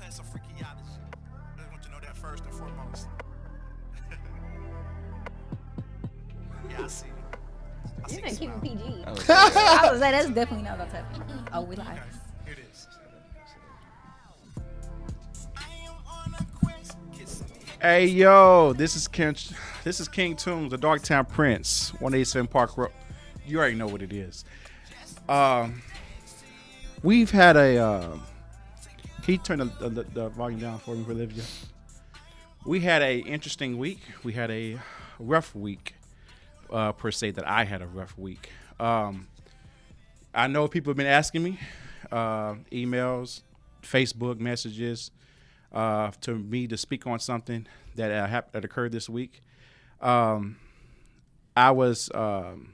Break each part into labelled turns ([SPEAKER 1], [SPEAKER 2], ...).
[SPEAKER 1] Professor Freakyology. I want you to know that first and foremost. Yeah, I see. I see
[SPEAKER 2] You're
[SPEAKER 1] you
[SPEAKER 2] not keeping
[SPEAKER 1] smile.
[SPEAKER 2] PG.
[SPEAKER 3] Oh,
[SPEAKER 2] I was like, that's definitely not about to happen. Oh, we live.
[SPEAKER 1] Okay, here it is. I am on a quest. Kissing me.
[SPEAKER 4] Hey yo, this is King Tunes, the Darktown Prince, 187 Park Road. You already know what it is. We've had a. Can you turn the volume down for me, Olivia? We had a interesting week. We had a rough week, per se. That I had a rough week. I know people have been asking me, emails, Facebook messages, to me to speak on something that that occurred this week. I was going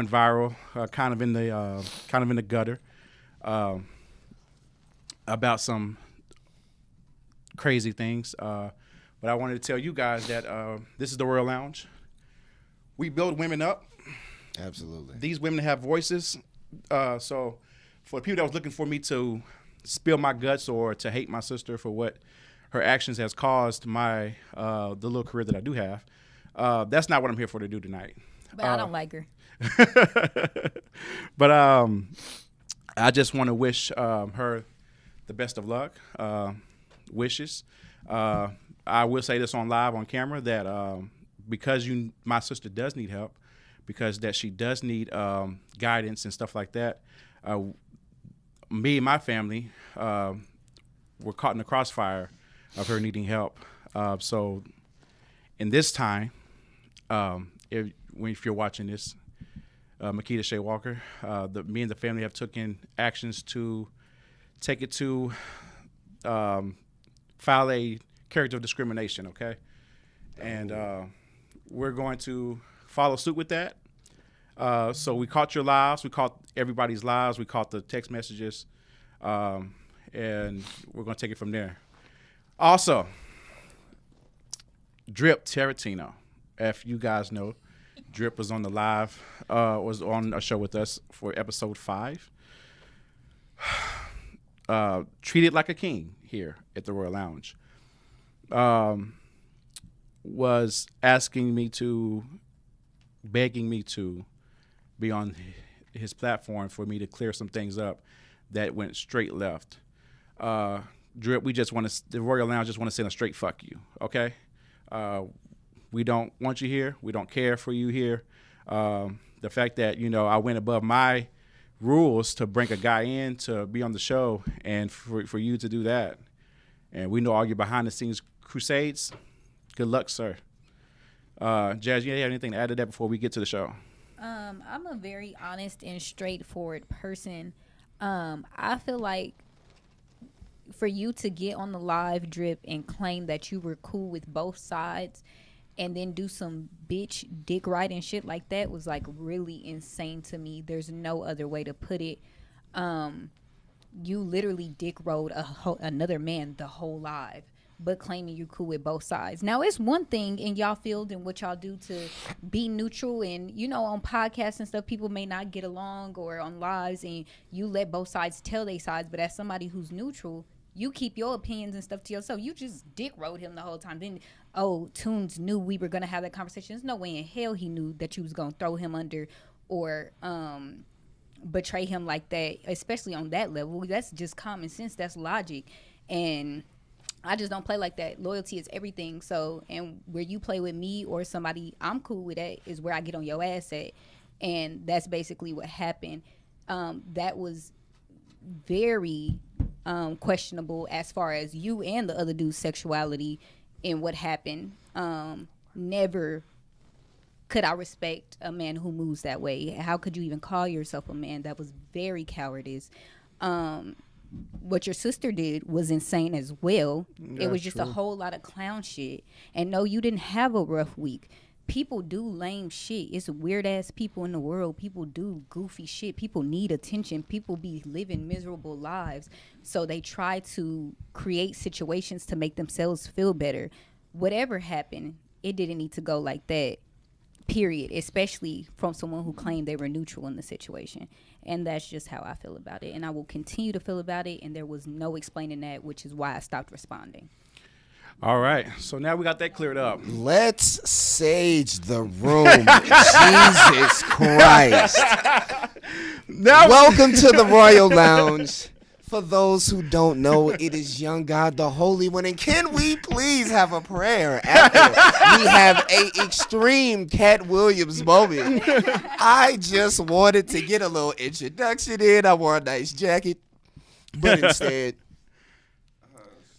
[SPEAKER 4] viral, kind of in the gutter, about some crazy things. But I wanted to tell you guys that this is the Royal Lounge. We build women up.
[SPEAKER 3] absolutely.
[SPEAKER 4] These women have voices. So for the people that was looking for me to spill my guts or to hate my sister for what her actions has caused my the little career that I do have, that's not what I'm here for to do tonight.
[SPEAKER 2] But I don't like her.
[SPEAKER 4] But I just want to wish her the best of luck, wishes. I will say this on live on camera that because my sister does need help, because that she does need guidance and stuff like that. Me and my family were caught in the crossfire of her needing help. So in this time, if you're watching this, Makita Shea Walker, me and the family have taken actions to take it to file a character of discrimination, okay? And we're going to follow suit with that. So we caught your lives. We caught everybody's lives. We caught the text messages. And we're going to take it from there. Also, Drip Tarantino. If you guys know, Drip was on the live, was on a show with us for episode 5. Treated like a king here at the Royal Lounge. Was begging me to be on his platform for me to clear some things up that went straight left. Drip, the Royal Lounge just want to send a straight fuck you, okay? We don't want you here. We don't care for you here. The fact that, I went above my rules to bring a guy in to be on the show and for you to do that. And we know all your behind the scenes crusades. Good luck, sir. Jazz, you have anything to add to that before we get to the show?
[SPEAKER 2] I'm a very honest and straightforward person. I feel like for you to get on the live, Drip, and claim that you were cool with both sides and then do some bitch dick riding shit like that was like really insane to me. There's no other way to put it. You literally dick rode another man the whole live, but claiming you're cool with both sides. Now, it's one thing in y'all field and what y'all do to be neutral, and on podcasts and stuff, people may not get along, or on lives, and you let both sides tell their sides. But as somebody who's neutral, you keep your opinions and stuff to yourself. You just dick rode him the whole time. Then, Tunes knew we were gonna have that conversation. There's no way in hell he knew that you was gonna throw him under or betray him like that, especially on that level. That's just common sense. That's logic, and I just don't play like that. Loyalty is everything. So, and where you play with me or somebody I'm cool with, that is where I get on your ass at. And that's basically what happened. That was very questionable as far as you and the other dude's sexuality and what happened. Never could I respect a man who moves that way. How could you even call yourself a man? That was very cowardice. What your sister did was insane as well.
[SPEAKER 4] Yeah,
[SPEAKER 2] it was just
[SPEAKER 4] true.
[SPEAKER 2] a whole lot of clown shit. And no, you didn't have a rough week. People do lame shit. It's weird ass people in the world. People do goofy shit. People need attention. People be living miserable lives. So they try to create situations to make themselves feel better. Whatever happened, it didn't need to go like that. period, especially from someone who claimed they were neutral in the situation. And that's just how I feel about it. And I will continue to feel about it. And there was no explaining that, which is why I stopped responding.
[SPEAKER 4] All right. So now we got that cleared up.
[SPEAKER 3] Let's sage the room. Jesus Christ. Welcome to the Royal Lounge. For those who don't know, it is Young God, the Holy One. And can we please have a prayer after we have a extreme Cat Williams moment? I just wanted to get a little introduction in. I wore a nice jacket. But instead,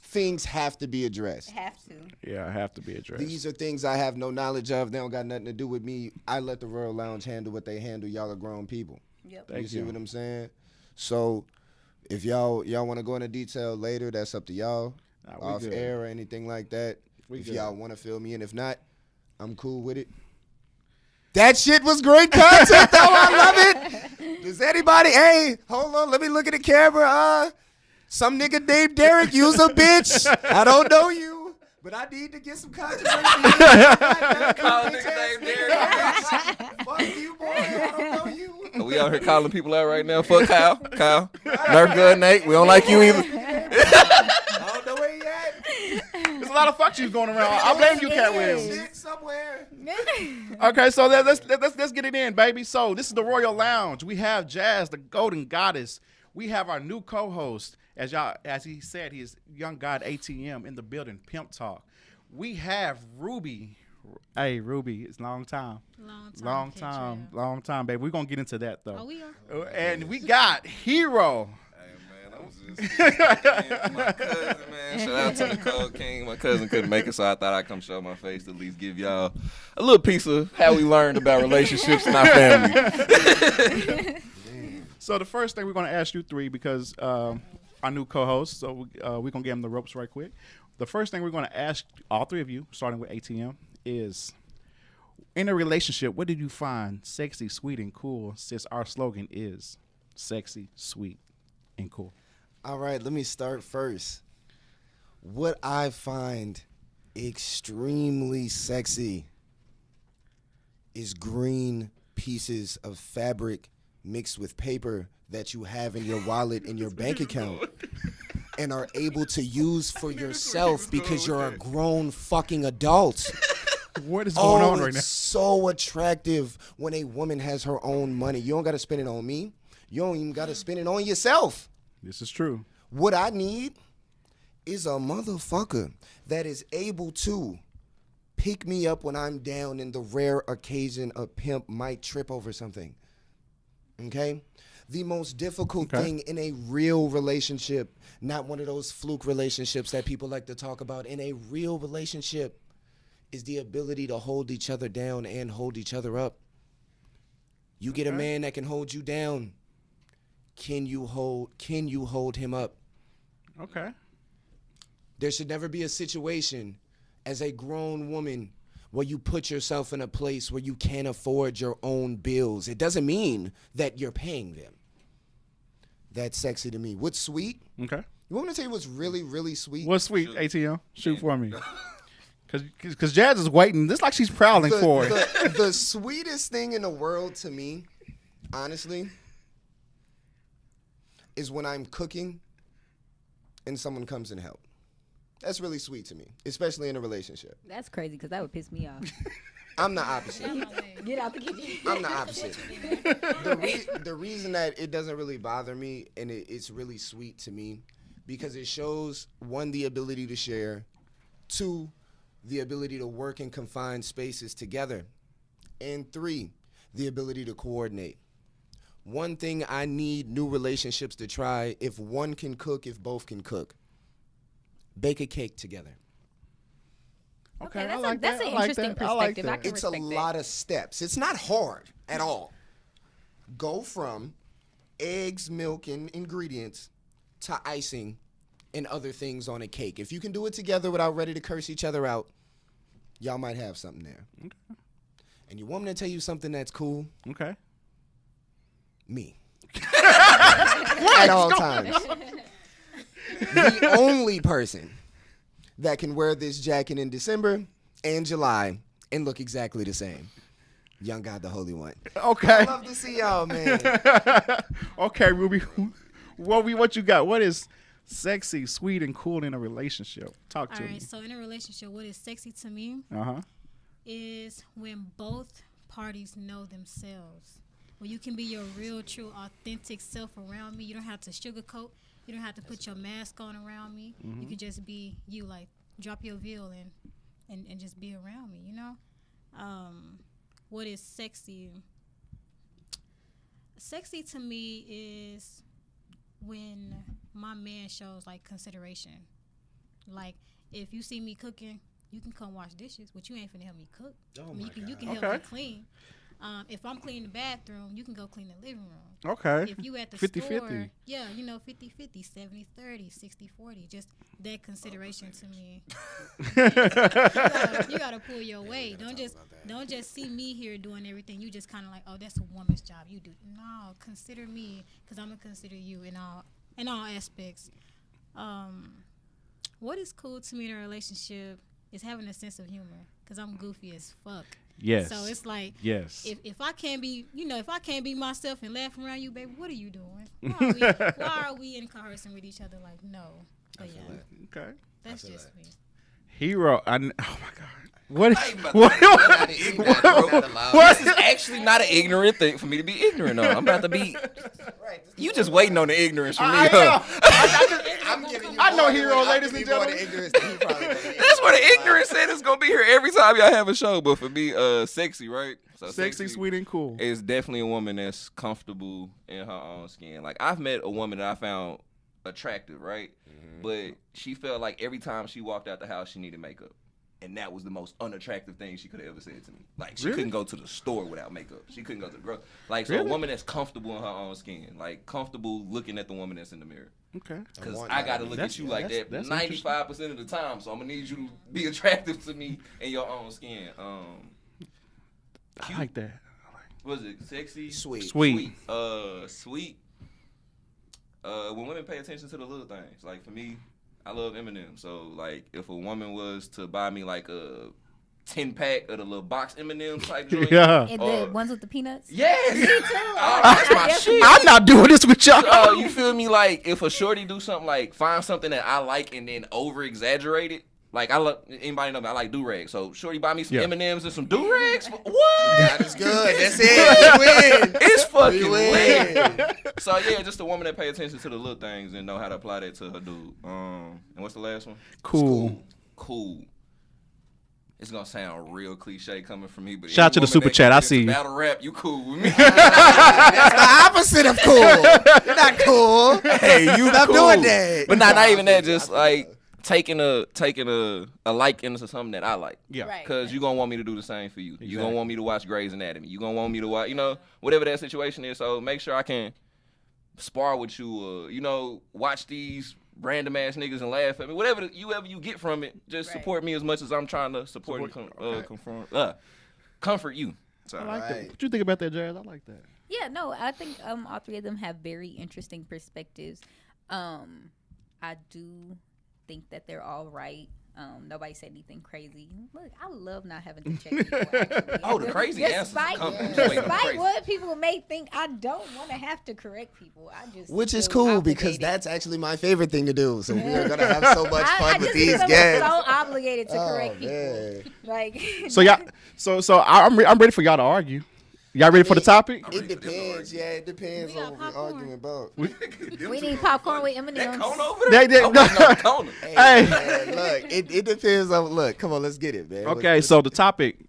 [SPEAKER 3] things have to be addressed.
[SPEAKER 2] Have to.
[SPEAKER 4] Yeah, have to be addressed.
[SPEAKER 3] These are things I have no knowledge of. They don't got nothing to do with me. I let the Royal Lounge handle what they handle. Y'all are grown people.
[SPEAKER 2] Yep.
[SPEAKER 3] You see what I'm saying? So if y'all want to go into detail later, that's up to y'all.
[SPEAKER 4] Nah,
[SPEAKER 3] off
[SPEAKER 4] good.
[SPEAKER 3] air or anything like that.
[SPEAKER 4] We
[SPEAKER 3] if
[SPEAKER 4] good.
[SPEAKER 3] y'all want to fill me in. If not, I'm cool with it. That shit was great content, though. I love it. Does anybody, hey, hold on, let me look at the camera. Some nigga named Derek, you's a bitch. I don't know you, but I need to get some controversy.
[SPEAKER 5] Call a nigga named Derek.
[SPEAKER 3] Fuck you, boy. I don't know you.
[SPEAKER 5] Are we out here calling people out right now? Fuck Kyle. Nerf gun Nate. We don't like you either.
[SPEAKER 3] I don't know where he at.
[SPEAKER 4] There's a lot of fuck yous going around. I blame you, Cat Williams.
[SPEAKER 3] Shit somewhere.
[SPEAKER 4] Okay, so let's get it in, baby. So this is the Royal Lounge. We have Jazz, the Golden Goddess. We have our new co-host, as he said, he is Young God ATM in the building, Pimp Talk. We have Ruby. Hey, Ruby, it's long time, baby. We're gonna get into that though.
[SPEAKER 6] Oh, we are.
[SPEAKER 4] And we got Hero.
[SPEAKER 5] Hey, man, I was just my cousin, man. Shout out to Nicole King. My cousin couldn't make it, so I thought I'd come show my face to at least give y'all a little piece of how we learned about relationships in our family.
[SPEAKER 4] So the first thing we're gonna ask you three, because our new co-host, so we're gonna give him the ropes right quick. The first thing we're gonna ask all three of you, starting with ATM, is in a relationship, what did you find sexy, sweet, and cool? Since our slogan is sexy, sweet, and cool.
[SPEAKER 3] All right, let me start first. What I find extremely sexy is green pieces of fabric mixed with paper that you have in your wallet in your bank account and are able to use for yourself because you're a grown fucking adult.
[SPEAKER 4] What is going on right
[SPEAKER 3] It's
[SPEAKER 4] now?
[SPEAKER 3] so attractive when a woman has her own money. You don't got to spend it on me. You don't even got to spend it on yourself.
[SPEAKER 4] This is true.
[SPEAKER 3] What I need is a motherfucker that is able to pick me up when I'm down in the rare occasion a pimp might trip over something. Okay? The most difficult thing in a real relationship, not one of those fluke relationships that people like to talk about, in a real relationship is the ability to hold each other down and hold each other up. You get a man that can hold you down. Can you hold him up?
[SPEAKER 4] Okay.
[SPEAKER 3] There should never be a situation as a grown woman where you put yourself in a place where you can't afford your own bills. It doesn't mean that you're paying them. That's sexy to me. What's sweet?
[SPEAKER 4] Okay.
[SPEAKER 3] You want me to tell you what's really, really sweet?
[SPEAKER 4] What's sweet, ATM? Shoot for me. Because Jazz is waiting. This is like she's prowling for it.
[SPEAKER 3] The sweetest thing in the world to me, honestly, is when I'm cooking and someone comes and help. That's really sweet to me, especially in a relationship.
[SPEAKER 2] That's crazy because that would piss me off.
[SPEAKER 3] I'm the opposite.
[SPEAKER 2] Get out the kitchen.
[SPEAKER 3] I'm the opposite. The reason that it doesn't really bother me and it's really sweet to me because it shows, one, the ability to share, two, the ability to work in confined spaces together, and three, the ability to coordinate. One thing I need new relationships to try, if one can cook, if both can cook, bake a cake together.
[SPEAKER 4] Okay,
[SPEAKER 2] that's an interesting perspective. I can
[SPEAKER 3] It's a
[SPEAKER 2] respect
[SPEAKER 3] lot of steps. It's not hard at all. Go from eggs, milk, and ingredients to icing and other things on a cake. If you can do it together without ready to curse each other out, y'all might have something there. Okay. And you want me to tell you something that's cool?
[SPEAKER 4] Okay.
[SPEAKER 3] Me. At all times. The only person that can wear this jacket in December and July and look exactly the same. Young God, the Holy One.
[SPEAKER 4] Okay.
[SPEAKER 3] Love to see y'all, man.
[SPEAKER 4] Okay, Ruby. What you got? What is sexy, sweet, and cool in a relationship? Talk to
[SPEAKER 6] All
[SPEAKER 4] me.
[SPEAKER 6] right, so in a relationship, what is sexy to me
[SPEAKER 4] Uh-huh.
[SPEAKER 6] is when both parties know themselves. When you can be your real, true, authentic self around me. You don't have to sugarcoat. You don't have to put your mask on around me. You can just be you, like drop your veil and just be around me, you know? What is sexy? Sexy to me is when my man shows like consideration. Like if you see me cooking, you can come wash dishes, but you ain't finna help me cook.
[SPEAKER 3] Oh
[SPEAKER 6] you can
[SPEAKER 4] Okay.
[SPEAKER 6] help me clean. If I'm cleaning the bathroom, you can go clean the living room.
[SPEAKER 4] Okay.
[SPEAKER 6] If you at the
[SPEAKER 4] 50-50.
[SPEAKER 6] store, yeah, 50-50, 70-30, 60-40, just that consideration to me. you gotta pull your weight. Don't just see me here doing everything. You just kind of like, oh, that's a woman's job. You do. No, consider me, because I'm gonna consider you in all aspects. What is cool to me in a relationship is having a sense of humor, because I'm goofy as fuck.
[SPEAKER 4] Yes.
[SPEAKER 6] So it's like,
[SPEAKER 4] yes.
[SPEAKER 6] if I can't be, if I can't be myself and laugh around you, baby, what are you doing? Why are we in conversing with each other? Like, no. But yeah,
[SPEAKER 4] Okay.
[SPEAKER 6] that's just me.
[SPEAKER 4] Hero. Oh my God. What?
[SPEAKER 5] This is actually not an ignorant thing for me to be ignorant on. I'm about to be. You just waiting on the ignorance from me.
[SPEAKER 4] I know Hero, ladies and gentlemen.
[SPEAKER 5] That's what the ignorance said is gonna be here every time y'all have a show. But for me, sexy, right? So
[SPEAKER 4] Sexy, sweet, and cool.
[SPEAKER 5] Is definitely a woman that's comfortable in her own skin. Like I've met a woman that I found attractive, right? But she felt like every time she walked out the house, she needed makeup. And that was the most unattractive thing she could have ever said to me. Like, she couldn't go to the store without makeup. She couldn't go to the grocery. Like, so a woman that's comfortable in her own skin. Like, comfortable looking at the woman that's in the mirror.
[SPEAKER 4] Okay.
[SPEAKER 5] Because I got to look at you like that 95% of the time. So I'm going to need you to be attractive to me in your own skin.
[SPEAKER 4] I like that.
[SPEAKER 5] What is it? Sexy?
[SPEAKER 4] Sweet.
[SPEAKER 5] Sweet. When women pay attention to the little things. Like, for me, I love M&M's. So, like, if a woman was to buy me, like, a 10-pack of the little box M&M's type joint.
[SPEAKER 4] Yeah.
[SPEAKER 2] And the ones with the peanuts?
[SPEAKER 5] Yes.
[SPEAKER 2] Me too.
[SPEAKER 5] That's my shit.
[SPEAKER 4] I'm not doing this with y'all.
[SPEAKER 5] You feel me? Like, if a shorty do something, like, find something that I like and then over-exaggerate it. Like, I love, anybody know me, I like do-rags. So, shorty buy me some M&M's and some do-rags? What?
[SPEAKER 3] That is good. That's it. You win.
[SPEAKER 5] It's fucking
[SPEAKER 3] You
[SPEAKER 5] lit. So, yeah, just a woman that pay attention to the little things and know how to apply that to her dude. And what's the last one?
[SPEAKER 4] Cool.
[SPEAKER 5] Cool. It's gonna sound real cliche coming from me, but
[SPEAKER 4] Shout out to the super chat. I see you.
[SPEAKER 5] Battle rap, you cool with me?
[SPEAKER 3] That's the opposite of cool. You're not cool.
[SPEAKER 5] Hey, you
[SPEAKER 3] Stop
[SPEAKER 5] cool.
[SPEAKER 3] doing that.
[SPEAKER 5] But not even that. Just like taking a like into something that I like.
[SPEAKER 4] Yeah.
[SPEAKER 2] Right.
[SPEAKER 5] Cause you gonna want me to do the same for you. You gonna want me to watch Grey's Anatomy. You gonna want me to watch, whatever that situation is. So make sure I can spar with you. Watch these random ass niggas and laugh at me. Whatever you get from it, just support me as much as I'm trying to support and comfort you. So,
[SPEAKER 4] I like that. What you think about that, Jazz? I like that.
[SPEAKER 2] Yeah, no, I think all three of them have very interesting perspectives. I do think that they're all right. Nobody said anything crazy. Look, I love not having to check people, actually.
[SPEAKER 5] The crazy answers.
[SPEAKER 2] Despite what people may think, I don't want to have to correct people.
[SPEAKER 3] Which is
[SPEAKER 2] feel
[SPEAKER 3] cool because
[SPEAKER 2] obligated.
[SPEAKER 3] that's actually my favorite thing to do. So we're gonna have so much fun
[SPEAKER 2] I
[SPEAKER 3] with
[SPEAKER 2] just
[SPEAKER 3] these
[SPEAKER 2] feel
[SPEAKER 3] guests.
[SPEAKER 2] so obligated to correct people.
[SPEAKER 3] Man.
[SPEAKER 2] Like,
[SPEAKER 4] So y'all, so I'm ready for y'all to argue. Y'all ready for the topic?
[SPEAKER 3] It depends. Yeah, it depends
[SPEAKER 6] We
[SPEAKER 3] on
[SPEAKER 6] got
[SPEAKER 3] what we're
[SPEAKER 6] popcorn.
[SPEAKER 3] arguing about.
[SPEAKER 2] we need popcorn with M&Ms.
[SPEAKER 5] That cone over
[SPEAKER 4] They-
[SPEAKER 5] there?
[SPEAKER 4] they-
[SPEAKER 5] No, cone.
[SPEAKER 3] Hey, man, look, it depends on. Look, come on, let's get it, man.
[SPEAKER 4] Okay, so the topic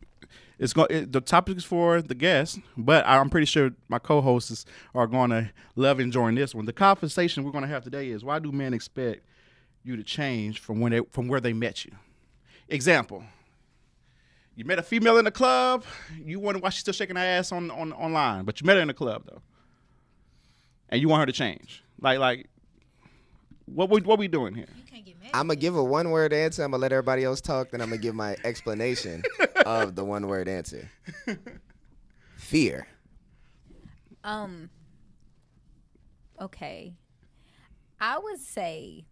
[SPEAKER 4] the topic is for the guests, but I'm pretty sure my co-hosts are going to love enjoying this one. The conversation we're going to have today is, why do men expect you to change from where they met you? Example: you met a female in the club, you wonder why she's still shaking her ass online, but you met her in the club though, and you want her to change. Like, what we doing here?
[SPEAKER 6] You can't get mad.
[SPEAKER 3] I'm gonna give a one-word answer. I'm gonna let everybody else talk. Then I'm gonna give my explanation of the one-word answer. Fear.
[SPEAKER 2] Okay. I would say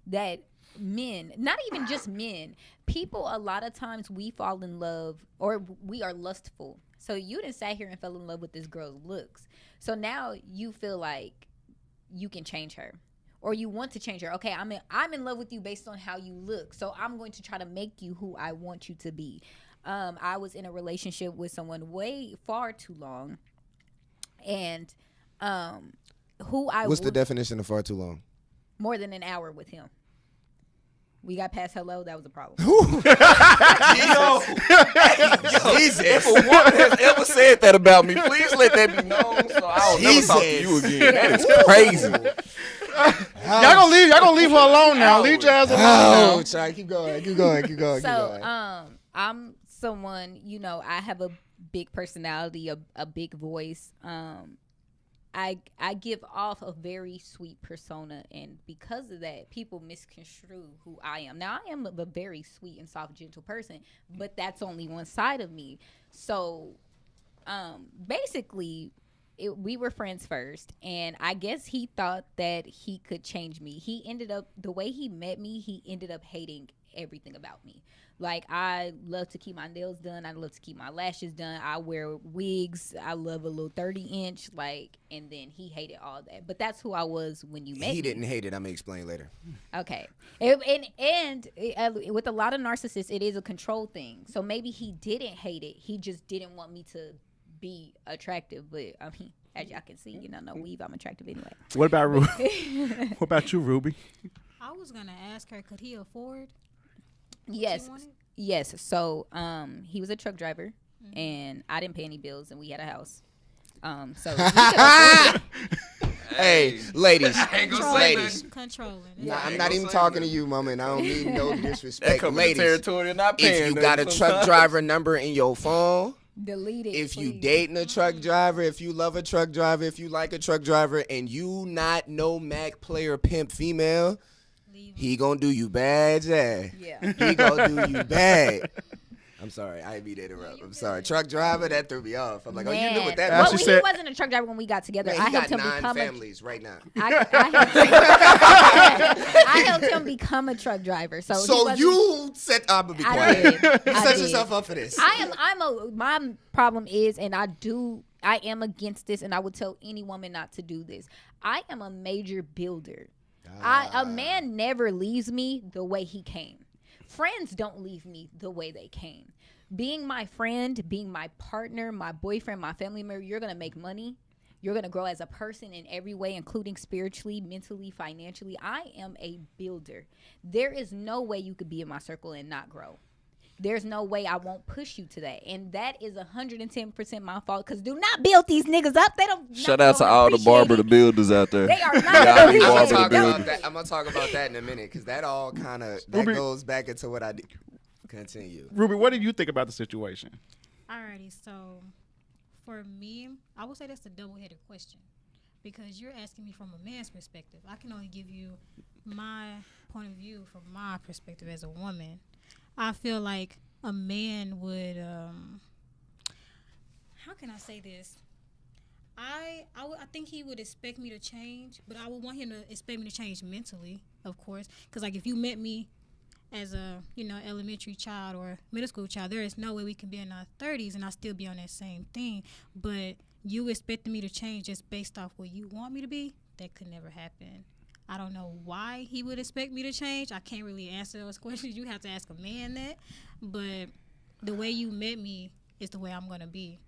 [SPEAKER 2] that men, not even just men, people, a lot of times we fall in love or we are lustful. So you done sat here and fell in love with this girl's looks. So now you feel like you can change her. Or you want to change her. Okay, I'm in love with you based on how you look. So I'm going to try to make you who I want you to be. I was in a relationship with someone way far too long. And
[SPEAKER 3] What's the definition of far too long?
[SPEAKER 2] More than an hour with him. We got past hello. That was a problem.
[SPEAKER 5] Jesus. If a woman has ever said that about me, please let that be known so I'll never talk to you again. That is crazy.
[SPEAKER 4] Y'all gonna leave her alone now. Leave your ass alone now.
[SPEAKER 3] Oh, try keep going.
[SPEAKER 2] So, I'm someone, I have a big personality, a big voice. I give off a very sweet persona, and because of that, people misconstrue who I am. Now, I am a very sweet and soft, gentle person, but that's only one side of me. So, basically, we were friends first, and I guess he thought that he could change me. The way he met me, he ended up hating everything about me. Like, I love to keep my nails done. I love to keep my lashes done. I wear wigs. I love a little 30-inch, and then he hated all that. But that's who I was when you met me.
[SPEAKER 3] He didn't hate it. I'm going to explain later.
[SPEAKER 2] Okay. And with a lot of narcissists, it is a control thing. So maybe he didn't hate it. He just didn't want me to be attractive. But, I mean, as y'all can see, no weave, I'm attractive anyway.
[SPEAKER 4] What about What about you, Ruby?
[SPEAKER 6] I was gonna ask her, could he afford?
[SPEAKER 2] Yes. So he was a truck driver, and I didn't pay any bills, and we had a house. So he could afford it.
[SPEAKER 3] Hey, ladies.
[SPEAKER 6] Controlling.
[SPEAKER 3] Nah, I'm not even talking to you, mama, and I don't mean no disrespect.
[SPEAKER 5] That comes
[SPEAKER 3] Ladies,
[SPEAKER 5] with territory not paying.
[SPEAKER 3] if you got a truck driver number in your phone,
[SPEAKER 2] Delete it.
[SPEAKER 3] if you
[SPEAKER 2] please.
[SPEAKER 3] dating a truck driver, if you love a truck driver, if you like a truck driver, and you not no Mac player pimp female, he gonna do you bad, Jay.
[SPEAKER 2] Yeah.
[SPEAKER 3] He gonna do you bad. I'm sorry, I didn't mean to interrupt. I'm sorry. Truck driver, that threw me off. I'm like, oh, you knew what that
[SPEAKER 2] well,
[SPEAKER 3] was.
[SPEAKER 2] he wasn't a truck driver when we got together.
[SPEAKER 3] Man,
[SPEAKER 2] I
[SPEAKER 3] he
[SPEAKER 2] helped
[SPEAKER 3] got
[SPEAKER 2] him
[SPEAKER 3] 9
[SPEAKER 2] become
[SPEAKER 3] families right now.
[SPEAKER 2] I helped him become a truck driver. So
[SPEAKER 3] you set. I'm gonna be
[SPEAKER 2] I
[SPEAKER 3] quiet.
[SPEAKER 2] did.
[SPEAKER 3] You
[SPEAKER 2] I
[SPEAKER 3] set
[SPEAKER 2] did.
[SPEAKER 3] yourself up for this.
[SPEAKER 2] My problem is, and I am against this, and I would tell any woman not to do this. I am a major builder. A man never leaves me the way he came. Friends don't leave me the way they came. Being my friend, being my partner, my boyfriend, my family member, you're going to make money. You're going to grow as a person in every way, including spiritually, mentally, financially. I am a builder. There is no way you could be in my circle and not grow. There's no way I won't push you to that. And that is 110% my fault, because do not build these niggas up. They don't.
[SPEAKER 5] Shout out to all the Barbara the Builders out there.
[SPEAKER 2] They are not.
[SPEAKER 5] Y'all be
[SPEAKER 3] I'm
[SPEAKER 5] Barbara
[SPEAKER 3] gonna
[SPEAKER 5] the Builder.
[SPEAKER 3] talk about that in a minute, because that all kind of goes back into what I did. Continue.
[SPEAKER 4] Ruby, what do you think about the situation?
[SPEAKER 6] Alrighty, so for me, I would say that's a double-headed question, because you're asking me from a man's perspective. I can only give you my point of view from my perspective as a woman. I feel like a man would, how can I say this? I think he would expect me to change, but I would want him to expect me to change mentally, of course. Because, like, if you met me as a, elementary child or middle school child, there is no way we can be in our 30s and I still be on that same thing. But you expecting me to change just based off what you want me to be, that could never happen. I don't know why he would expect me to change. I can't really answer those questions. You have to ask a man that. But the way you met me is the way I'm going to be.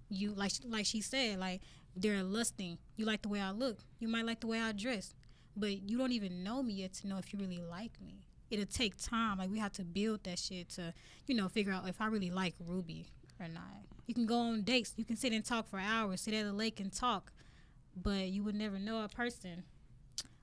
[SPEAKER 6] You, like she said, like, they're lusting. You like the way I look. You might like the way I dress. But you don't even know me yet to know if you really like me. It'll take time. Like, we have to build that shit to, figure out if I really like Ruby or not. You can go on dates. You can sit and talk for hours, sit at a lake and talk. But you would never know a person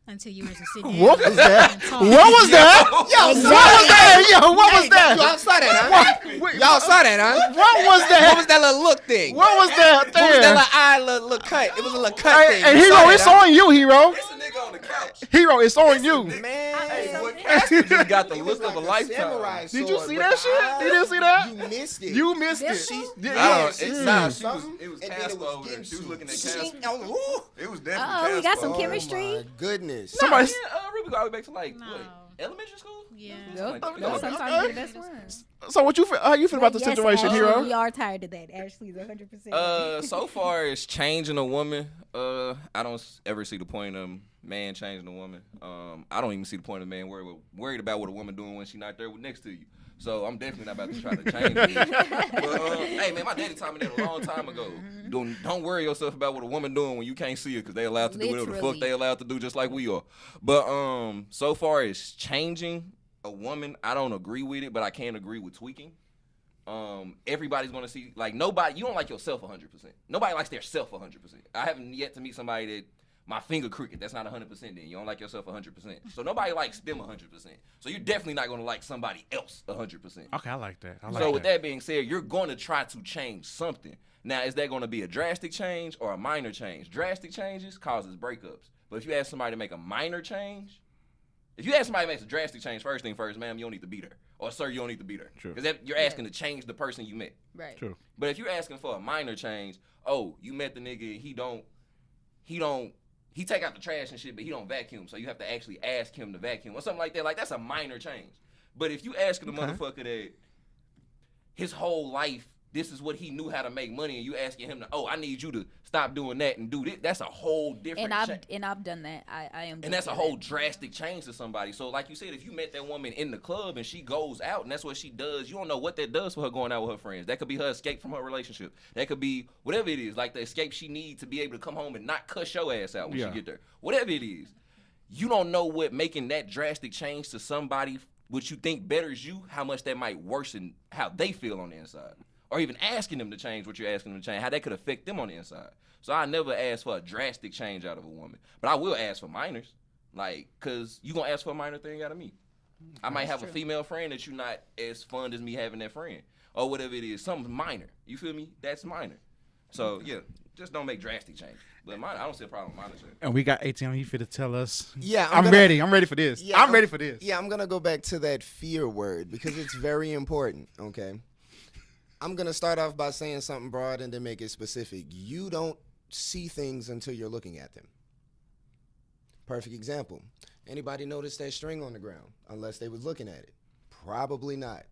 [SPEAKER 6] until you were to sit down.
[SPEAKER 4] What was that?
[SPEAKER 6] And talk.
[SPEAKER 4] What was that? What was that? Yo, what was that?
[SPEAKER 3] Y'all saw that, huh? Y'all saw that, huh?
[SPEAKER 4] What was that?
[SPEAKER 3] What was that little look thing?
[SPEAKER 4] What was that
[SPEAKER 3] What was that
[SPEAKER 4] there?
[SPEAKER 3] little eye, little cut? It was a little cut thing.
[SPEAKER 4] Hey,
[SPEAKER 3] You
[SPEAKER 4] Hero,
[SPEAKER 3] saw that,
[SPEAKER 4] it's
[SPEAKER 3] huh?
[SPEAKER 4] on you, Hero.
[SPEAKER 5] It's a nigga on the couch.
[SPEAKER 4] Hero, it's on you.
[SPEAKER 3] Man,
[SPEAKER 5] Casper just got the
[SPEAKER 3] it
[SPEAKER 5] look
[SPEAKER 3] was
[SPEAKER 5] of a
[SPEAKER 3] like
[SPEAKER 5] lifetime.
[SPEAKER 4] Did you
[SPEAKER 3] sword
[SPEAKER 4] see
[SPEAKER 3] with
[SPEAKER 4] that
[SPEAKER 3] the
[SPEAKER 4] shit?
[SPEAKER 3] eye.
[SPEAKER 4] You didn't see that?
[SPEAKER 3] You missed it.
[SPEAKER 4] You missed it.
[SPEAKER 3] She-
[SPEAKER 5] It was
[SPEAKER 3] And then
[SPEAKER 5] Casper
[SPEAKER 3] it was
[SPEAKER 5] over there. She was
[SPEAKER 3] getting
[SPEAKER 5] looking at
[SPEAKER 3] some-
[SPEAKER 5] Casper.
[SPEAKER 3] Oh, ooh.
[SPEAKER 5] It was definitely
[SPEAKER 2] Uh-oh,
[SPEAKER 5] Casper.
[SPEAKER 2] we got some
[SPEAKER 3] Oh,
[SPEAKER 2] chemistry.
[SPEAKER 3] my goodness.
[SPEAKER 4] Somebody.
[SPEAKER 5] Ruby got back to like
[SPEAKER 6] No.
[SPEAKER 5] what? Elementary school?
[SPEAKER 6] Yeah.
[SPEAKER 2] Yep.
[SPEAKER 5] Like,
[SPEAKER 2] No,
[SPEAKER 5] okay.
[SPEAKER 2] sometimes you're the best ones.
[SPEAKER 4] So what you feel? How you feel about the
[SPEAKER 2] Yes,
[SPEAKER 4] situation,
[SPEAKER 2] Ashley,
[SPEAKER 4] Hero?
[SPEAKER 2] We are tired of that. Ashley's 100%.
[SPEAKER 5] So far as changing a woman, I don't ever see the point of man changing a woman. I don't even see the point of man worried about what a woman doing when she not there next to you. So I'm definitely not about to try to change it. But hey man, my daddy taught me that a long time ago. Don't worry yourself about what a woman doing when you can't see her, because they allowed to do whatever the fuck
[SPEAKER 2] Literally.
[SPEAKER 5] they allowed to do, just like we are. But so far as changing a woman, I don't agree with it, but I can agree with tweaking. Everybody's gonna see, like, nobody, you don't like yourself 100%. Nobody likes their self 100%. I haven't yet to meet somebody that my finger crooked. That's not 100%. Then you don't like yourself 100%. So nobody likes them 100%. So you're definitely not gonna like somebody else 100%.
[SPEAKER 4] Okay, I like that.
[SPEAKER 5] So with that being said, you're going to try to change something. Now, is that going to be a drastic change or a minor change? Drastic changes causes breakups. But if you ask somebody to make a minor change, if you ask somebody to make a drastic change, first thing first, ma'am, you don't need to beat her. Or sir, you don't need to beat her.
[SPEAKER 4] True.
[SPEAKER 5] Because you're asking to change the person you met.
[SPEAKER 2] Right.
[SPEAKER 4] True.
[SPEAKER 5] But if you're asking for a minor change, oh, you met the nigga, he take out the trash and shit, but he don't vacuum. So you have to actually ask him to vacuum or something like that. Like, that's a minor change. But if you asking the motherfucker that his whole life, this is what he knew how to make money, and you asking him to, oh, I need you to stop doing that and do this, that's a whole different change.
[SPEAKER 2] And I've done that. I am.
[SPEAKER 5] And that's a
[SPEAKER 2] guilty of
[SPEAKER 5] whole
[SPEAKER 2] that.
[SPEAKER 5] drastic change to somebody. So like you said, if you met that woman in the club and she goes out and that's what she does, you don't know what that does for her going out with her friends. That could be her escape from her relationship. That could be whatever it is, like the escape she needs to be able to come home and not cuss your ass out when she get there. Whatever it is. You don't know what making that drastic change to somebody what you think betters you, how much that might worsen how they feel on the inside. Or even asking them to change what you're asking them to change, how that could affect them on the inside. So I never ask for a drastic change out of a woman. But I will ask for minors. Like, because you going to ask for a minor thing out of me. I might have a female friend that you're not as fun as me having that friend. Or whatever it is, something minor. You feel me? That's minor. So, yeah, just don't make drastic changes. But minor, I don't see a problem with minor change.
[SPEAKER 4] And we got ATM. He fit to tell us.
[SPEAKER 3] Yeah,
[SPEAKER 4] I'm ready. I'm ready for this.
[SPEAKER 3] Yeah,
[SPEAKER 4] I'm ready for this.
[SPEAKER 3] Yeah, I'm gonna go back to that fear word because it's very important. Okay, I'm gonna start off by saying something broad and then make it specific. You don't see things until you're looking at them. Perfect example. Anybody notice that string on the ground unless they was looking at it? Probably not.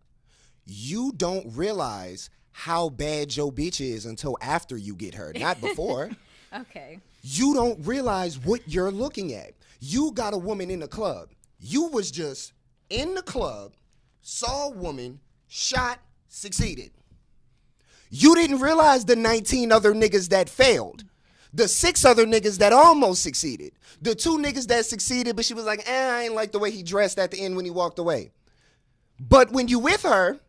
[SPEAKER 3] You don't realize how bad your bitch is until after you get her, not before.
[SPEAKER 2] Okay.
[SPEAKER 3] You don't realize what you're looking at. You got a woman in the club. You was just in the club, saw a woman, shot, succeeded. You didn't realize the 19 other niggas that failed. The 6 other niggas that almost succeeded. The 2 niggas that succeeded, but she was like, I ain't like the way he dressed at the end when he walked away. But when you with her,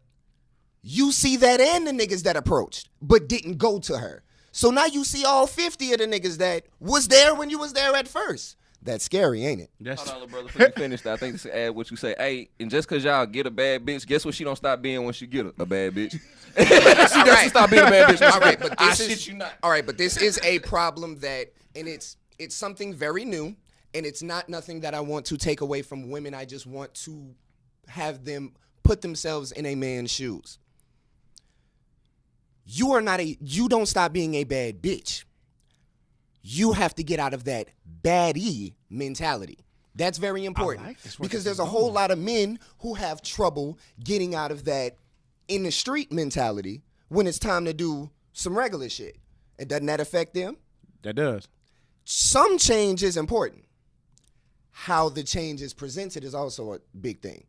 [SPEAKER 3] you see that and the niggas that approached, but didn't go to her. So now you see all 50 of the niggas that was there when you was there at first. That's scary, ain't it?
[SPEAKER 5] Hold on, little brother, before you finish, I think to add what you say. Hey, and just because y'all get a bad bitch, guess what she don't stop being when she get a bad bitch? She doesn't stop being a bad bitch.
[SPEAKER 3] All right, but
[SPEAKER 5] I
[SPEAKER 3] this is,
[SPEAKER 5] shit you not.
[SPEAKER 3] All right, but this is a problem that, and it's something very new, and it's not nothing that I want to take away from women. I just want to have them put themselves in a man's shoes. You don't stop being a bad bitch. You have to get out of that baddie mentality. That's very important
[SPEAKER 4] like this, where
[SPEAKER 3] because
[SPEAKER 4] this
[SPEAKER 3] there's
[SPEAKER 4] is
[SPEAKER 3] a whole
[SPEAKER 4] going.
[SPEAKER 3] lot of men who have trouble getting out of that in the street mentality when it's time to do some regular shit. And doesn't that affect them?
[SPEAKER 4] That does.
[SPEAKER 3] Some change is important. How the change is presented is also a big thing.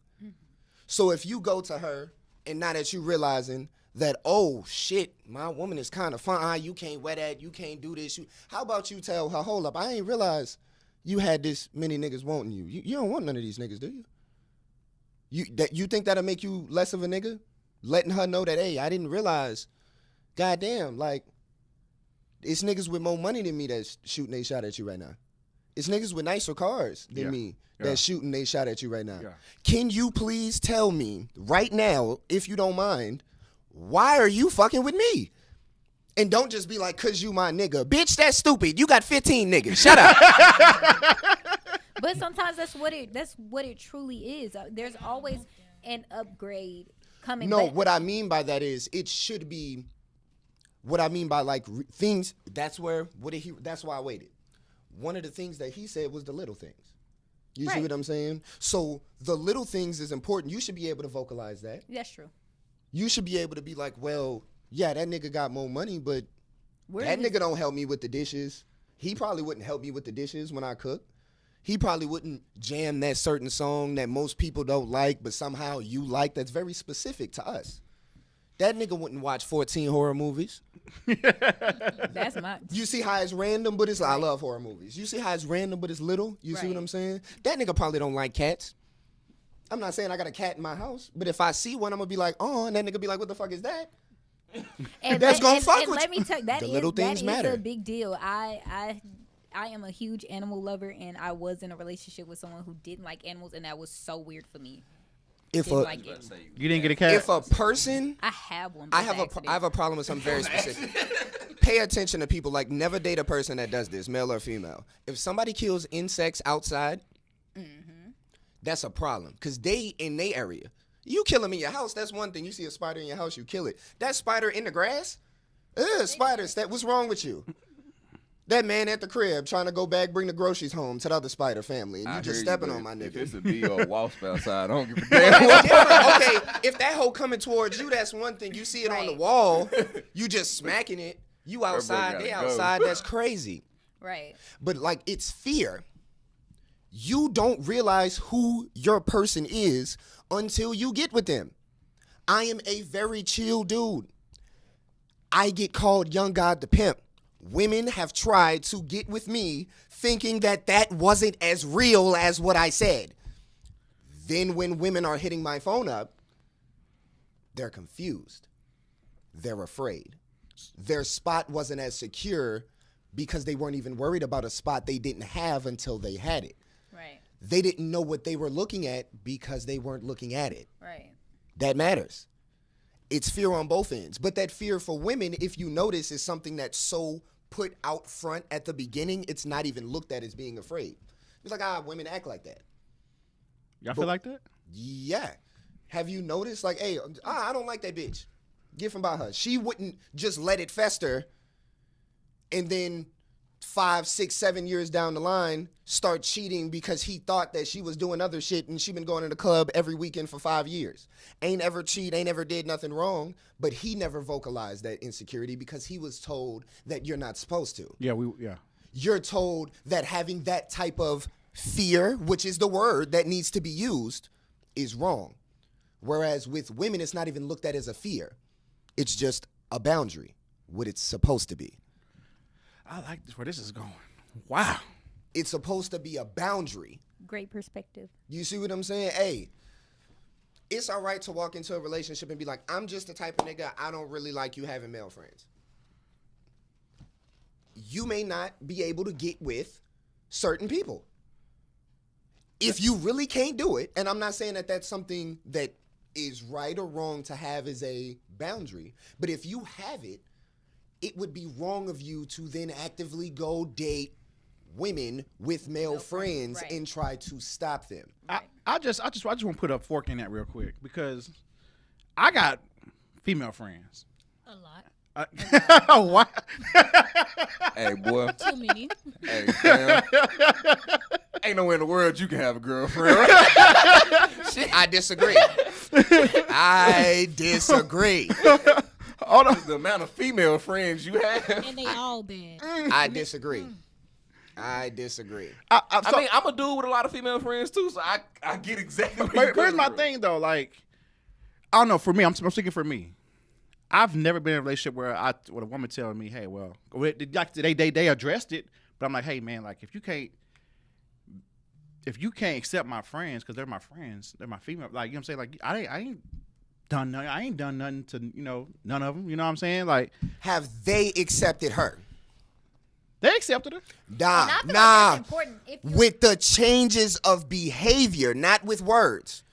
[SPEAKER 3] So if you go to her and now that you realizing that, oh shit, my woman is kind of fun. You can't wear that. You can't do this. How about you tell her, hold up, I ain't realize you had this many niggas wanting you. You don't want none of these niggas, do you? You think that'll make you less of a nigga? Letting her know that, hey, I didn't realize, goddamn, like, it's niggas with more money than me that's shooting they shot at you right now. It's niggas with nicer cars than me that's shooting they shot at you right now. Yeah. Can you please tell me right now, if you don't mind, why are you fucking with me? And don't just be like, cause you my nigga. Bitch, that's stupid. You got 15 niggas. Shut up.
[SPEAKER 2] But sometimes that's what it truly is. There's always an upgrade coming.
[SPEAKER 3] No,
[SPEAKER 2] back.
[SPEAKER 3] what I mean by that is it should be. What I mean by like things. That's why I waited. One of the things that he said was the little things. You see
[SPEAKER 2] Right.
[SPEAKER 3] what I'm saying? So the little things is important. You should be able to vocalize that.
[SPEAKER 2] That's true.
[SPEAKER 3] You should be able to be like, well, yeah, that nigga got more money, but
[SPEAKER 2] Where
[SPEAKER 3] that
[SPEAKER 2] is-
[SPEAKER 3] nigga don't help me with the dishes. He probably wouldn't help me with the dishes when I cook. He probably wouldn't jam that certain song that most people don't like, but somehow you like, that's very specific to us. That nigga wouldn't watch 14 horror movies.
[SPEAKER 2] That's my.
[SPEAKER 3] You see how it's random, but it's I love horror movies. You see how it's random, but it's little. You see what
[SPEAKER 2] Right.
[SPEAKER 3] I'm saying? That nigga probably don't like cats. I'm not saying I got a cat in my house, but if I see one, I'm gonna be like, oh, and that nigga be like, what the fuck is that?
[SPEAKER 2] And
[SPEAKER 3] That's gonna fuck
[SPEAKER 2] and
[SPEAKER 3] with
[SPEAKER 2] let
[SPEAKER 3] you.
[SPEAKER 2] me tell you, that
[SPEAKER 3] The
[SPEAKER 2] is
[SPEAKER 3] little things
[SPEAKER 2] that
[SPEAKER 3] matter.
[SPEAKER 2] is a big deal. I am a huge animal lover, and I was in a relationship with someone who didn't like animals, and that was so weird for me.
[SPEAKER 3] If
[SPEAKER 2] Didn't
[SPEAKER 3] a
[SPEAKER 2] like it.
[SPEAKER 4] You didn't get a cat?
[SPEAKER 3] if a person,
[SPEAKER 2] I have one.
[SPEAKER 3] I
[SPEAKER 2] by
[SPEAKER 3] have
[SPEAKER 2] accident.
[SPEAKER 3] I have a problem with something very specific. Pay attention to people. Like, never date a person that does this, male or female. If somebody kills insects outside, that's a problem because they in their area. You kill them in your house, that's one thing. You see a spider in your house, you kill it. That spider in the grass, spiders. What's wrong with you? That man at the crib trying to go back, bring the groceries home to the other spider family, and
[SPEAKER 5] I
[SPEAKER 3] you just
[SPEAKER 5] hear
[SPEAKER 3] stepping
[SPEAKER 5] but
[SPEAKER 3] on my
[SPEAKER 5] If
[SPEAKER 3] nigga.
[SPEAKER 5] it's a bee or a wasp outside, I don't give a damn.
[SPEAKER 3] That's different. Okay, if that hoe coming towards you, that's one thing. You see it on the
[SPEAKER 2] Right.
[SPEAKER 3] wall, you just smacking it. You outside,
[SPEAKER 5] gotta
[SPEAKER 3] they
[SPEAKER 5] go.
[SPEAKER 3] outside. That's crazy.
[SPEAKER 2] right.
[SPEAKER 3] But like, it's fear. You don't realize who your person is until you get with them. I am a very chill dude. I get called young god the pimp. Women have tried to get with me thinking that that wasn't as real as what I said. Then when women are hitting my phone up, they're confused. They're afraid. Their spot wasn't as secure because they weren't even worried about a spot they didn't have until they had it.
[SPEAKER 2] Right.
[SPEAKER 3] They didn't know what they were looking at because they weren't looking at it.
[SPEAKER 2] Right.
[SPEAKER 3] That matters. It's fear on both ends. But that fear for women, if you notice, is something that's so put out front at the beginning, it's not even looked at as being afraid. It's like, women act like that.
[SPEAKER 4] Y'all feel like that?
[SPEAKER 3] Yeah. Have you noticed? Like, hey, I don't like that bitch. Get from by her. She wouldn't just let it fester and then 5, 6, 7 years down the line start cheating because he thought that she was doing other shit and she been going to the club every weekend for 5 years. Ain't ever cheat, ain't ever did nothing wrong, but he never vocalized that insecurity because he was told that you're not supposed to.
[SPEAKER 4] Yeah,
[SPEAKER 3] You're told that having that type of fear, which is the word that needs to be used, is wrong. Whereas with women, it's not even looked at as a fear. It's just a boundary, what it's supposed to be.
[SPEAKER 4] I like this, where this is going. Wow.
[SPEAKER 3] It's supposed to be a boundary.
[SPEAKER 2] Great perspective.
[SPEAKER 3] You see what I'm saying? Hey, it's all right to walk into a relationship and be like, I'm just the type of nigga, I don't really like you having male friends. You may not be able to get with certain people. If you really can't do it, and I'm not saying that that's something that is right or wrong to have as a boundary, but if you have it, it would be wrong of you to then actively go date women with male friends
[SPEAKER 2] right.
[SPEAKER 3] and try to stop them.
[SPEAKER 4] I just want to put a fork in that real quick because I got female friends.
[SPEAKER 6] A lot.
[SPEAKER 4] What?
[SPEAKER 5] Hey, boy.
[SPEAKER 6] Too many.
[SPEAKER 5] Hey, fam. Ain't nowhere in the world you can have a girlfriend.
[SPEAKER 3] I disagree. I disagree.
[SPEAKER 4] Hold on.
[SPEAKER 5] The amount of female friends you have.
[SPEAKER 6] And they all bad.
[SPEAKER 3] I disagree. I disagree.
[SPEAKER 5] I mean, I'm a dude with a lot of female friends too, so I get exactly where you're
[SPEAKER 4] Here's my
[SPEAKER 5] coming from.
[SPEAKER 4] thing though. Like, I don't know. For me, I'm speaking for me. I've never been in a relationship where with a woman telling me, "Hey, well, they addressed it," but I'm like, "Hey, man, like if you can't accept my friends because they're my friends, they're my female, like you know what I'm saying, like I ain't done nothing to none of them. You know what I'm saying? Like
[SPEAKER 3] Have they accepted her?
[SPEAKER 4] they accepted her.
[SPEAKER 2] And I feel like
[SPEAKER 3] Nah.
[SPEAKER 2] that's important if you
[SPEAKER 3] With the changes of behavior, not with words.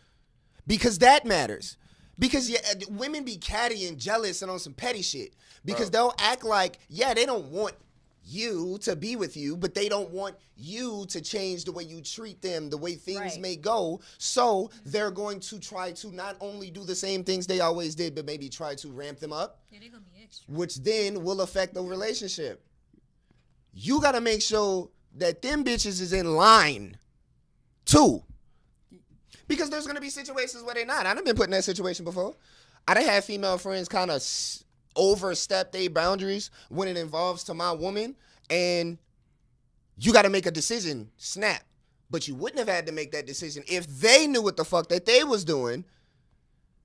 [SPEAKER 3] Because that matters. Because women be catty and jealous and on some petty shit. Because they'll act like, they don't want you to be with you, but they don't want you to change the way you treat them, the way things
[SPEAKER 2] Right.
[SPEAKER 3] may go. So they're going to try to not only do the same things they always did, but maybe try to ramp them up,
[SPEAKER 6] Yeah, they're gonna be extra.
[SPEAKER 3] which then will affect the relationship. You got to make sure that them bitches is in line. Two, because there's gonna be situations where they're not. I done been put in that situation before. I done had female friends kind of overstep their boundaries when it involves to my woman, and you got to make a decision, snap. But you wouldn't have had to make that decision if they knew what the fuck that they was doing,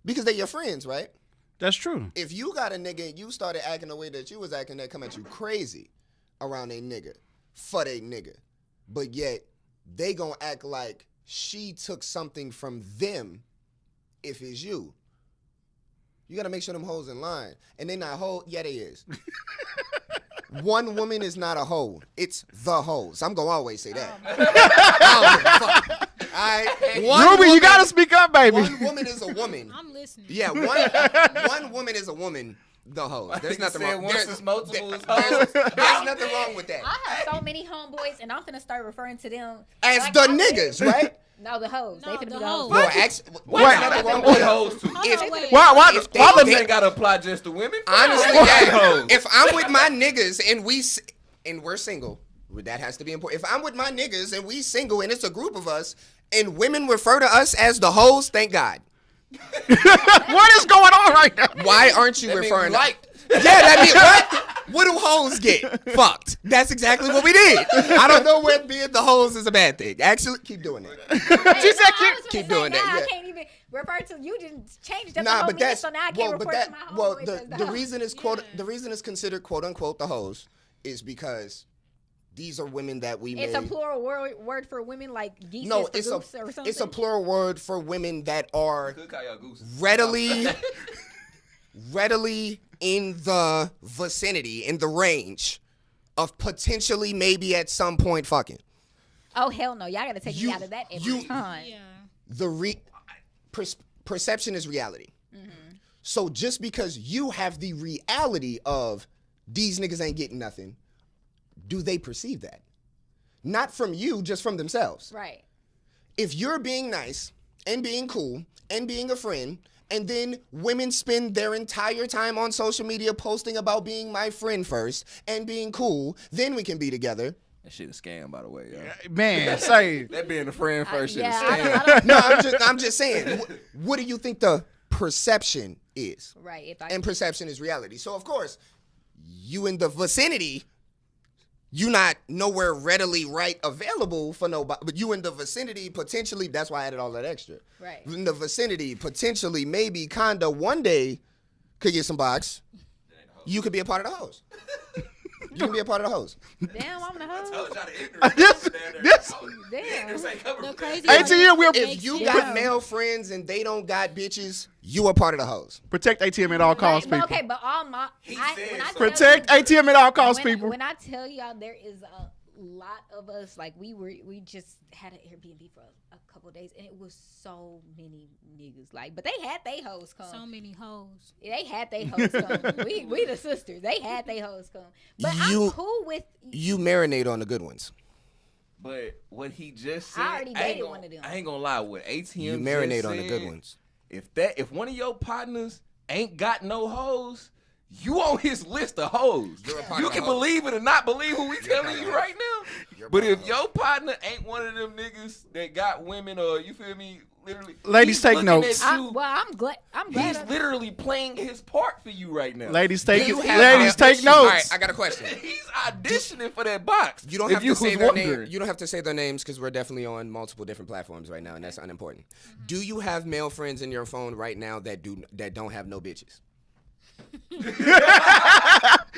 [SPEAKER 3] because they're your friends, right?
[SPEAKER 4] That's true.
[SPEAKER 3] If you got a nigga and you started acting the way that you was acting, that come at you crazy around a nigga, for a nigga, but yet they gonna act like she took something from them if it's you. You gotta make sure them hoes in line. And they not hoe, yeah they is. One woman is not a hoe. It's the hoes. I'm gonna always say that. I don't give a fuck.
[SPEAKER 4] Ruby, you gotta speak up, baby.
[SPEAKER 3] One woman is a woman.
[SPEAKER 6] I'm listening.
[SPEAKER 3] Yeah, one woman is a woman. The hoes. There's nothing wrong.
[SPEAKER 5] Once it's multiple, it's
[SPEAKER 3] There's nothing wrong with that.
[SPEAKER 2] I have so many homeboys, and I'm finna start referring to them
[SPEAKER 3] As
[SPEAKER 2] like
[SPEAKER 3] the
[SPEAKER 2] I said.
[SPEAKER 3] niggas, right?
[SPEAKER 2] No, the hoes.
[SPEAKER 6] No,
[SPEAKER 2] they finna
[SPEAKER 6] the
[SPEAKER 2] be the hoes.
[SPEAKER 6] hoes.
[SPEAKER 3] No, actually,
[SPEAKER 5] Wait,
[SPEAKER 3] there's nothing wrong with
[SPEAKER 5] hoes too.
[SPEAKER 3] If,
[SPEAKER 4] Why
[SPEAKER 3] if they-
[SPEAKER 5] Why
[SPEAKER 3] they-
[SPEAKER 5] ain't gotta apply just to women?
[SPEAKER 3] honestly,
[SPEAKER 5] Fuck
[SPEAKER 3] yeah,
[SPEAKER 5] hoes.
[SPEAKER 3] if I'm with my niggas and we're single, that has to be important. If I'm with my niggas and we single and it's a group of us and women refer to us as the hoes, thank God.
[SPEAKER 4] What is going on right now?
[SPEAKER 3] Why aren't you
[SPEAKER 5] That mean
[SPEAKER 3] referring
[SPEAKER 5] we liked.
[SPEAKER 3] Yeah, that means what? What do hoes get? Fucked. That's exactly what we did. I don't know where being the hoes is a bad thing. Actually, keep doing it.
[SPEAKER 2] She
[SPEAKER 4] said
[SPEAKER 3] keep doing that,
[SPEAKER 2] Now
[SPEAKER 3] yeah.
[SPEAKER 2] I can't even refer to you. Just changed up the
[SPEAKER 3] Nah,
[SPEAKER 2] whole
[SPEAKER 3] but
[SPEAKER 2] meaning,
[SPEAKER 3] that's
[SPEAKER 2] so now I can't refer to my homeboys as
[SPEAKER 3] the
[SPEAKER 2] hoes.
[SPEAKER 3] reason is the reason it's considered quote unquote the hoes is because these are women that we
[SPEAKER 2] It's
[SPEAKER 3] made.
[SPEAKER 2] a plural word for women, like geese
[SPEAKER 3] No,
[SPEAKER 2] is the goose or something.
[SPEAKER 3] it's a plural word for women that are
[SPEAKER 5] Could call y'all gooses.
[SPEAKER 3] readily in the vicinity, in the range of potentially maybe at some point fucking.
[SPEAKER 2] Oh hell no! Y'all gotta take
[SPEAKER 3] You-
[SPEAKER 2] me out of that every
[SPEAKER 3] you-
[SPEAKER 2] time.
[SPEAKER 6] Yeah.
[SPEAKER 3] The perception is reality. So just because you have the reality of these niggas ain't getting nothing, do they perceive that? Not from you, just from themselves.
[SPEAKER 2] Right.
[SPEAKER 3] If you're being nice and being cool and being a friend, and then women spend their entire time on social media posting about being my friend first and being cool, then we can be together.
[SPEAKER 5] That shit a scam, by the way, yo.
[SPEAKER 4] Man, say
[SPEAKER 5] That being a friend first shit
[SPEAKER 2] Yeah,
[SPEAKER 5] a scam.
[SPEAKER 2] I don't.
[SPEAKER 3] No, I'm just saying. What do you think the perception is?
[SPEAKER 2] Right. If I
[SPEAKER 3] And perception is reality. So of course, you in the vicinity, you not nowhere readily right available for nobody, but you in the vicinity potentially. That's why I added all that extra.
[SPEAKER 2] Right.
[SPEAKER 3] In the vicinity, potentially, maybe, kinda, one day, could get some box. You could be a part of the host. You can be a part of the host.
[SPEAKER 2] damn, I'm the host.
[SPEAKER 4] this
[SPEAKER 2] Damn.
[SPEAKER 6] The crazy
[SPEAKER 4] ATM
[SPEAKER 6] part is
[SPEAKER 4] will
[SPEAKER 6] it
[SPEAKER 3] If
[SPEAKER 6] makes
[SPEAKER 3] you
[SPEAKER 6] sense.
[SPEAKER 3] got male friends and they don't got bitches, you a part of the host.
[SPEAKER 4] protect ATM at all costs,
[SPEAKER 2] But,
[SPEAKER 4] people.
[SPEAKER 2] okay, but all my when I tell
[SPEAKER 4] Protect
[SPEAKER 2] you-
[SPEAKER 4] ATM at all costs,
[SPEAKER 2] when,
[SPEAKER 4] people.
[SPEAKER 2] When I tell y'all there is a lot of us, like we just had an Airbnb for a couple of days, and it was so many niggas. Like, but they had they hoes come.
[SPEAKER 6] So many hoes.
[SPEAKER 2] They had they hoes come. we the sisters. They had they hoes come. But
[SPEAKER 3] You-
[SPEAKER 2] I'm cool with.
[SPEAKER 3] You marinate on the good ones.
[SPEAKER 5] But what he just said,
[SPEAKER 2] I already
[SPEAKER 5] ain't
[SPEAKER 2] dated
[SPEAKER 5] gonna-
[SPEAKER 2] one of them.
[SPEAKER 5] I ain't gonna lie. What ATM
[SPEAKER 3] You
[SPEAKER 5] just
[SPEAKER 3] marinate on the good
[SPEAKER 5] said,
[SPEAKER 3] ones.
[SPEAKER 5] If one of your partners ain't got no hoes, you on his list of hoes.
[SPEAKER 3] You're a part
[SPEAKER 5] You
[SPEAKER 3] of the
[SPEAKER 5] can
[SPEAKER 3] hoes.
[SPEAKER 5] believe it or not believe who we telling you right now.
[SPEAKER 3] You're a
[SPEAKER 5] But
[SPEAKER 3] part of
[SPEAKER 5] if
[SPEAKER 3] the
[SPEAKER 5] your partner ain't one of them niggas that got women, or you feel me, literally,
[SPEAKER 4] Ladies,
[SPEAKER 5] he's
[SPEAKER 4] take
[SPEAKER 5] looking
[SPEAKER 4] notes.
[SPEAKER 5] at you,
[SPEAKER 2] I'm glad.
[SPEAKER 5] he's literally playing his part for you right now.
[SPEAKER 4] Ladies, take
[SPEAKER 3] You
[SPEAKER 4] it.
[SPEAKER 3] have
[SPEAKER 4] Ladies, take
[SPEAKER 3] auditions. All right,
[SPEAKER 4] notes.
[SPEAKER 3] I got a question.
[SPEAKER 5] He's auditioning for that box.
[SPEAKER 3] You don't
[SPEAKER 5] if
[SPEAKER 3] have
[SPEAKER 5] you
[SPEAKER 3] to say
[SPEAKER 5] was
[SPEAKER 3] their name.
[SPEAKER 5] wondering.
[SPEAKER 3] You don't have to say their names because we're definitely on multiple different platforms right now, and that's unimportant. Do you have male friends in your phone right now that don't have no bitches?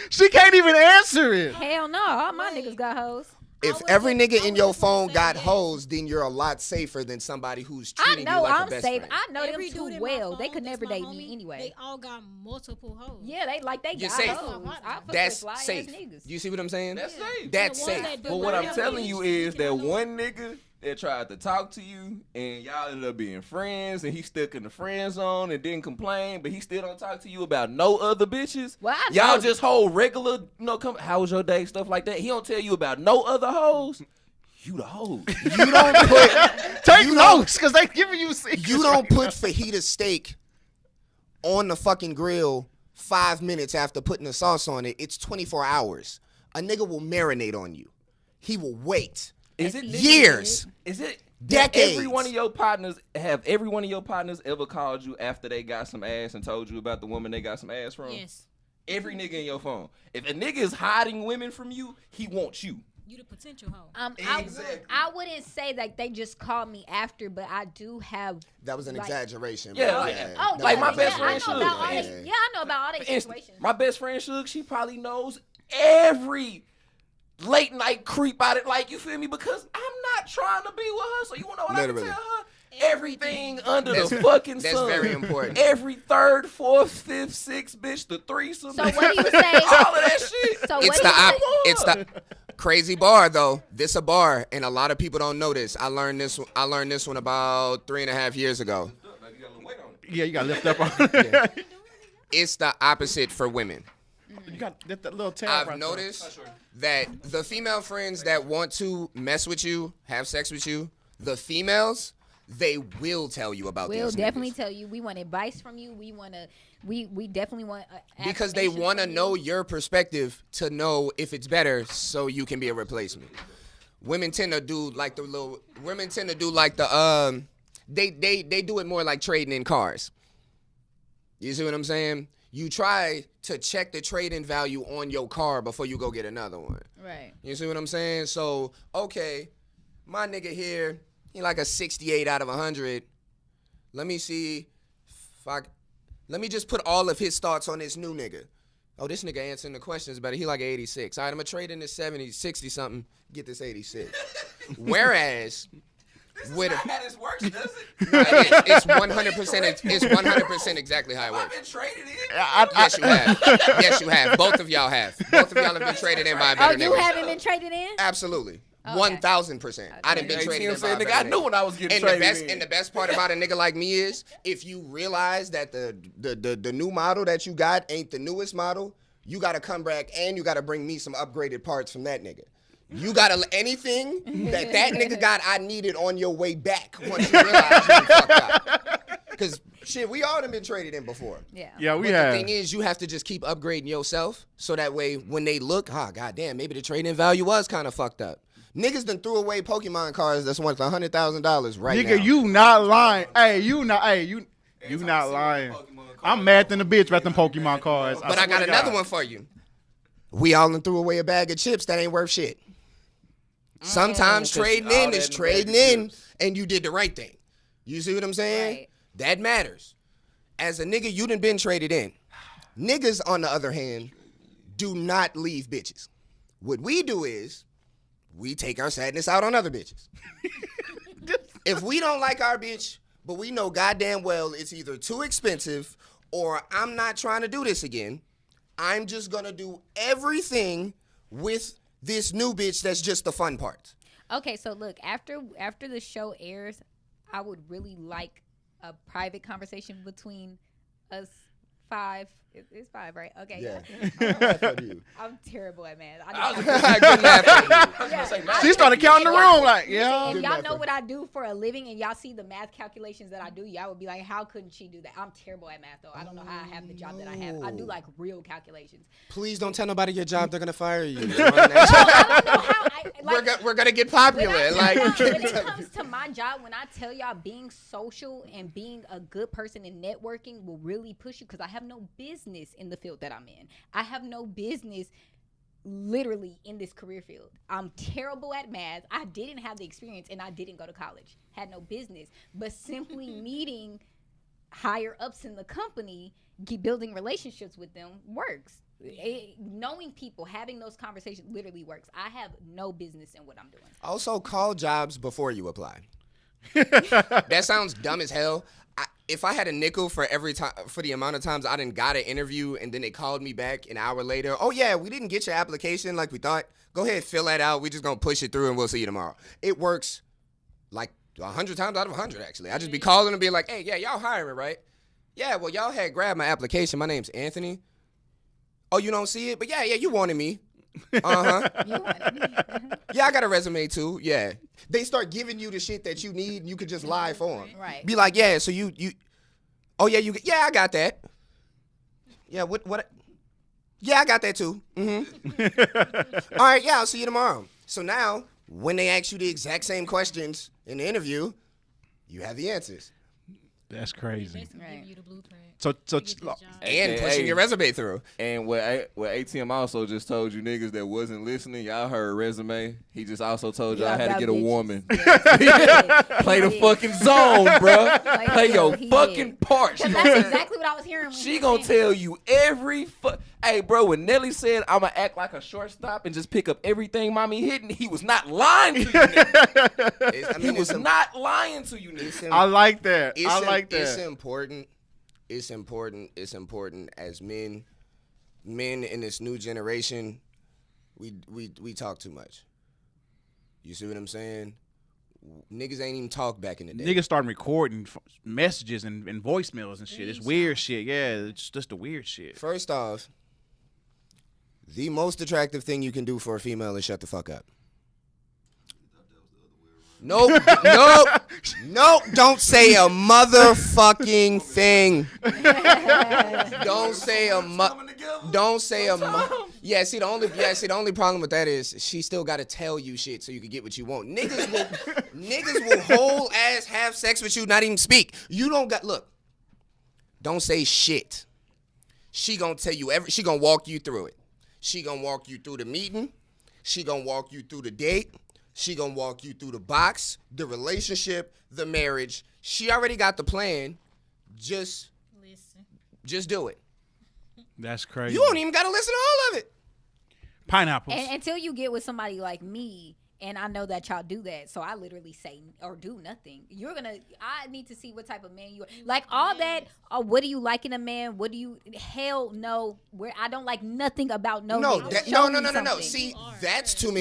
[SPEAKER 4] She can't even answer it.
[SPEAKER 2] Hell no, all my niggas got hoes.
[SPEAKER 3] If
[SPEAKER 6] would
[SPEAKER 3] every
[SPEAKER 6] say-
[SPEAKER 3] nigga
[SPEAKER 6] I
[SPEAKER 3] in
[SPEAKER 6] would
[SPEAKER 3] your
[SPEAKER 6] just
[SPEAKER 3] phone
[SPEAKER 6] say
[SPEAKER 3] got
[SPEAKER 6] yes.
[SPEAKER 3] hoes, then you're a lot safer than somebody who's
[SPEAKER 2] I
[SPEAKER 3] treating
[SPEAKER 2] know
[SPEAKER 3] you like
[SPEAKER 2] I'm
[SPEAKER 3] a best
[SPEAKER 2] safe.
[SPEAKER 3] friend.
[SPEAKER 2] I know
[SPEAKER 6] Every
[SPEAKER 2] them
[SPEAKER 6] dude
[SPEAKER 2] too
[SPEAKER 6] in my
[SPEAKER 2] well. They
[SPEAKER 6] phone
[SPEAKER 2] could
[SPEAKER 6] that's
[SPEAKER 2] never
[SPEAKER 6] my
[SPEAKER 2] date
[SPEAKER 6] homie,
[SPEAKER 2] me anyway.
[SPEAKER 6] They all got multiple hoes.
[SPEAKER 2] Yeah, they
[SPEAKER 3] You're
[SPEAKER 2] got
[SPEAKER 3] safe.
[SPEAKER 2] hoes. I fuck with
[SPEAKER 3] That's
[SPEAKER 2] fly-ass
[SPEAKER 3] safe.
[SPEAKER 2] niggas.
[SPEAKER 3] You see what I'm saying?
[SPEAKER 5] That's safe.
[SPEAKER 3] That's
[SPEAKER 6] The ones
[SPEAKER 3] safe.
[SPEAKER 6] that do
[SPEAKER 5] But what I'm
[SPEAKER 6] not
[SPEAKER 5] telling
[SPEAKER 6] have
[SPEAKER 5] you
[SPEAKER 6] bitches,
[SPEAKER 5] is
[SPEAKER 6] you
[SPEAKER 5] that
[SPEAKER 6] cannot know.
[SPEAKER 5] one nigga that tried to talk to you and y'all ended up being friends and he stuck in the friend zone and didn't complain, but he still don't talk to you about no other bitches.
[SPEAKER 2] Well, I
[SPEAKER 5] y'all
[SPEAKER 2] know-
[SPEAKER 5] just hold regular, come, how was your day, stuff like that. He don't tell you about no other hoes. You the hoe.
[SPEAKER 3] You don't put
[SPEAKER 4] Take
[SPEAKER 3] you don't-
[SPEAKER 4] notes, because they giving you secrets.
[SPEAKER 3] you don't put fajita steak on the fucking grill 5 minutes after putting the sauce on it. It's 24 hours. A nigga will marinate on you. He will wait.
[SPEAKER 5] Is it
[SPEAKER 3] Years.
[SPEAKER 5] Is it
[SPEAKER 3] Decades.
[SPEAKER 5] Every one of your partners ever called you after they got some ass and told you about the woman they got some ass from?
[SPEAKER 6] Yes.
[SPEAKER 5] Every nigga in your phone. If a nigga is hiding women from you, he wants you.
[SPEAKER 6] You the potential hoe.
[SPEAKER 5] Exactly.
[SPEAKER 2] I wouldn't say like they just called me after, but I do have.
[SPEAKER 3] That was an
[SPEAKER 2] like-
[SPEAKER 3] exaggeration.
[SPEAKER 5] Yeah,
[SPEAKER 3] but
[SPEAKER 5] like-
[SPEAKER 2] Oh,
[SPEAKER 5] Like
[SPEAKER 2] yeah,
[SPEAKER 5] my best
[SPEAKER 2] yeah,
[SPEAKER 5] friend
[SPEAKER 2] I know
[SPEAKER 5] Suge.
[SPEAKER 2] about all
[SPEAKER 3] Yeah.
[SPEAKER 2] the, I know about all the
[SPEAKER 5] For instance,
[SPEAKER 2] situations.
[SPEAKER 5] my best friend Suge, she probably knows every late night creep out it. Like, you feel me? Because I'm not trying to be with her. So you want to know what
[SPEAKER 3] Literally.
[SPEAKER 5] I can tell her? Everything under the fucking
[SPEAKER 3] That's
[SPEAKER 5] sun.
[SPEAKER 3] very important.
[SPEAKER 5] Every third, fourth, fifth, sixth, bitch, the threesome.
[SPEAKER 2] So what do you say?
[SPEAKER 5] All of that shit.
[SPEAKER 2] So
[SPEAKER 3] It's
[SPEAKER 2] what
[SPEAKER 3] the
[SPEAKER 2] do you
[SPEAKER 3] it's the crazy bar though. This a bar, and a lot of people don't know this. I learned this one about 3.5 years ago.
[SPEAKER 4] Yeah, you got to lift up on
[SPEAKER 3] It's the opposite for women.
[SPEAKER 4] You got that little tab
[SPEAKER 3] I've
[SPEAKER 4] right there.
[SPEAKER 3] noticed that the female friends that want to mess with you, have sex with you, the females, they will tell you about
[SPEAKER 2] We'll
[SPEAKER 3] these
[SPEAKER 2] definitely
[SPEAKER 3] niggas.
[SPEAKER 2] tell you. We want advice from you. We want to. We definitely want
[SPEAKER 3] Because they
[SPEAKER 2] affirmation
[SPEAKER 3] want to
[SPEAKER 2] from you.
[SPEAKER 3] know your perspective to know if it's better, so you can be a replacement. Women tend to do like the they do it more like trading in cars. You see what I'm saying? You try to check the trade-in value on your car before you go get another one.
[SPEAKER 2] Right.
[SPEAKER 3] You see what I'm saying? So, okay, my nigga here, he like a 68 out of 100. Let me see if let me just put all of his thoughts on this new nigga. Oh, this nigga answering the questions better. He like 86. All right, I'm going to trade in this 70, 60-something, get this 86. Whereas, with
[SPEAKER 5] That's not how this works, does it?
[SPEAKER 3] it's 100%, it's 100% exactly how it
[SPEAKER 5] I've
[SPEAKER 3] works.
[SPEAKER 5] been traded in.
[SPEAKER 3] Yes, you have. Yes, you have. Both of y'all have. Both of y'all have been traded in by a
[SPEAKER 2] Oh,
[SPEAKER 3] better
[SPEAKER 2] you
[SPEAKER 3] nigga.
[SPEAKER 2] haven't been traded in?
[SPEAKER 3] Absolutely.
[SPEAKER 2] Okay.
[SPEAKER 3] 1,000%. I done been
[SPEAKER 5] You
[SPEAKER 3] traded in
[SPEAKER 5] see what I'm
[SPEAKER 3] by a
[SPEAKER 5] saying? Nigga, I
[SPEAKER 3] better
[SPEAKER 5] knew
[SPEAKER 3] nigga.
[SPEAKER 5] when I was getting
[SPEAKER 3] And
[SPEAKER 5] traded in.
[SPEAKER 3] the best part about a nigga like me is if you realize that the new model that you got ain't the newest model, you gotta come back and you gotta bring me some upgraded parts from that nigga. You gotta anything that nigga got, I needed on your way back once you realize you fucked up. Cause shit, we all done been traded in before.
[SPEAKER 2] Yeah.
[SPEAKER 4] Yeah, we
[SPEAKER 3] But
[SPEAKER 4] have.
[SPEAKER 3] the thing is, you have to just keep upgrading yourself so that way when they look, goddamn, maybe the trade-in value was kind of fucked up. Niggas done threw away Pokemon cards that's worth $100,000 right now.
[SPEAKER 4] Nigga, you not lying. Hey, you not lying. I'm mad than a bitch about them Pokemon cards.
[SPEAKER 3] But I got another one for you. We all done threw away a bag of chips that ain't worth shit. Sometimes trading
[SPEAKER 5] all
[SPEAKER 3] in
[SPEAKER 5] that
[SPEAKER 3] is
[SPEAKER 5] in the
[SPEAKER 3] trading
[SPEAKER 5] bag of
[SPEAKER 3] in,
[SPEAKER 5] chips.
[SPEAKER 3] and you did the right thing. You see what I'm saying?
[SPEAKER 2] Right.
[SPEAKER 3] That matters. As a nigga, you done been traded in. Niggas, on the other hand, do not leave bitches. What we do is we take our sadness out on other bitches. If we don't like our bitch, but we know goddamn well it's either too expensive or I'm not trying to do this again, I'm just gonna do everything with this new bitch that's just the fun part.
[SPEAKER 2] Okay, so look, after the show airs, I would really like a private conversation between us five. It's five, right? Okay.
[SPEAKER 3] Yeah.
[SPEAKER 2] I'm terrible at math.
[SPEAKER 3] Good math for you.
[SPEAKER 2] Yeah,
[SPEAKER 4] She started counting the room like, yeah.
[SPEAKER 2] If
[SPEAKER 3] Good
[SPEAKER 2] y'all
[SPEAKER 3] math
[SPEAKER 2] know
[SPEAKER 3] for-
[SPEAKER 2] what I do for a living and y'all see the math calculations that I do, y'all would be like, how couldn't she do that? I'm terrible at math, though. I don't know how I have the job that I have. I do like real calculations.
[SPEAKER 3] Please don't tell nobody your job. They're gonna fire you.
[SPEAKER 2] I don't know how
[SPEAKER 3] We're gonna get popular.
[SPEAKER 2] when it
[SPEAKER 3] Like,
[SPEAKER 2] comes to my job, when I tell y'all being social and being a good person and networking will really push you, because I have no business in the field that I'm in. I have no business literally in this career field. I'm terrible at math. I didn't have the experience and I didn't go to college. Had no business. But simply meeting higher ups in the company, building relationships with them works. Knowing people, having those conversations literally works. I have no business in what I'm doing.
[SPEAKER 3] also call jobs before you apply. That sounds dumb as hell. If I had a nickel for every time, for the amount of times I didn't got an interview and then they called me back an hour later, oh yeah, we didn't get your application like we thought. Go ahead, fill that out. We just gonna push it through and we'll see you tomorrow. It works like 100 times out of 100 actually. I just be calling and be like, hey, yeah, y'all hiring, right? Yeah, well, y'all had grabbed my application. My name's Anthony. Oh, you don't see it? But yeah, you wanted me. Uh-huh.
[SPEAKER 2] You wanted me.
[SPEAKER 3] Yeah, I got a resume too. Yeah. They start giving you the shit that you need and you could just lie for them.
[SPEAKER 2] Right.
[SPEAKER 3] Be like, yeah, so you oh yeah, I got that. Yeah, what yeah, I got that too. Mm-hmm. All right, yeah, I'll see you tomorrow. So now when they ask you the exact same questions in the interview, you have the answers.
[SPEAKER 4] That's crazy.
[SPEAKER 6] Basically
[SPEAKER 2] Right.
[SPEAKER 6] giving you the blueprint.
[SPEAKER 4] So
[SPEAKER 6] to get this job.
[SPEAKER 3] And pushing your resume through.
[SPEAKER 5] And what ATM also just told you niggas that wasn't listening, y'all heard resume. He just also told y'all
[SPEAKER 2] Yeah,
[SPEAKER 5] how to
[SPEAKER 2] about
[SPEAKER 5] get a
[SPEAKER 2] bitches.
[SPEAKER 5] woman.
[SPEAKER 2] Yeah.
[SPEAKER 5] Play the
[SPEAKER 2] He did.
[SPEAKER 5] fucking zone, bruh.
[SPEAKER 2] Like,
[SPEAKER 5] Play
[SPEAKER 2] yo,
[SPEAKER 5] your
[SPEAKER 2] he
[SPEAKER 5] fucking
[SPEAKER 2] did.
[SPEAKER 5] part. She
[SPEAKER 2] 'Cause
[SPEAKER 5] gonna
[SPEAKER 2] that's
[SPEAKER 5] tell-
[SPEAKER 2] exactly what I was hearing. When
[SPEAKER 5] She
[SPEAKER 2] he
[SPEAKER 5] gonna
[SPEAKER 2] was saying.
[SPEAKER 5] tell you every Hey, bro, when Nelly said, I'm gonna act like a shortstop and just pick up everything mommy hitting, he was not lying to you, nigga. He was not lying to you, nigga.
[SPEAKER 4] I like that.
[SPEAKER 3] It's
[SPEAKER 4] I like
[SPEAKER 3] It's
[SPEAKER 4] that.
[SPEAKER 3] important. It's important. It's important as men in this new generation. We talk too much. You see what I'm saying? Niggas ain't even talk back in the day.
[SPEAKER 4] Niggas starting recording messages and voicemails and shit. It's weird shit. Yeah, it's just the weird shit.
[SPEAKER 3] First off, the most attractive thing you can do for a female is shut the fuck up. Nope, don't say a motherfucking thing. Don't say a Yeah, see the only problem with that is she still got to tell you shit so you can get what you want. Niggas will whole ass have sex with you, not even speak. You don't got Don't say shit. She gonna tell you she gonna walk you through it. She gonna walk you through the meeting. She gonna walk you through the date. She gonna walk you through the box, the relationship, the marriage. She already got the plan. Just do it.
[SPEAKER 4] That's crazy.
[SPEAKER 3] You don't even gotta listen to all of it.
[SPEAKER 4] Pineapples.
[SPEAKER 2] And until you get with somebody like me, and I know that y'all do that, so I literally say or do nothing. I need to see what type of man you are. Like all that, what do you like in a man? What do you, hell no, I don't like nothing about no
[SPEAKER 3] No,
[SPEAKER 2] nigga. Show me
[SPEAKER 3] no.
[SPEAKER 2] something.
[SPEAKER 3] See, that's too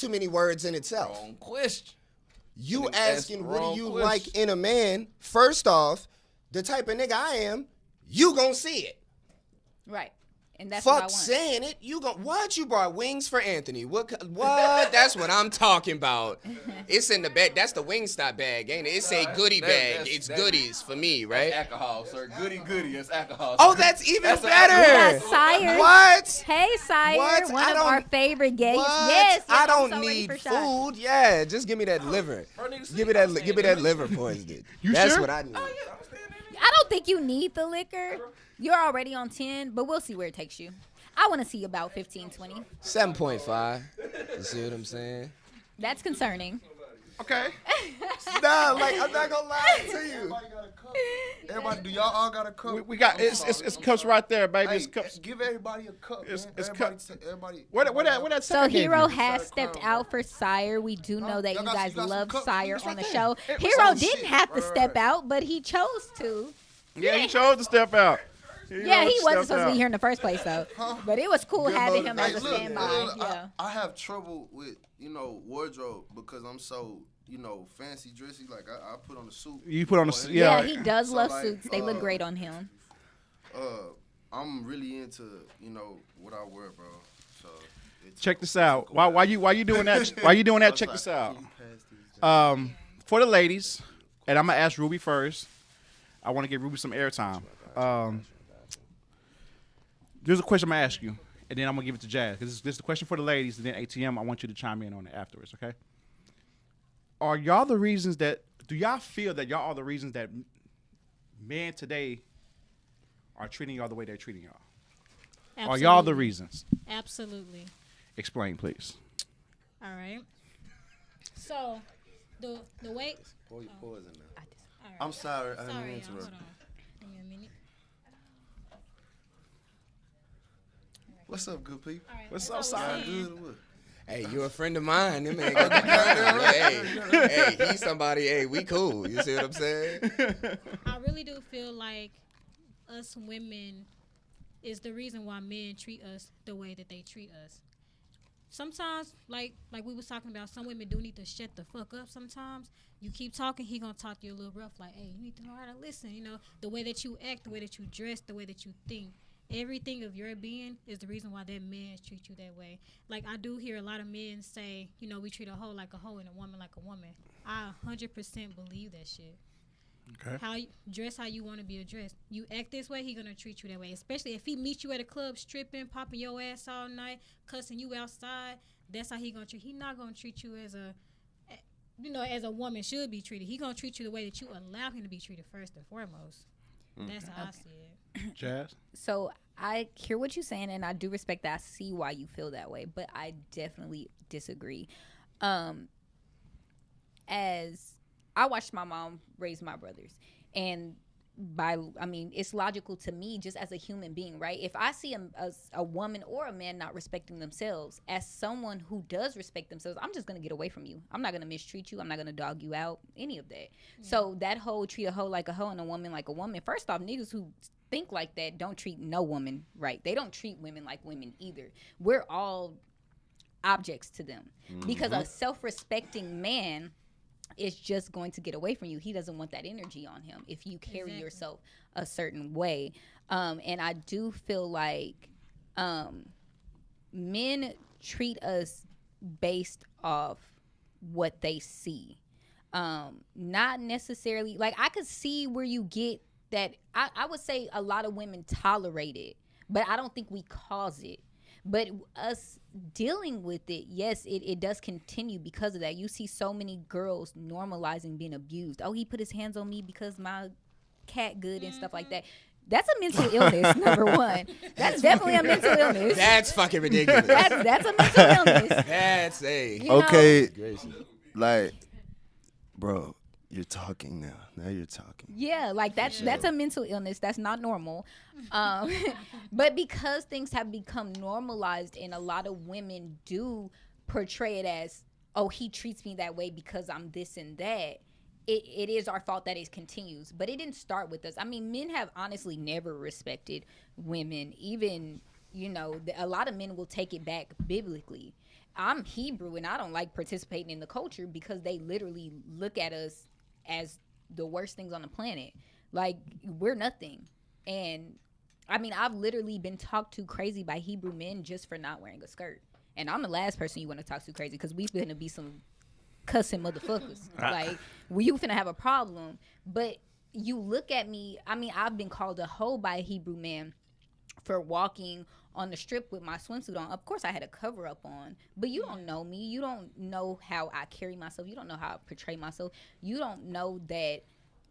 [SPEAKER 3] many words in itself.
[SPEAKER 5] Wrong question.
[SPEAKER 3] You
[SPEAKER 5] That's
[SPEAKER 3] asking
[SPEAKER 5] the
[SPEAKER 3] what
[SPEAKER 5] wrong
[SPEAKER 3] do you
[SPEAKER 5] question.
[SPEAKER 3] like in a man? First off, the type of nigga I am, you gonna see it.
[SPEAKER 2] Right. And that's what I
[SPEAKER 3] Fuck
[SPEAKER 2] want.
[SPEAKER 3] saying it. What? You brought wings for Anthony. What? That's what I'm talking about. It's in the bag. That's the Wingstop bag, ain't it? It's a goodie bag. It's goodies for me, right?
[SPEAKER 5] Alcohol, sir. Goody. It's alcohol.
[SPEAKER 3] Oh, that's even
[SPEAKER 2] We
[SPEAKER 3] better.
[SPEAKER 2] got Sire.
[SPEAKER 3] What?
[SPEAKER 2] Hey, Sire.
[SPEAKER 3] What?
[SPEAKER 2] One
[SPEAKER 3] I
[SPEAKER 2] of
[SPEAKER 3] don't-
[SPEAKER 2] our favorite guests.
[SPEAKER 3] What?
[SPEAKER 2] Yes.
[SPEAKER 3] I
[SPEAKER 2] I'm
[SPEAKER 3] don't
[SPEAKER 2] so ready
[SPEAKER 3] need
[SPEAKER 2] for shots.
[SPEAKER 3] food. Yeah, just give me that liver. Give me that liver poisoning. That's
[SPEAKER 4] sure?
[SPEAKER 3] what I need.
[SPEAKER 2] I don't think you need the liquor. You're already on 10, but we'll see where it takes you. I want to see about 15, 20.
[SPEAKER 3] 7.5. You see what I'm saying?
[SPEAKER 2] That's concerning.
[SPEAKER 4] okay.
[SPEAKER 3] Nah, like I'm not gonna lie to you.
[SPEAKER 7] Everybody, do y'all all got a cup?
[SPEAKER 4] We got it's cups right there, baby.
[SPEAKER 7] Hey,
[SPEAKER 4] It's cups.
[SPEAKER 7] give everybody a cup.
[SPEAKER 4] It's-
[SPEAKER 7] Man.
[SPEAKER 4] it's
[SPEAKER 7] everybody,
[SPEAKER 4] cup.
[SPEAKER 7] everybody.
[SPEAKER 4] Where that
[SPEAKER 2] So
[SPEAKER 4] second game
[SPEAKER 2] Hero
[SPEAKER 4] is?
[SPEAKER 2] has stepped out for Sire. We do know that
[SPEAKER 7] Y'all
[SPEAKER 2] you
[SPEAKER 7] got-
[SPEAKER 2] guys
[SPEAKER 7] you got some
[SPEAKER 2] love
[SPEAKER 7] cups?
[SPEAKER 2] Sire
[SPEAKER 7] It's
[SPEAKER 2] on the
[SPEAKER 7] right
[SPEAKER 2] show.
[SPEAKER 7] there.
[SPEAKER 2] Hero
[SPEAKER 7] Oh,
[SPEAKER 2] didn't
[SPEAKER 7] shit.
[SPEAKER 2] have to
[SPEAKER 7] Right,
[SPEAKER 2] step
[SPEAKER 7] right.
[SPEAKER 2] out, but he chose to.
[SPEAKER 4] Yeah, he chose to step out.
[SPEAKER 2] Yeah, he wasn't supposed to be
[SPEAKER 4] out.
[SPEAKER 2] here in the first place, though. But it was cool having him
[SPEAKER 7] Hey,
[SPEAKER 2] as a
[SPEAKER 7] look,
[SPEAKER 2] standby. Yeah.
[SPEAKER 7] I have trouble with wardrobe because I'm so fancy dressy. Like I put on a suit.
[SPEAKER 4] You put on a
[SPEAKER 7] Or-
[SPEAKER 2] Yeah,
[SPEAKER 4] yeah.
[SPEAKER 2] he does
[SPEAKER 7] So,
[SPEAKER 2] love
[SPEAKER 7] like,
[SPEAKER 2] suits. They look great on him.
[SPEAKER 7] I'm really into what I wear, bro. So
[SPEAKER 4] Check this out. Why you doing that? Why you doing that? Check this out. For the ladies, and I'm gonna ask Ruby first. I want to give Ruby some airtime. There's a question I'm gonna ask you, and then I'm gonna give it to Jazz. This is the question for the ladies, and then ATM. I want you to chime in on it afterwards. Okay? Are y'all the reasons that? Do y'all feel that y'all are the reasons that men today are treating y'all the way they're treating y'all? Are y'all the reasons?
[SPEAKER 6] Absolutely.
[SPEAKER 4] Explain, please.
[SPEAKER 6] All right. So, the way.
[SPEAKER 7] pour your poison now.
[SPEAKER 6] All right.
[SPEAKER 7] I'm sorry. I didn't
[SPEAKER 6] Sorry,
[SPEAKER 7] mean
[SPEAKER 6] y'all.
[SPEAKER 7] to
[SPEAKER 6] Hold
[SPEAKER 7] interrupt.
[SPEAKER 6] on. Give me a minute.
[SPEAKER 7] What's up, good people?
[SPEAKER 6] All right.
[SPEAKER 4] What's
[SPEAKER 6] as
[SPEAKER 4] up,
[SPEAKER 6] I was
[SPEAKER 4] Simon?
[SPEAKER 6] saying,
[SPEAKER 7] Good or what?
[SPEAKER 3] Hey, you a friend of mine. Them ain't got the hey, he's somebody. Hey, we cool. You see what I'm saying?
[SPEAKER 6] I really do feel like us women is the reason why men treat us the way that they treat us. Sometimes, like we was talking about, some women do need to shut the fuck up sometimes. You keep talking, he gonna talk to you a little rough, like, hey, you need to know how to listen. The way that you act, the way that you dress, the way that you think. Everything of your being is the reason why that man treat you that way. Like, I do hear a lot of men say, we treat a hoe like a hoe and a woman like a woman. I 100% believe that shit.
[SPEAKER 4] Okay.
[SPEAKER 6] Dress how you want to be addressed. You act this way, he gonna treat you that way. Especially if he meets you at a club stripping, popping your ass all night, cussing you outside. That's how he gonna treat. He not gonna treat you as as a woman should be treated. He gonna treat you the way that you allow him to be treated first and foremost. That's how I see it.
[SPEAKER 4] Jazz.
[SPEAKER 2] So I hear what you're saying, and I do respect that. I see why you feel that way, but I definitely disagree. As I watched my mom raise my brothers, and it's logical to me just as a human being, right? If I see a woman or a man not respecting themselves, as someone who does respect themselves, I'm just going to get away from you. I'm not going to mistreat you. I'm not going to dog you out, any of that. Yeah. So that whole treat a hoe like a hoe and a woman like a woman, first off, niggas who think like that don't treat no woman right. They don't treat women like women either. We're all objects to them. Because a self-respecting man is just going to get away from you. He doesn't want that energy on him if you carry yourself a certain way. And I do feel like men treat us based off what they see. Not necessarily, like, I could see where you get that. I would say a lot of women tolerate it, but I don't think we cause it. But us dealing with it, yes, it does continue because of that. You see so many girls normalizing being abused. Oh, he put his hands on me because my cat good and stuff like that. That's a mental illness, number one. That's definitely a mental illness.
[SPEAKER 3] That's fucking ridiculous.
[SPEAKER 2] That's a mental illness.
[SPEAKER 3] That's a...
[SPEAKER 8] Okay, like, bro, you're talking now. Now you're talking.
[SPEAKER 2] Yeah, like that's a mental illness. That's not normal. But because things have become normalized and a lot of women do portray it as, oh, he treats me that way because I'm this and that, it is our fault that it continues. But it didn't start with us. I mean, men have honestly never respected women. Even, a lot of men will take it back biblically. I'm Hebrew and I don't like participating in the culture because they literally look at us as the worst things on the planet. Like, we're nothing. And I mean, I've literally been talked to crazy by Hebrew men just for not wearing a skirt. And I'm the last person you want to talk to crazy because we finna be some cussing motherfuckers. Like, you finna have a problem. But you look at me, I mean, I've been called a hoe by a Hebrew man for walking on the strip with my swimsuit on. Of course, I had a cover up on, but you don't know me. You don't know how I carry myself. You don't know how I portray myself. You don't know that,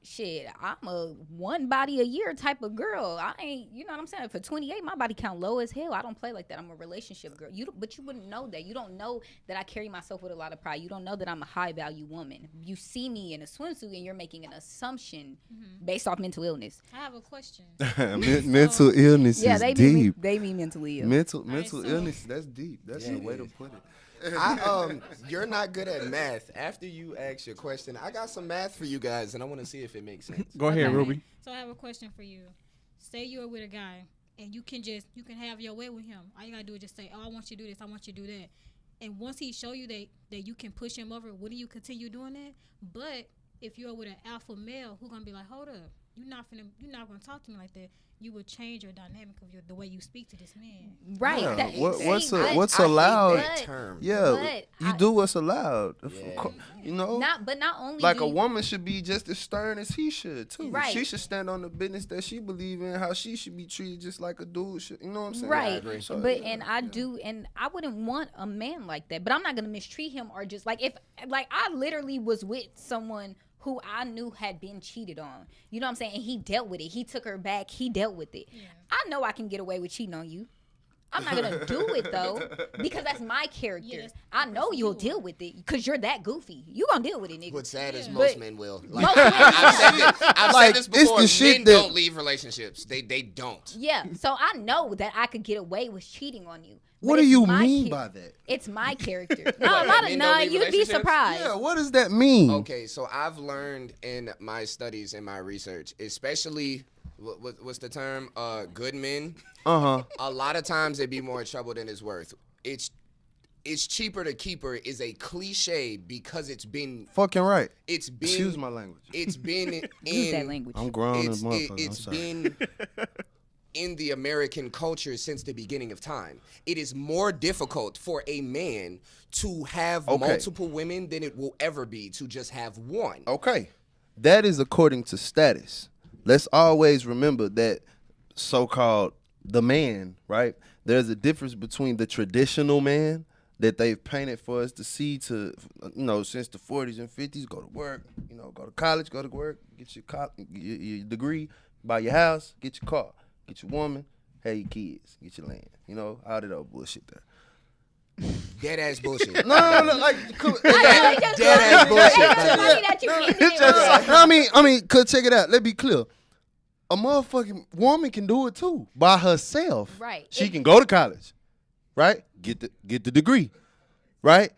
[SPEAKER 2] shit, I'm a one body a year type of girl. I ain't, you know what I'm saying? For 28, my body count low as hell. I don't play like that. I'm a relationship girl. But you wouldn't know that. You don't know that I carry myself with a lot of pride. You don't know that I'm a high value woman. You see me in a swimsuit and you're making an assumption based off mental illness.
[SPEAKER 6] I have a question.
[SPEAKER 8] Mental illness is deep.
[SPEAKER 2] They mean mentally ill.
[SPEAKER 8] Mental illness, that's deep. That's the way to put it.
[SPEAKER 3] You're not good at math. After you ask your question, I got some math for you guys, and I want to see if it makes sense.
[SPEAKER 4] Go ahead, Ruby.
[SPEAKER 6] So I have a question for you. Say you're with a guy, and you can have your way with him. All you gotta do is just say, "Oh, I want you to do this. I want you to do that." And once he show you that you can push him over, wouldn't you continue doing that? But if you're with an alpha male, who's gonna be like, "Hold up, you're not gonna talk to me like that." You would change your dynamic of the way you speak to this man.
[SPEAKER 2] Right.
[SPEAKER 8] Yeah. What's allowed?
[SPEAKER 3] Term.
[SPEAKER 8] Yeah, you do what's allowed.
[SPEAKER 3] Yeah.
[SPEAKER 2] Not only
[SPEAKER 8] like a woman should be just as stern as he should too.
[SPEAKER 2] Right.
[SPEAKER 8] She should stand on the business that she believe in. How she should be treated, just like a dude should. You know what I'm saying?
[SPEAKER 2] Right.
[SPEAKER 8] Yeah, so,
[SPEAKER 2] and I wouldn't want a man like that. But I'm not gonna mistreat him or just like I literally was with someone who I knew had been cheated on. You know what I'm saying? And he dealt with it. He took her back. He dealt with it. Yeah. I know I can get away with cheating on you. I'm not going to do it, though, because that's my character. Yeah, I know you'll deal with it because you're that goofy. You going to deal with it, nigga.
[SPEAKER 3] What's sad is most men will.
[SPEAKER 2] Like,
[SPEAKER 3] I've said this before.
[SPEAKER 8] It's the
[SPEAKER 3] men don't leave relationships. They don't.
[SPEAKER 2] Yeah, so I know that I could get away with cheating on you.
[SPEAKER 8] What do you mean by that?
[SPEAKER 2] It's my character. You'd be surprised.
[SPEAKER 8] Yeah, what does that mean?
[SPEAKER 3] Okay, so I've learned in my studies and my research, especially, what's the term? Good men.
[SPEAKER 8] Uh-huh.
[SPEAKER 3] A lot of times they be more trouble than it's worth. It's cheaper to keep her is a cliche because it's been
[SPEAKER 8] fucking right.
[SPEAKER 3] It's been,
[SPEAKER 8] excuse my language.
[SPEAKER 3] It's been
[SPEAKER 2] use that language.
[SPEAKER 8] I'm grown as motherfucker.
[SPEAKER 3] It's been in the American culture since the beginning of time. It is more difficult for a man to have multiple women than it will ever be to just have one.
[SPEAKER 8] Okay. that is according to status. Let's always remember that so-called the man, right? There's a difference between the traditional man that they've painted for us to see to, since the 40s and 50s, go to work, go to college, go to work, get your degree, buy your house, get your car, get your woman, have your kids, get your land, all that old bullshit there.
[SPEAKER 3] Dead ass bullshit.
[SPEAKER 8] No, like
[SPEAKER 3] dead ass bullshit.
[SPEAKER 8] I mean, cause check it out. Let's be clear. A motherfucking woman can do it too by herself.
[SPEAKER 2] Right.
[SPEAKER 8] She can go to college, right? Get the degree, right?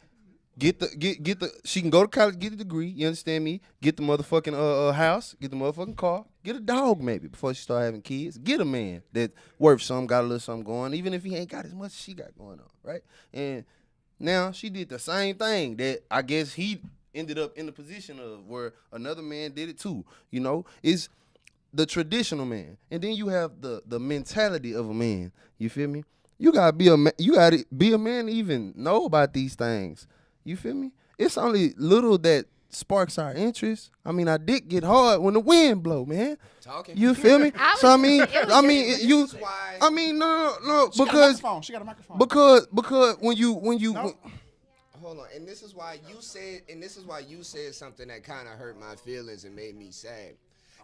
[SPEAKER 8] Get the. She can go to college, get the degree. You understand me? Get the motherfucking house, get the motherfucking car, get a dog maybe before she start having kids. Get a man that worth something, got a little something going, even if he ain't got as much as she got going on, right? And now she did the same thing that I guess he ended up in the position of where another man did it too. Is the traditional man, and then you have the mentality of a man. You feel me? You gotta be a man. You gotta be a man to even know about these things. You feel me? It's only little that sparks our interest. I mean, our dick get hard when the wind blow, man.
[SPEAKER 3] Talking.
[SPEAKER 8] You feel me? So I mean, no, because
[SPEAKER 1] She got a microphone.
[SPEAKER 8] because when you
[SPEAKER 3] Hold on, and this is why you said something that kind of hurt my feelings and made me sad.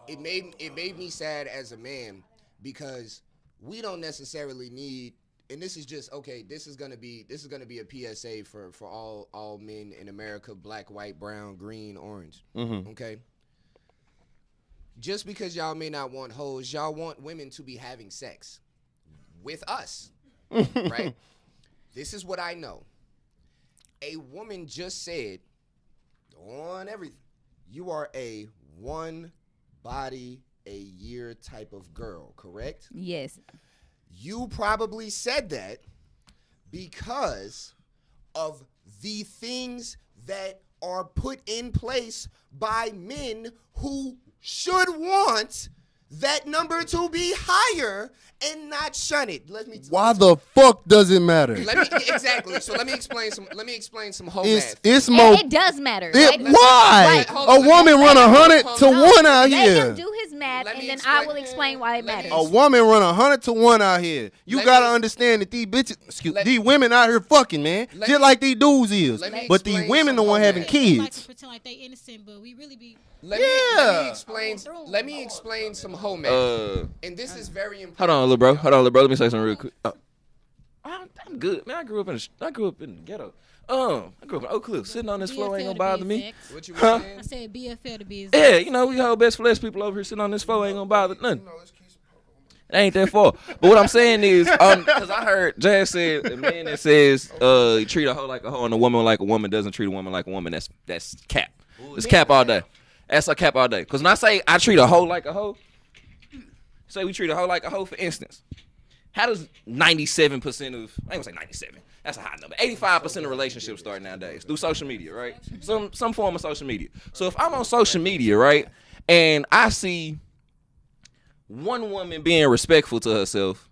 [SPEAKER 3] It made me sad as a man because we don't necessarily need. And this is just okay. This is gonna be a PSA for all men in America: black, white, brown, green, orange.
[SPEAKER 8] Mm-hmm.
[SPEAKER 3] Okay. Just because y'all may not want hoes, y'all want women to be having sex with us, right? This is what I know. A woman just said on everything, you are a one body a year type of girl, correct?
[SPEAKER 2] Yes.
[SPEAKER 3] You probably said that because of the things that are put in place by men who should want that number to be higher and not shun it.
[SPEAKER 8] Why the fuck does it matter?
[SPEAKER 3] Exactly. So let me explain some whole math.
[SPEAKER 8] It's more.
[SPEAKER 2] It does matter.
[SPEAKER 8] Why?
[SPEAKER 2] Right.
[SPEAKER 8] A woman run 100 to 1 out
[SPEAKER 2] Let
[SPEAKER 8] here.
[SPEAKER 2] him do his math, and then I will explain why it matters.
[SPEAKER 8] A woman run 100 to 1 out here. You gotta understand that these bitches, these women out here fucking, man, just like these dudes is. But these women the one having
[SPEAKER 6] Like
[SPEAKER 8] kids.
[SPEAKER 6] to pretend like they innocent, but we really be.
[SPEAKER 3] Let me explain some whole math. And this is very important.
[SPEAKER 5] Hold on, little bro. Let me say something real quick. I'm good, man. I grew up in the ghetto. I grew up in Oak Cliff. Sitting on this floor ain't gonna bother me.
[SPEAKER 3] What you were saying?
[SPEAKER 6] I said BFL to be exact.
[SPEAKER 5] Yeah, we whole best flesh people over here sitting on this floor ain't gonna bother nothing. It ain't that far. But what I'm saying is, because I heard Jazz said a man that says you treat a hoe like a hoe and a woman like a woman doesn't treat a woman like a woman. That's cap. It's cap all day. That's a cap all day. Because when I say I treat a hoe like a hoe, say we treat a hoe like a hoe, for instance, how does 97% of, I ain't gonna say 97, that's a high number, 85% of relationships start nowadays through social media, right? Some form of social media. So if I'm on social media, right, and I see one woman being respectful to herself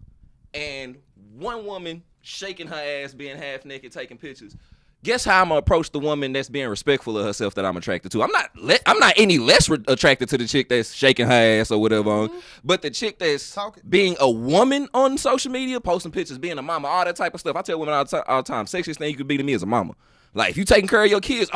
[SPEAKER 5] and one woman shaking her ass, being half naked, taking pictures, guess how I'm gonna approach the woman that's being respectful of herself that I'm attracted to? I'm not any less attracted to the chick that's shaking her ass or whatever, but the chick that's being a woman on social media, posting pictures, being a mama, all that type of stuff. I tell women all the time, sexiest thing you could be to me is a mama. Like if you taking care of your kids,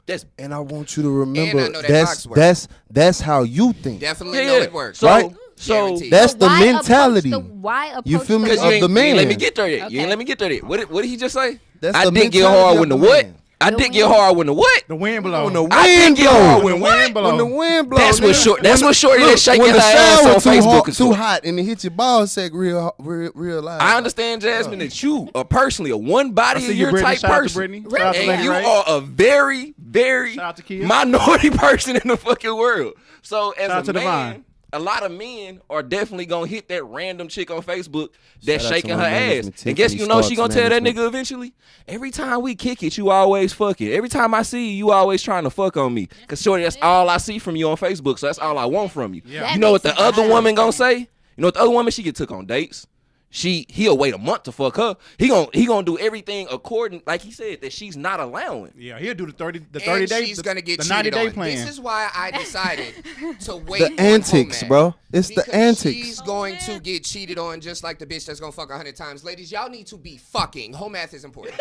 [SPEAKER 5] that's.
[SPEAKER 8] And I want you to remember
[SPEAKER 3] And I know that box works.
[SPEAKER 8] that's how you think.
[SPEAKER 3] Definitely know it works.
[SPEAKER 8] Right?
[SPEAKER 5] So
[SPEAKER 3] Guaranteed.
[SPEAKER 8] That's the mentality.
[SPEAKER 2] Why approach
[SPEAKER 8] You feel me?
[SPEAKER 5] Because
[SPEAKER 8] Of
[SPEAKER 5] you
[SPEAKER 8] the
[SPEAKER 5] ain't
[SPEAKER 8] man.
[SPEAKER 5] let me get there yet. You ain't
[SPEAKER 2] Okay.
[SPEAKER 5] let me get there yet. What did he just say?
[SPEAKER 8] That's
[SPEAKER 5] I
[SPEAKER 8] the
[SPEAKER 5] did get
[SPEAKER 8] mentality
[SPEAKER 5] hard
[SPEAKER 8] of
[SPEAKER 5] when the
[SPEAKER 8] the
[SPEAKER 5] what?
[SPEAKER 8] man.
[SPEAKER 5] I did get hard when the what?
[SPEAKER 1] The wind blow.
[SPEAKER 8] When the
[SPEAKER 5] I did
[SPEAKER 8] wind
[SPEAKER 5] get hard
[SPEAKER 8] blow.
[SPEAKER 5] when what?
[SPEAKER 8] When the wind blows.
[SPEAKER 5] That's what short. That's what shorty that's shaking
[SPEAKER 8] when
[SPEAKER 5] her
[SPEAKER 8] the
[SPEAKER 5] ass
[SPEAKER 8] shower
[SPEAKER 5] on Facebook is
[SPEAKER 8] too
[SPEAKER 5] for.
[SPEAKER 8] hot and it hit your ball sack real live.
[SPEAKER 5] I understand, Jasmine, that you are personally a one
[SPEAKER 1] I
[SPEAKER 5] body
[SPEAKER 1] see
[SPEAKER 5] of
[SPEAKER 1] you,
[SPEAKER 5] your
[SPEAKER 1] Brittany.
[SPEAKER 5] type
[SPEAKER 1] Shout out to
[SPEAKER 5] person.
[SPEAKER 1] Brittany. Shout out to
[SPEAKER 5] And
[SPEAKER 1] Lady
[SPEAKER 5] you
[SPEAKER 1] Ray.
[SPEAKER 5] are a very, very
[SPEAKER 1] Shout out to Kia.
[SPEAKER 5] minority person in the fucking world. So
[SPEAKER 1] Shout out
[SPEAKER 5] as a
[SPEAKER 1] to
[SPEAKER 5] man,
[SPEAKER 1] Divine.
[SPEAKER 5] a lot of men are definitely gonna hit that random chick on Facebook that's
[SPEAKER 8] Shout out to
[SPEAKER 5] shaking her
[SPEAKER 8] my
[SPEAKER 5] ass.
[SPEAKER 8] management,
[SPEAKER 5] And guess
[SPEAKER 8] Tiffany
[SPEAKER 5] she
[SPEAKER 8] Starks
[SPEAKER 5] gonna tell that
[SPEAKER 8] management.
[SPEAKER 5] nigga eventually? Every time we kick it, you always fuck it. Every time I see you always trying to fuck on me. Cause shorty, that's all I see from you on Facebook. So that's all I want from you.
[SPEAKER 1] Yeah.
[SPEAKER 5] You know what the
[SPEAKER 2] That makes
[SPEAKER 5] other
[SPEAKER 2] sense.
[SPEAKER 5] woman gonna say? You know what the other woman, she get took on dates. he'll wait a month to fuck her. He gonna do everything according, like he said, that she's not allowing.
[SPEAKER 4] Yeah, he'll do the 30
[SPEAKER 3] and
[SPEAKER 4] day.
[SPEAKER 3] she's gonna get
[SPEAKER 4] the
[SPEAKER 3] cheated
[SPEAKER 4] 90-day
[SPEAKER 3] on.
[SPEAKER 4] plan.
[SPEAKER 3] This is why I decided to wait.
[SPEAKER 8] The
[SPEAKER 3] on
[SPEAKER 8] antics,
[SPEAKER 3] Homad,
[SPEAKER 8] bro. It's the
[SPEAKER 3] because
[SPEAKER 8] antics.
[SPEAKER 3] She's going to get cheated on just like the bitch that's gonna fuck 100 times. Ladies, y'all need to be fucking. Home math is important.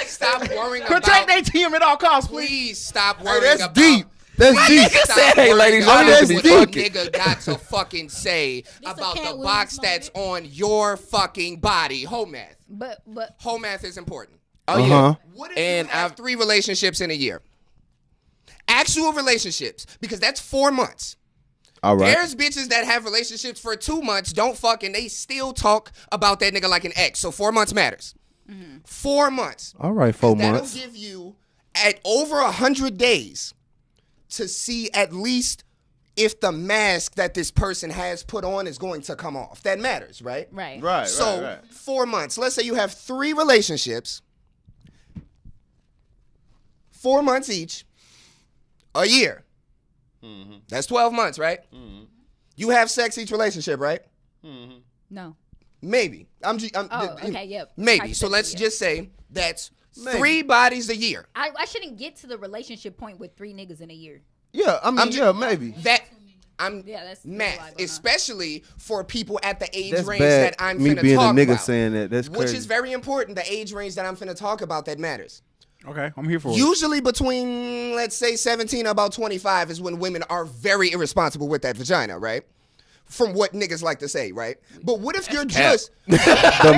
[SPEAKER 3] Stop worrying
[SPEAKER 4] Protect
[SPEAKER 3] about.
[SPEAKER 4] their team at all costs, please.
[SPEAKER 3] Please stop
[SPEAKER 8] Hey,
[SPEAKER 3] worrying
[SPEAKER 8] that's
[SPEAKER 3] about.
[SPEAKER 8] deep. That's deep.
[SPEAKER 3] Stop
[SPEAKER 5] said, hey,
[SPEAKER 3] worrying
[SPEAKER 5] ladies,
[SPEAKER 3] about
[SPEAKER 8] y'all need to
[SPEAKER 3] what
[SPEAKER 8] be
[SPEAKER 3] a
[SPEAKER 8] fucking.
[SPEAKER 3] nigga got to fucking say about the
[SPEAKER 6] Cat
[SPEAKER 3] box
[SPEAKER 6] Williams
[SPEAKER 3] that's
[SPEAKER 6] moment.
[SPEAKER 3] on your fucking body. Home math.
[SPEAKER 2] But
[SPEAKER 3] Home math is important.
[SPEAKER 5] Oh
[SPEAKER 8] Uh-huh.
[SPEAKER 5] yeah.
[SPEAKER 3] What if
[SPEAKER 5] And
[SPEAKER 3] you have
[SPEAKER 5] I've
[SPEAKER 3] 3 relationships in a year? Actual relationships, because that's 4 months.
[SPEAKER 8] All right.
[SPEAKER 3] There's bitches that have relationships for 2 months, don't fuck, and they still talk about that nigga like an ex. So 4 months matters. 4 months.
[SPEAKER 8] All right, 4
[SPEAKER 3] That'll
[SPEAKER 8] months.
[SPEAKER 3] give you at over 100 days to see at least if the mask that this person has put on is going to come off. That matters, right?
[SPEAKER 2] right.
[SPEAKER 8] Right,
[SPEAKER 3] So 4 months. Let's say you have 3 relationships, 4 months each, a year. That's 12 months, right? You have sex each relationship, right?
[SPEAKER 2] No.
[SPEAKER 3] Maybe.
[SPEAKER 2] Oh, okay, yep.
[SPEAKER 3] Maybe. So let's just say that's 3 bodies a year.
[SPEAKER 2] I shouldn't get to the relationship point with 3 niggas in a year.
[SPEAKER 8] Yeah, I mean, yeah, maybe.
[SPEAKER 3] That I'm
[SPEAKER 2] Yeah, that's
[SPEAKER 3] math,
[SPEAKER 2] reliable, huh?
[SPEAKER 3] especially for people at the age
[SPEAKER 8] That's
[SPEAKER 3] range
[SPEAKER 8] bad.
[SPEAKER 3] that I'm
[SPEAKER 8] Me
[SPEAKER 3] finna
[SPEAKER 8] being a
[SPEAKER 3] talk
[SPEAKER 8] nigga
[SPEAKER 3] about.
[SPEAKER 8] saying that. That's
[SPEAKER 3] Which
[SPEAKER 8] crazy.
[SPEAKER 3] is very important. The age range that I'm finna talk about that matters.
[SPEAKER 4] Okay, I'm here for it.
[SPEAKER 3] Usually between, let's say, 17 and about 25 is when women are very irresponsible with that vagina, right? From what niggas like to say, right? But what if you're just
[SPEAKER 8] the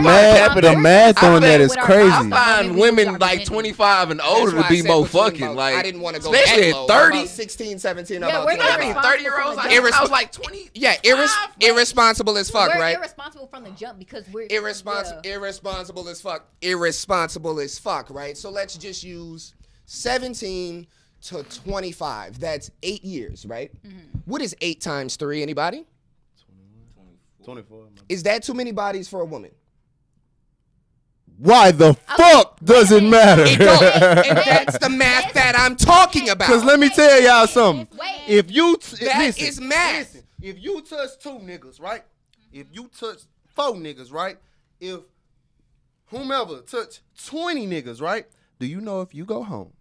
[SPEAKER 8] math on that is
[SPEAKER 2] with our
[SPEAKER 8] crazy.
[SPEAKER 2] mouth.
[SPEAKER 5] I find women
[SPEAKER 2] Women
[SPEAKER 5] like
[SPEAKER 2] are
[SPEAKER 5] 25 and
[SPEAKER 3] That's
[SPEAKER 5] older
[SPEAKER 3] why
[SPEAKER 5] to
[SPEAKER 3] I
[SPEAKER 5] be
[SPEAKER 3] said
[SPEAKER 5] more
[SPEAKER 3] between
[SPEAKER 5] fucking
[SPEAKER 3] about-
[SPEAKER 5] like.
[SPEAKER 3] I didn't want to go
[SPEAKER 5] especially
[SPEAKER 3] that
[SPEAKER 5] at
[SPEAKER 3] low.
[SPEAKER 5] 30.
[SPEAKER 3] About 16, 17,
[SPEAKER 2] Yeah,
[SPEAKER 3] about
[SPEAKER 2] we're not
[SPEAKER 3] 25.
[SPEAKER 5] 30-year-olds.
[SPEAKER 2] Irresponsible
[SPEAKER 5] I
[SPEAKER 2] from the
[SPEAKER 5] was like 20.
[SPEAKER 3] Yeah, irresponsible as fuck,
[SPEAKER 2] We're
[SPEAKER 3] right?
[SPEAKER 2] irresponsible from the jump because we're
[SPEAKER 3] Irresponsible as fuck. Irresponsible as fuck, right? So let's just use 17 to 25. That's 8 years, right? What is 8 times 3, anybody?
[SPEAKER 8] 24.
[SPEAKER 3] Is that too many bodies for a woman?
[SPEAKER 8] Why the fuck does it matter?
[SPEAKER 3] It don't. And that's the math that I'm talking about.
[SPEAKER 8] Because let me tell y'all something.
[SPEAKER 2] Wait.
[SPEAKER 8] If you
[SPEAKER 3] That
[SPEAKER 8] listen,
[SPEAKER 3] is math.
[SPEAKER 8] listen, if you touch 2 niggas, right? If you touch 4 niggas, right? If whomever touch 20 niggas, right? Do you know if you go home,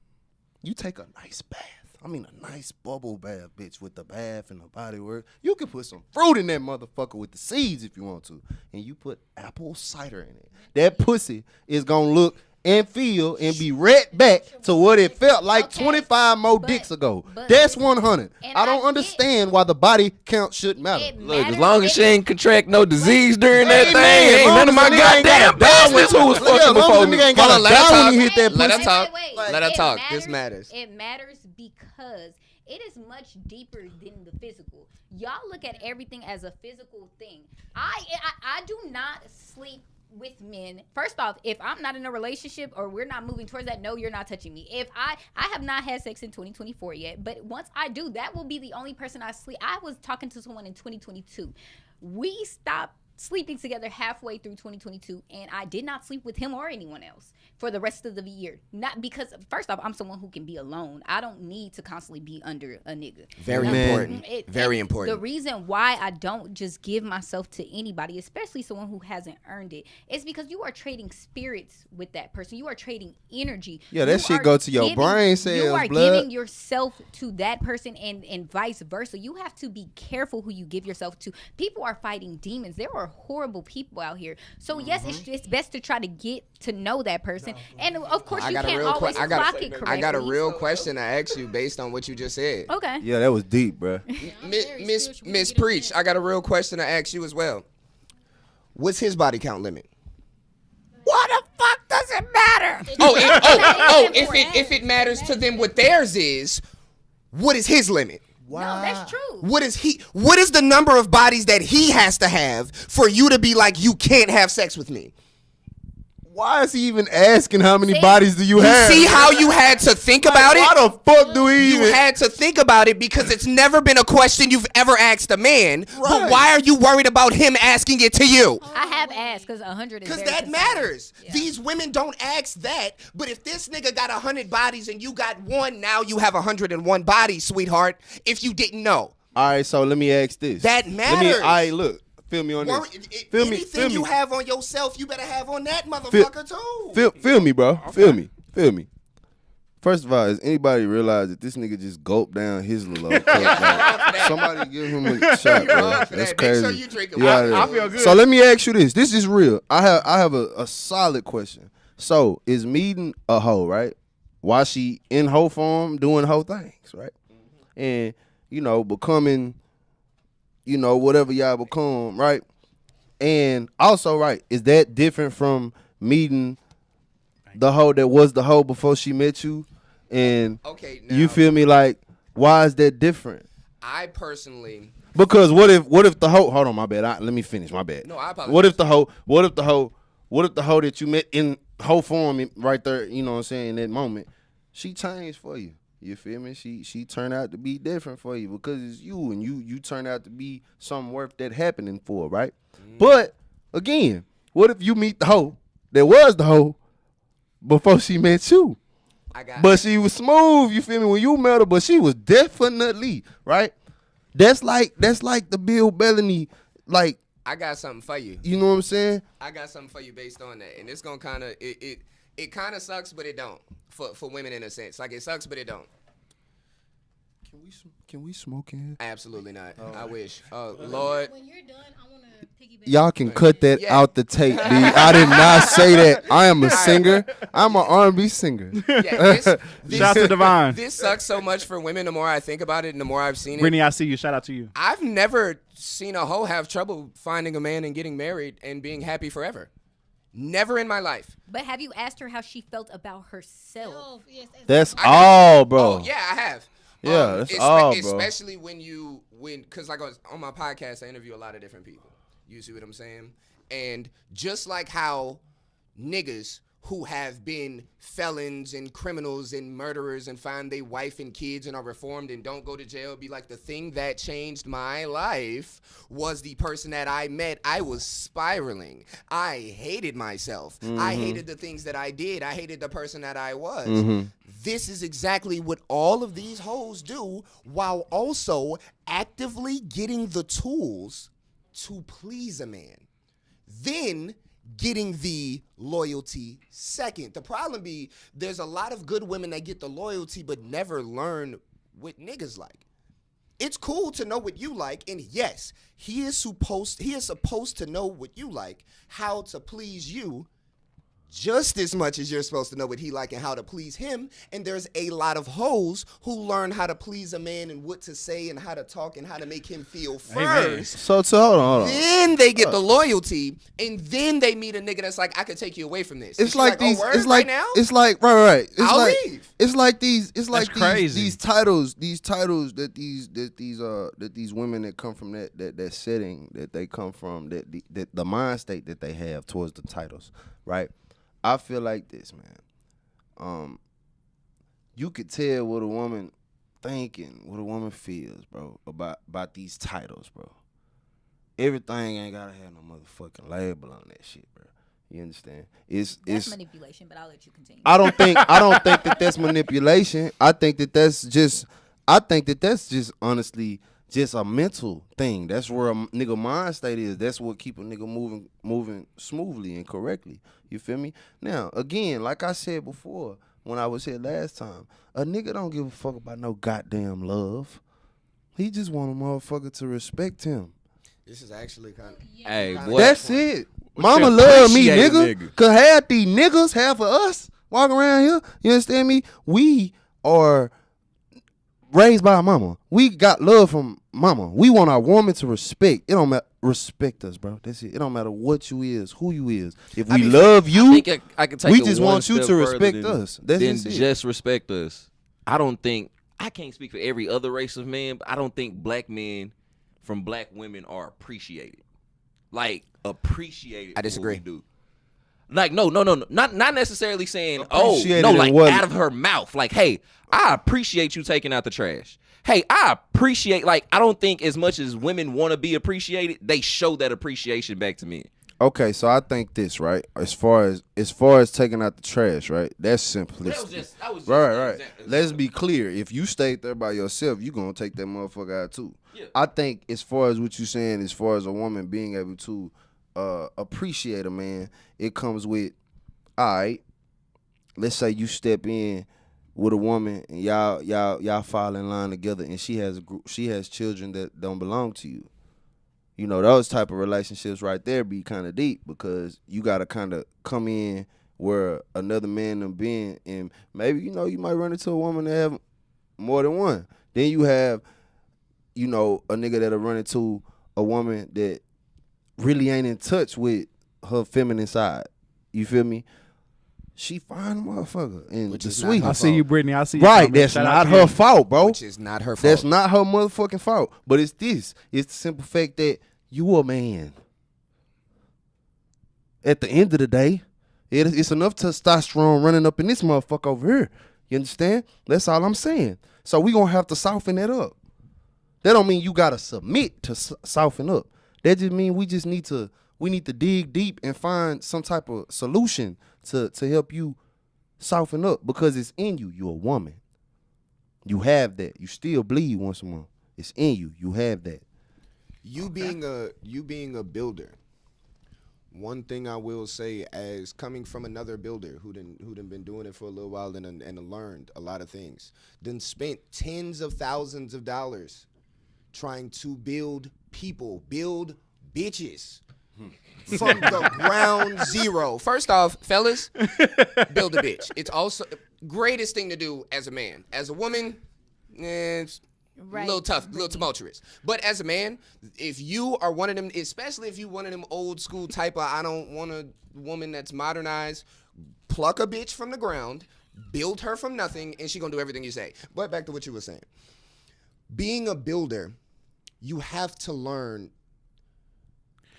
[SPEAKER 8] you take a nice bath? I mean a nice bubble bath, bitch, with the bath and the body work. You can put some fruit in that motherfucker with the seeds if you want to. And you put apple cider in it. That pussy is gonna look and feel and be right back to what it felt like
[SPEAKER 2] Okay,
[SPEAKER 8] 25 more
[SPEAKER 2] but-
[SPEAKER 8] dicks ago.
[SPEAKER 2] but-
[SPEAKER 8] That's 100.
[SPEAKER 2] And
[SPEAKER 8] I don't
[SPEAKER 2] I get-
[SPEAKER 8] understand why the body count shouldn't matter.
[SPEAKER 2] It
[SPEAKER 5] Look, as
[SPEAKER 2] matters.
[SPEAKER 5] long as she ain't contract no disease during that
[SPEAKER 8] Hey,
[SPEAKER 5] thing,
[SPEAKER 8] man,
[SPEAKER 5] ain't
[SPEAKER 8] as long
[SPEAKER 5] none of
[SPEAKER 8] as
[SPEAKER 5] my
[SPEAKER 8] the nigga ain't
[SPEAKER 5] goddamn
[SPEAKER 8] gotta die
[SPEAKER 5] business
[SPEAKER 8] with-
[SPEAKER 5] who was
[SPEAKER 8] Look, as
[SPEAKER 5] fucking
[SPEAKER 8] long as
[SPEAKER 5] before
[SPEAKER 8] the nigga
[SPEAKER 5] me.
[SPEAKER 8] ain't gotta
[SPEAKER 3] Hold on, let her
[SPEAKER 8] die when
[SPEAKER 3] talk.
[SPEAKER 8] he hit that
[SPEAKER 3] Let her
[SPEAKER 8] pussy.
[SPEAKER 3] talk.
[SPEAKER 2] Wait.
[SPEAKER 3] Let her
[SPEAKER 2] It
[SPEAKER 3] talk. This matters.
[SPEAKER 2] It matters because it is much deeper than the physical. Y'all look at everything as a physical thing. I do not sleep with men. First off, if I'm not in a relationship or we're not moving towards that, no, you're not touching me. If I have not had sex in 2024 yet, but once I do, that will be the only person I sleep. I was talking to someone in 2022. We stopped sleeping together halfway through 2022, and I did not sleep with him or anyone else for the rest of the year. Not because, first off, I'm someone who can be alone. I don't need to constantly be under a nigga.
[SPEAKER 3] Very
[SPEAKER 8] Man.
[SPEAKER 3] important. Very
[SPEAKER 2] and
[SPEAKER 3] important.
[SPEAKER 2] The reason why I don't just give myself to anybody, especially someone who hasn't earned it, is because you are trading spirits with that person. You are trading energy.
[SPEAKER 8] Yeah, that
[SPEAKER 2] You
[SPEAKER 8] shit
[SPEAKER 2] are
[SPEAKER 8] go to your
[SPEAKER 2] giving-
[SPEAKER 8] brain
[SPEAKER 2] You
[SPEAKER 8] cells,
[SPEAKER 2] are
[SPEAKER 8] blood.
[SPEAKER 2] giving yourself to that person and vice versa. You have to be careful who you give yourself to. People are fighting demons. There are horrible people out here. So yes, it's best to try to get to know that person. And of course,
[SPEAKER 3] I
[SPEAKER 2] you
[SPEAKER 3] got a
[SPEAKER 2] can't
[SPEAKER 3] real
[SPEAKER 2] always
[SPEAKER 3] I
[SPEAKER 2] clock
[SPEAKER 3] got
[SPEAKER 2] it correctly.
[SPEAKER 3] I got a real question to ask you based on what you just said.
[SPEAKER 2] Okay.
[SPEAKER 8] Yeah, that was deep, bruh.
[SPEAKER 3] Miss Preach, I got a real question to ask you as well. What's his body count limit? What the fuck does it matter? If it matters to them what theirs is, what is his limit?
[SPEAKER 2] No, that's true.
[SPEAKER 3] What is the number of bodies that he has to have for you to be like, you can't have sex with me?
[SPEAKER 8] Why is he even asking how many
[SPEAKER 2] See?
[SPEAKER 8] bodies do you
[SPEAKER 3] You
[SPEAKER 8] have?
[SPEAKER 3] see how you had to think about it?
[SPEAKER 8] Why the fuck do we
[SPEAKER 3] You
[SPEAKER 8] even?
[SPEAKER 3] had to think about it because it's never been a question you've ever asked a man. But
[SPEAKER 8] Right.
[SPEAKER 3] why are you worried about him asking it to you?
[SPEAKER 2] I have asked because 100 is
[SPEAKER 3] Because
[SPEAKER 2] very
[SPEAKER 3] that
[SPEAKER 2] concerning.
[SPEAKER 3] matters.
[SPEAKER 2] Yeah.
[SPEAKER 3] These women don't ask that. But if this nigga got 100 bodies and you got one, now you have 101 bodies, sweetheart, if you didn't know.
[SPEAKER 8] All right, so let me ask this.
[SPEAKER 3] That matters.
[SPEAKER 8] All right, look. Feel me on this.
[SPEAKER 3] Feel
[SPEAKER 8] me.
[SPEAKER 3] Anything
[SPEAKER 8] Feel
[SPEAKER 3] you
[SPEAKER 8] me.
[SPEAKER 3] have on yourself, you better have on that motherfucker too.
[SPEAKER 8] Feel me, bro. Feel me. First of all, has anybody realized that this nigga just gulped down his little old cup? Like, somebody give him a shot, bro. That's
[SPEAKER 3] Make
[SPEAKER 8] crazy.
[SPEAKER 3] sure you drink it.
[SPEAKER 8] Yeah,
[SPEAKER 4] I feel good.
[SPEAKER 8] So let me ask you this. This is real. I have a solid question. So is meeting a hoe, right? While she in hoe form doing hoe things, right? And, becoming, whatever y'all become, right? And also, right, is that different from meeting the hoe that was the hoe before she met you? And
[SPEAKER 3] Okay, now,
[SPEAKER 8] you feel me? Like, why is that different?
[SPEAKER 3] I personally,
[SPEAKER 8] Because what if the hoe? Hold on, my bad. Let me finish. My bad.
[SPEAKER 3] No, I apologize.
[SPEAKER 8] What if the hoe that you met in hoe form right there? You know what I'm saying? In that moment, she changed for you. You feel me? She turned out to be different for you because it's you, and you turned out to be something worth that happening for, right? But again, what if you meet the hoe that was the hoe before she met you? But she was smooth, you feel me, when you met her, but she was definitely, right? That's like the Bill Bellamy, like,
[SPEAKER 3] I got something for you.
[SPEAKER 8] you know what I'm saying?
[SPEAKER 3] I got something for you based on that, and it's gonna kind of it kind of sucks, but it don't for women in a sense. Like it sucks, but it don't.
[SPEAKER 8] Can we smoke in here?
[SPEAKER 3] Absolutely not. I wish. Lord.
[SPEAKER 6] When you're done, I want to piggyback.
[SPEAKER 8] Y'all can cut that
[SPEAKER 3] Yeah.
[SPEAKER 8] out the tape, B. I did not say that. I am a singer. I'm an R&B singer.
[SPEAKER 3] Yeah,
[SPEAKER 4] Shout out to Divine.
[SPEAKER 3] This sucks so much for women. The more I think about it, and the more I've seen it.
[SPEAKER 4] Brittany, I see you. Shout out to you.
[SPEAKER 3] I've never seen a hoe have trouble finding a man and getting married and being happy forever. Never in my life.
[SPEAKER 2] But have you asked her how she felt about herself?
[SPEAKER 6] Oh, yes, exactly.
[SPEAKER 8] That's all, bro.
[SPEAKER 3] Oh yeah, I have.
[SPEAKER 8] Yeah, that's all, bro.
[SPEAKER 3] Especially because like on my podcast, I interview a lot of different people. You see what I'm saying? And just like how niggas who have been felons and criminals and murderers and find their wife and kids and are reformed and don't go to jail, be like, the thing that changed my life was the person that I met. I was spiraling. I hated myself. I hated the things that I did. I hated the person that I was. This is exactly what all of these hoes do, while also actively getting the tools to please a man. Then getting the loyalty second. The problem be there's a lot of good women that get the loyalty but never learn what niggas like. It's cool to know what you like, and yes, he is supposed to know what you like, how to please you, just as much as you're supposed to know what he like and how to please him. And there's a lot of hoes who learn how to please a man and what to say and how to talk and how to make him feel first.
[SPEAKER 8] So hold on.
[SPEAKER 3] Then they get the loyalty, and then they meet a nigga that's like, I could take you away from this.
[SPEAKER 8] It's
[SPEAKER 3] And
[SPEAKER 8] like
[SPEAKER 3] she's
[SPEAKER 8] these.
[SPEAKER 3] oh, word,
[SPEAKER 8] It's like
[SPEAKER 3] right now.
[SPEAKER 8] It's like right. It's
[SPEAKER 3] I'll
[SPEAKER 8] like
[SPEAKER 3] leave.
[SPEAKER 8] it's like these. It's like
[SPEAKER 4] That's crazy.
[SPEAKER 8] these titles. These titles that these women that come from that setting that they come from, that the mind state that they have towards the titles, right? I feel like this, man. You could tell what a woman thinking, what a woman feels, bro, about these titles, bro. Everything ain't gotta have no motherfucking label on that shit, bro. You understand?
[SPEAKER 2] That's
[SPEAKER 8] It's
[SPEAKER 2] manipulation, but I'll let you continue.
[SPEAKER 8] I don't think that that's manipulation. I think that that's just honestly just a mental thing. That's where a nigga mind state is. That's what keep a nigga moving smoothly and correctly. You feel me? Now, again, like I said before when I was here last time, a nigga don't give a fuck about no goddamn love. He just want a motherfucker to respect him.
[SPEAKER 3] This is actually kind of.
[SPEAKER 5] Hey,
[SPEAKER 3] Kinda
[SPEAKER 5] boy.
[SPEAKER 8] That's it. Mama love me,
[SPEAKER 5] appreciate a
[SPEAKER 8] nigga.
[SPEAKER 5] nigga.
[SPEAKER 8] Cause half these niggas, half of us walking around here, you understand me? We are raised by a mama. We got love from mama. We want our woman to respect. It don't matter. Respect us, bro. That's it. It don't matter what you is, who you is. If we love you,
[SPEAKER 5] I think I can take
[SPEAKER 8] we
[SPEAKER 5] it
[SPEAKER 8] just
[SPEAKER 5] one
[SPEAKER 8] want you
[SPEAKER 5] step
[SPEAKER 8] to
[SPEAKER 5] further
[SPEAKER 8] respect
[SPEAKER 5] than-
[SPEAKER 8] us. That's
[SPEAKER 5] than
[SPEAKER 8] just it.
[SPEAKER 5] just respect us. I don't think I can't speak for every other race of men, but I don't think black men from black women are appreciated. Like appreciated.
[SPEAKER 3] I
[SPEAKER 5] for
[SPEAKER 3] disagree.
[SPEAKER 5] What we do. Like no, not necessarily saying
[SPEAKER 8] Appreciated
[SPEAKER 5] like
[SPEAKER 8] in what?
[SPEAKER 5] out of her mouth. Like, hey, I appreciate you taking out the trash. Hey, I appreciate, like, I don't think as much as women want to be appreciated, they show that appreciation back to men.
[SPEAKER 8] Okay, so I think this, right? As far as taking out the trash, right? That's simplistic.
[SPEAKER 5] That was just
[SPEAKER 8] Right,
[SPEAKER 5] an
[SPEAKER 8] right.
[SPEAKER 5] example.
[SPEAKER 8] Let's be clear. If you stayed there by yourself, you gonna take that motherfucker out too.
[SPEAKER 5] Yeah.
[SPEAKER 8] I think as far as what you're saying, as far as a woman being able to appreciate a man, it comes with, all right, let's say you step in with a woman and y'all fall in line together, and she has children that don't belong to you. You know, those type of relationships right there be kind of deep because you got to kind of come in where another man done been, and maybe, you know, you might run into a woman that have more than one. Then you have, you know, a nigga that'll run into a woman that really ain't in touch with her feminine side. You feel me? She fine motherfucker and
[SPEAKER 3] Which
[SPEAKER 8] the
[SPEAKER 3] is not
[SPEAKER 8] sweet.
[SPEAKER 3] her
[SPEAKER 4] I see you, Brittany. I see you.
[SPEAKER 8] Right,
[SPEAKER 4] Tommy.
[SPEAKER 8] that's
[SPEAKER 4] Shout out
[SPEAKER 8] not
[SPEAKER 4] to
[SPEAKER 8] her
[SPEAKER 4] you.
[SPEAKER 8] fault, bro.
[SPEAKER 3] Which is not her fault.
[SPEAKER 8] That's not her motherfucking fault. But it's this. It's the simple fact that you a man. At the end of the day, it's enough testosterone running up in this motherfucker over here. You understand? That's all I'm saying. So we gonna have to soften that up. That don't mean you gotta submit to soften up. That just mean we need to dig deep and find some type of solution to help you soften up because it's in you. You're a woman. You have that. You still bleed once a month. It's in you. You have that.
[SPEAKER 3] You being a builder. One thing I will say, as coming from another builder who done been doing it for a little while and learned a lot of things, then spent tens of thousands of dollars trying to build people, build bitches from the ground zero.
[SPEAKER 9] First off, fellas, build a bitch. It's also greatest thing to do as a man. As a woman, it's a little tough, a little tumultuous. But as a man, if you are one of them, especially if you one of them old school type of, I don't want a woman that's modernized, pluck a bitch from the ground, build her from nothing, and she gonna do everything you say.
[SPEAKER 3] But back to what you were saying. Being a builder, you have to learn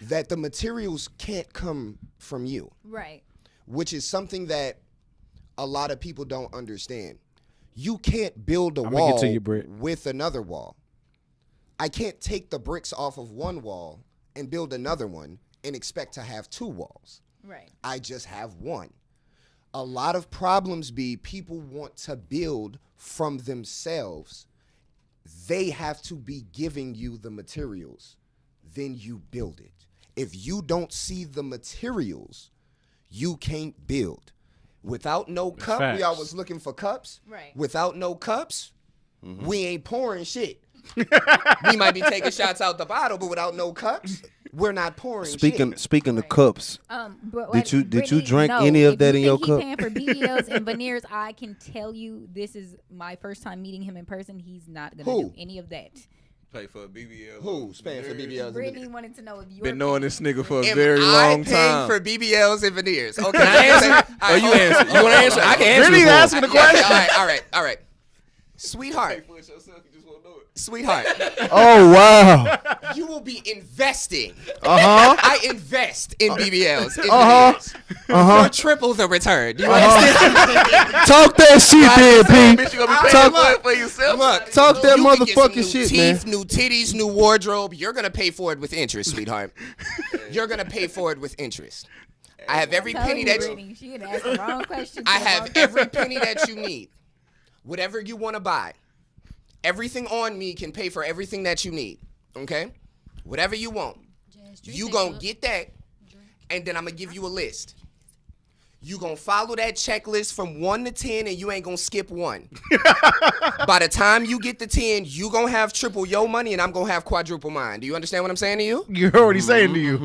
[SPEAKER 3] that the materials can't come from you,
[SPEAKER 2] Right.
[SPEAKER 3] which is something that a lot of people don't understand. You can't build a
[SPEAKER 4] I'ma get
[SPEAKER 3] wall
[SPEAKER 4] to you, Britt.
[SPEAKER 3] with another wall. I can't take the bricks off of one wall and build another one and expect to have two walls.
[SPEAKER 2] Right.
[SPEAKER 3] I just have one. A lot of problems be people want to build from themselves. They have to be giving you the materials. Then you build it. If you don't see the materials, you can't build. Without no cup,
[SPEAKER 4] Facts.
[SPEAKER 3] we always looking for cups.
[SPEAKER 2] Right.
[SPEAKER 3] Without no cups, we ain't pouring shit.
[SPEAKER 9] We might be taking shots out the bottle, but without no cups,
[SPEAKER 3] We're not pouring
[SPEAKER 8] Speaking
[SPEAKER 3] shit.
[SPEAKER 8] of cups,
[SPEAKER 2] But
[SPEAKER 8] Did you
[SPEAKER 2] Brittany,
[SPEAKER 8] drink
[SPEAKER 2] no,
[SPEAKER 8] any of
[SPEAKER 2] if
[SPEAKER 8] that
[SPEAKER 2] you
[SPEAKER 8] in your
[SPEAKER 2] think
[SPEAKER 8] cup?
[SPEAKER 2] He paying for BBLs and veneers. I can tell you, this is my first time meeting him in person. He's not gonna
[SPEAKER 3] Who?
[SPEAKER 2] do any of that.
[SPEAKER 5] Pay for a BBL.
[SPEAKER 3] Who's paying for BBLs?
[SPEAKER 2] Brittany wanted to know if you
[SPEAKER 5] Been knowing this nigga for a
[SPEAKER 9] Am
[SPEAKER 5] very
[SPEAKER 9] I
[SPEAKER 5] long
[SPEAKER 9] paying
[SPEAKER 5] time.
[SPEAKER 9] for BBLs and veneers? Okay.
[SPEAKER 5] Can I answer? Or you answer? You want to answer? I can answer.
[SPEAKER 4] Brittany's
[SPEAKER 5] it for you.
[SPEAKER 4] asking the question.
[SPEAKER 9] All right. Sweetheart. Sweetheart,
[SPEAKER 8] oh wow,
[SPEAKER 9] you will be investing.
[SPEAKER 8] uh huh,
[SPEAKER 9] I invest in BBLs. And
[SPEAKER 8] uh-huh,
[SPEAKER 9] veneers for triple the return. Do you understand?
[SPEAKER 8] talk that shit, then, P.
[SPEAKER 5] Bitch, you gonna be
[SPEAKER 8] Talk-
[SPEAKER 5] paying for it for yourself?
[SPEAKER 9] Look,
[SPEAKER 8] Talk that
[SPEAKER 9] you can get some
[SPEAKER 8] motherfucking
[SPEAKER 9] new
[SPEAKER 8] shit,
[SPEAKER 9] teeth,
[SPEAKER 8] man.
[SPEAKER 9] New titties, new wardrobe. You're gonna pay for it with interest, sweetheart. You're gonna pay for it with interest. I have every
[SPEAKER 2] Tell
[SPEAKER 9] penny
[SPEAKER 2] you,
[SPEAKER 9] that
[SPEAKER 2] Brittany, she had asked the wrong question.
[SPEAKER 9] I have every penny that you need. Whatever you want to buy. Everything on me can pay for everything that you need. Okay? Whatever you want. You gonna get that, and then I'm gonna give you a list. You gonna follow that checklist from 1 to 10, and you ain't gonna skip one. By the time you get to 10, you gonna have triple your money, and I'm gonna have quadruple mine. Do you understand what I'm saying to you?
[SPEAKER 4] You heard what he's saying to you. You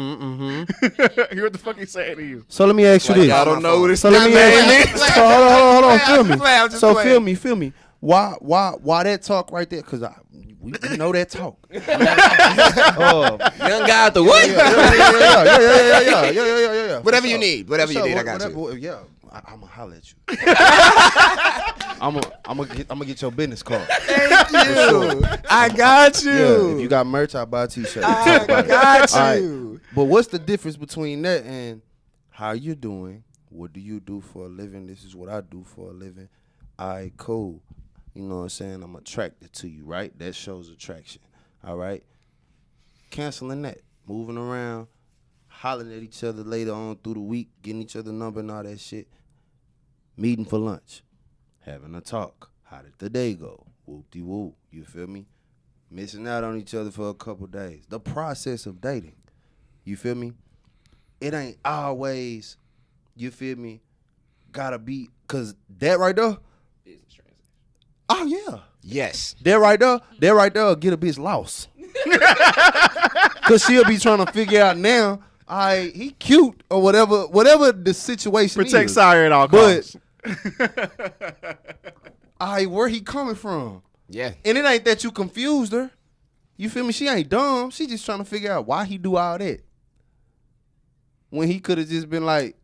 [SPEAKER 4] heard what the fuck he's saying to you.
[SPEAKER 8] So let me ask you this.
[SPEAKER 5] I don't know who this
[SPEAKER 8] So let me ask you. So hold on, feel me.
[SPEAKER 9] I'm just
[SPEAKER 8] So
[SPEAKER 9] playing.
[SPEAKER 8] feel me. Why that talk right there? Cause we know that talk.
[SPEAKER 5] Young guy at the what?
[SPEAKER 8] Yeah.
[SPEAKER 9] Whatever you need. Whatever you need, I got you.
[SPEAKER 8] Yeah, I'm gonna holler at you. I'm gonna get your business card.
[SPEAKER 9] Thank you. I got
[SPEAKER 8] Yeah, if you got merch, I'll buy a t-shirt.
[SPEAKER 9] I got
[SPEAKER 8] All right.
[SPEAKER 9] you.
[SPEAKER 8] But what's the difference between that and how you doing? What do you do for a living? This is what I do for a living. All right, cool. You know what I'm saying? I'm attracted to you, right? That shows attraction. All right? Canceling that. Moving around. hollering at each other later on through the week, getting each other number and all that shit. Meeting for lunch, having a talk. How did the day go? Whoop-de-whoop. You feel me? Missing out on each other for a couple days. The process of dating. You feel me? It ain't always, you feel me, gotta be, because that right there, oh yeah.
[SPEAKER 9] Yes.
[SPEAKER 8] That right there will get a bitch lost. Because she'll be trying to figure out now, all right, he cute or whatever the situation
[SPEAKER 4] Protect
[SPEAKER 8] is.
[SPEAKER 4] Sire at all costs.
[SPEAKER 8] All right, where he coming from?
[SPEAKER 9] Yeah.
[SPEAKER 8] And it ain't that you confused her. You feel me? She ain't dumb. She just trying to figure out why he do all that. When he could have just been like,